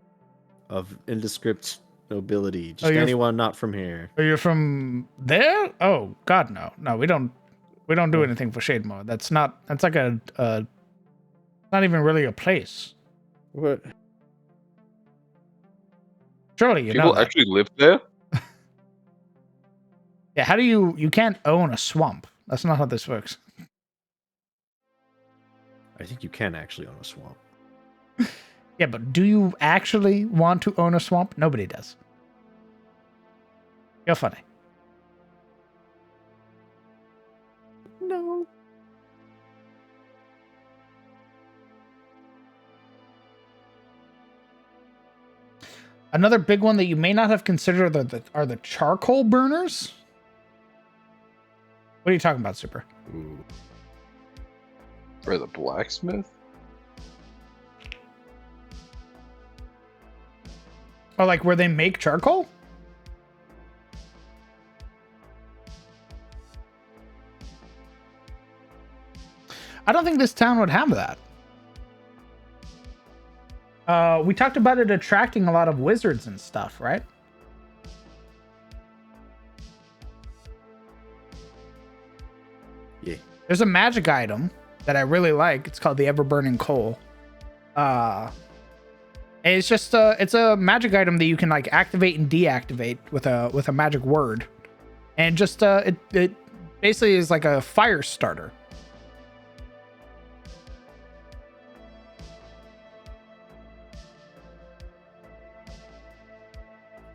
of indescript nobility. Just anyone not from here. Are you from there? Oh God, no, no, we don't do anything for Shade Mode. That's like a not even really a place. What? Surely you know People that. actually live there? Yeah, how do you can't own a swamp? That's not how this works. I think you can actually own a swamp. Yeah, but do you actually want to own a swamp? Nobody does. You're funny. No. Another big one that you may not have considered are the charcoal burners. What are you talking about, Super? Ooh. Or the blacksmith? Oh, like where they make charcoal? I don't think this town would have that. We talked about it attracting a lot of wizards and stuff, right? Yeah. There's a magic item that I really like. It's called the Ever-Burning Coal. And it's just it's a magic item that you can like activate and deactivate with a magic word. And just it basically is like a fire starter.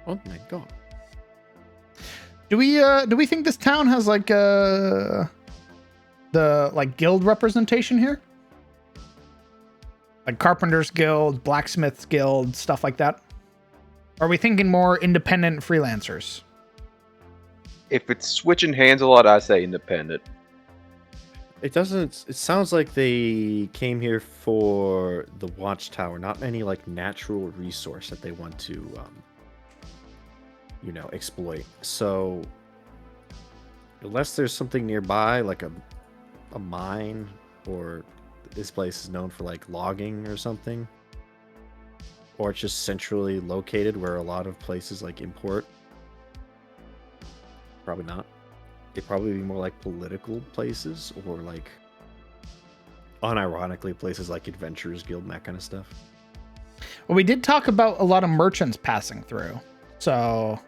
Oh my god. Do we think this town has like the like guild representation here? Like Carpenter's Guild, Blacksmith's Guild, stuff like that? Or are we thinking more independent freelancers? If it's switching hands a lot, I say independent. It doesn't. It sounds like they came here for the watchtower, not any like natural resource that they want to, exploit. So, unless there's something nearby, like a mine, or this place is known for like logging or something, or it's just centrally located where a lot of places like import. Probably not. They'd probably be more like political places, or like unironically places like Adventurers Guild and that kind of stuff. Well, we did talk about a lot of merchants passing through. So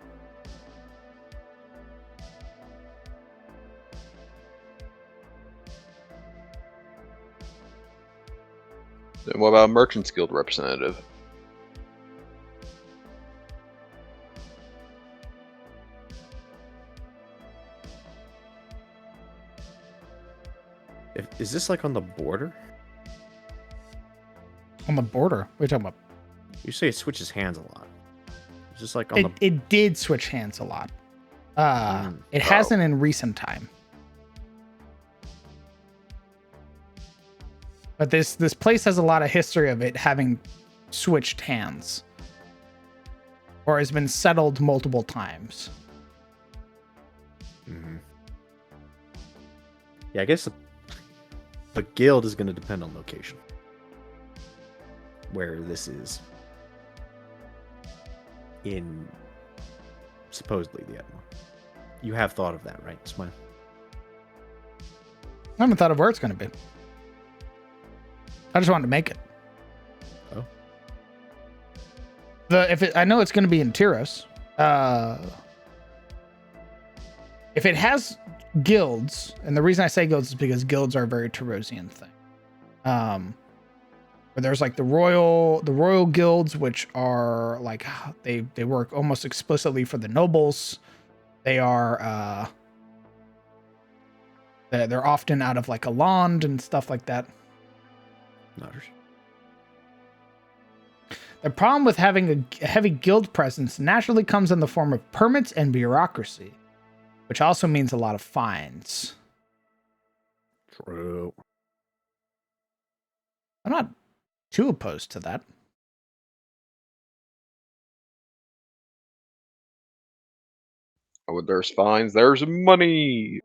Then what about a Merchants Guild representative? Is this like on the border? on the border. What are you talking about? You say it switches hands a lot. It's just like on It did switch hands a lot. It hasn't in recent time. But this place has a lot of history of it having switched hands. Or has been settled multiple times. Mm-hmm. Yeah, I guess the guild is going to depend on location. Where this is. In supposedly the Etna. You have thought of that, right, Smile? I haven't thought of where it's going to be. I just wanted to make it. Oh. I know it's going to be in Tyros. If it has guilds, and the reason I say guilds is because guilds are a very Tyrosian thing. Where there's like the royal guilds, which are like they work almost explicitly for the nobles. They are they're often out of like a land and stuff like that. Notters. The problem with having a heavy guild presence naturally comes in the form of permits and bureaucracy, which also means a lot of fines. True. I'm not too opposed to that. Oh, there's fines. There's money.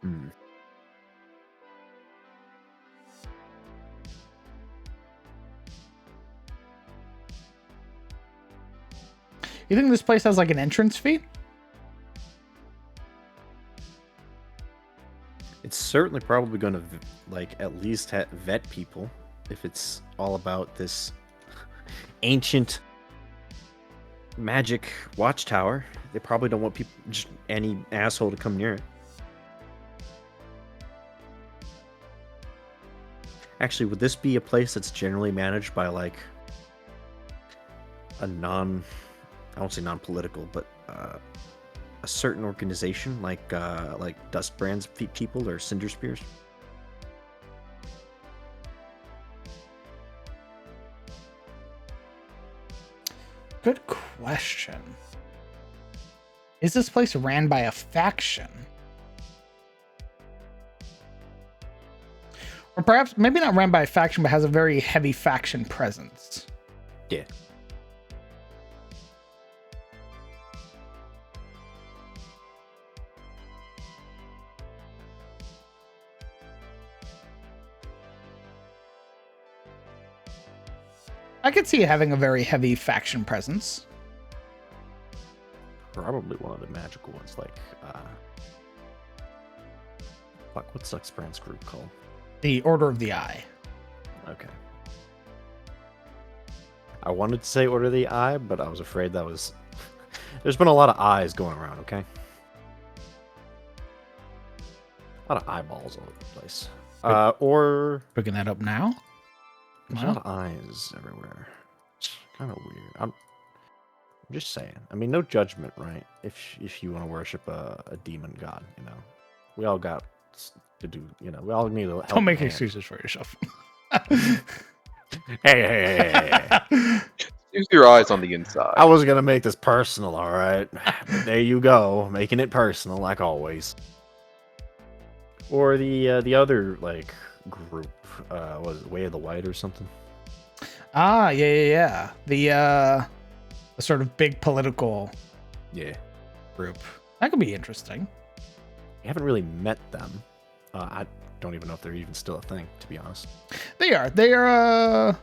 Hmm. You think this place has like an entrance fee? It's certainly probably going to like at least vet people if it's all about this ancient magic watchtower. They probably don't want people, just any asshole, to come near it. Actually, would this be a place that's generally managed by like a I won't say non-political, but a certain organization like Dustbrand's people or Cinder Spears? Good question. Is this place ran by a faction? Or perhaps, maybe not ran by a faction, but has a very heavy faction presence. Yeah. I could see it having a very heavy faction presence. Probably one of the magical ones, like fuck, what's Dustbrand's group called? The Order of the Eye. Okay. I wanted to say Order of the Eye, but I was afraid that was... There's been a lot of eyes going around, okay? A lot of eyeballs all over the place. Or... Picking that up now? There's a lot of eyes everywhere. It's kind of weird. I'm just saying. I mean, no judgment, right? If you want to worship a demon god, you know. We all got to do, you know, we all need to help. Don't make excuses for yourself. Hey. Use your eyes on the inside. I was gonna make this personal, all right? But there you go, making it personal like always. Or the other like group, was it Way of the White or something? Ah, yeah. The sort of big political group. That could be interesting. I haven't really met them. I don't even know if they're even still a thing, to be honest. They are. They are.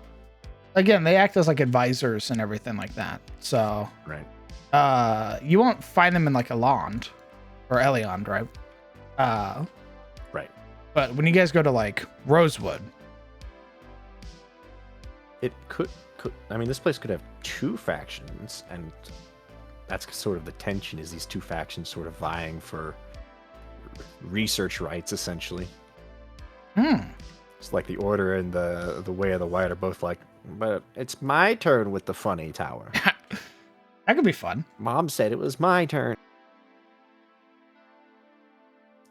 Again, they act as like advisors and everything like that. So, Right. You won't find them in like Elond or Eliond, right? Right. But when you guys go to like Rosewood, It could. I mean, this place could have two factions, and that's sort of the tension. Is these two factions sort of vying for research rights, essentially? It's like the Order and the Way of the White are both like, but it's my turn with the funny tower. That could be fun. Mom said it was my turn.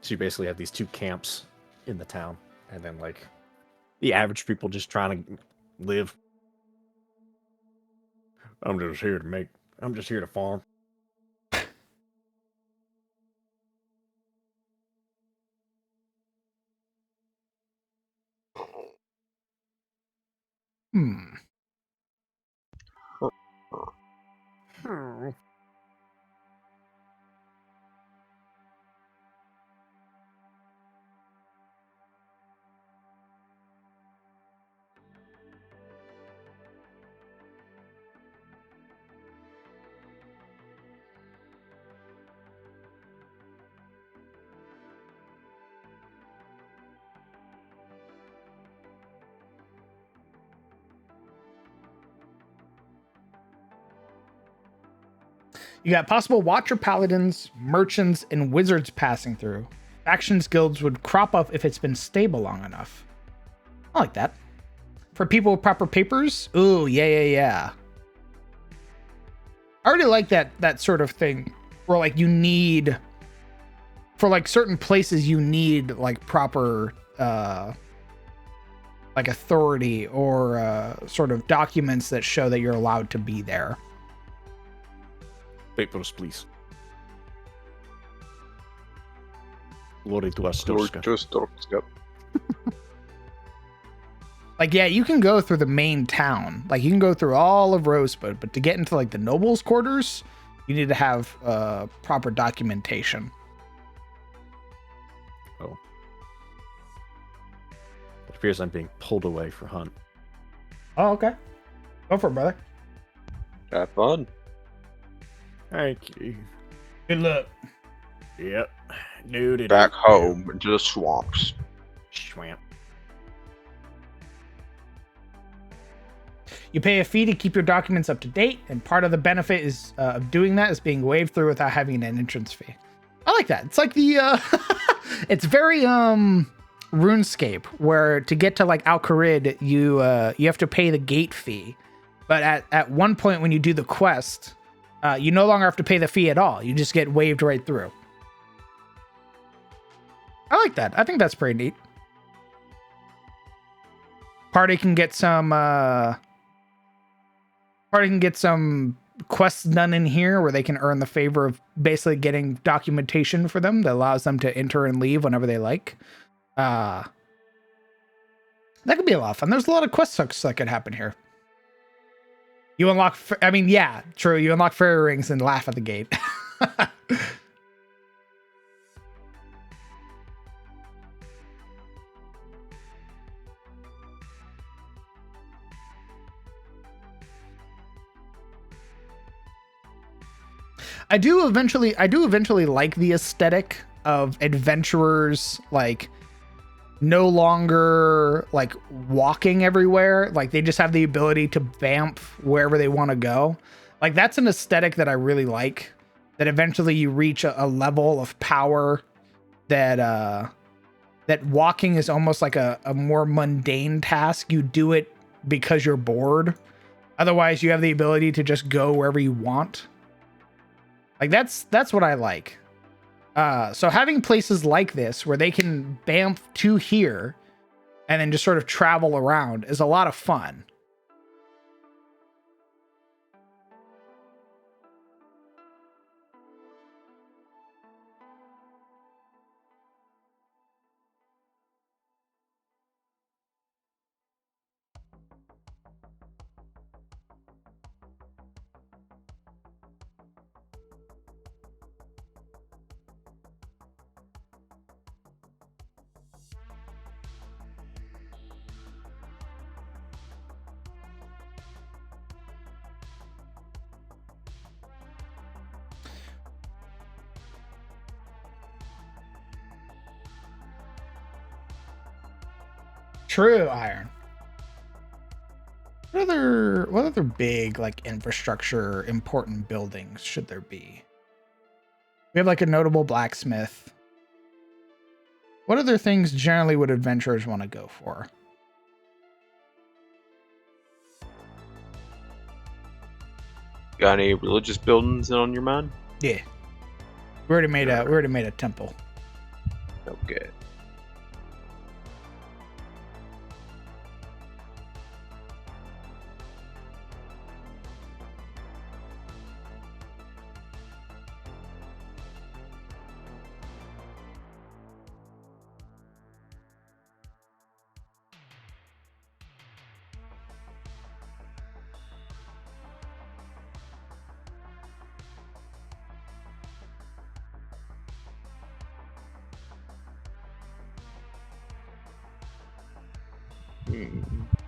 So you basically have these two camps in the town, and then like the average people just trying to live. I'm just here to farm. Hmm. You got possible Watcher Paladins, Merchants, and Wizards passing through. Factions guilds would crop up if it's been stable long enough. I like that. For people with proper papers, ooh, yeah. I already like that sort of thing where like you need, for like certain places you need like proper like authority or sort of documents that show that you're allowed to be there. Papers, please. Glory to Lord Astorska. Jostorska. Like, yeah, you can go through the main town. Like, you can go through all of Rosebud, but to get into, like, the nobles' quarters, you need to have proper documentation. Oh. It appears I'm being pulled away for hunt. Oh, okay. Go for it, brother. Have fun. Thank you. Good luck. Yep. Dude, Back home into the swamps. Swamp. You pay a fee to keep your documents up to date, and part of the benefit is of doing that is being waved through without having an entrance fee. I like that. It's like the it's very RuneScape, where to get to like Al Kharid, you have to pay the gate fee. But at one point when you do the quest, you no longer have to pay the fee at all. You just get waved right through. I like that. I think that's pretty neat. Party can get some quests done in here where they can earn the favor of basically getting documentation for them that allows them to enter and leave whenever they like. That could be a lot of fun. There's a lot of quest hooks that could happen here. You unlock, I mean, yeah, true. You unlock fairy rings and laugh at the gate. I do eventually like the aesthetic of adventurers like no longer like walking everywhere. Like they just have the ability to vamp wherever they want to go. Like that's an aesthetic that I really like. That eventually you reach a level of power that that walking is almost like a more mundane task. You do it because you're bored. Otherwise, you have the ability to just go wherever you want. Like that's what I like. So having places like this where they can bamf to here and then just sort of travel around is a lot of fun. True, Iron. What other big like infrastructure important buildings should there be? We have like a notable blacksmith. What other things generally would adventurers want to go for? Got any religious buildings on your mind? Yeah. We already made a temple. Okay.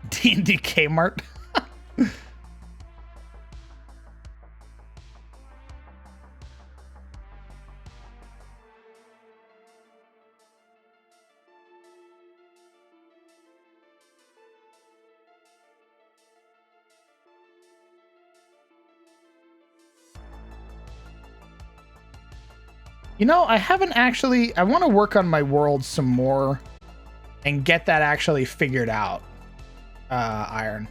D&D Kmart. You know, I haven't actually. I want to work on my world some more and get that actually figured out, Iron.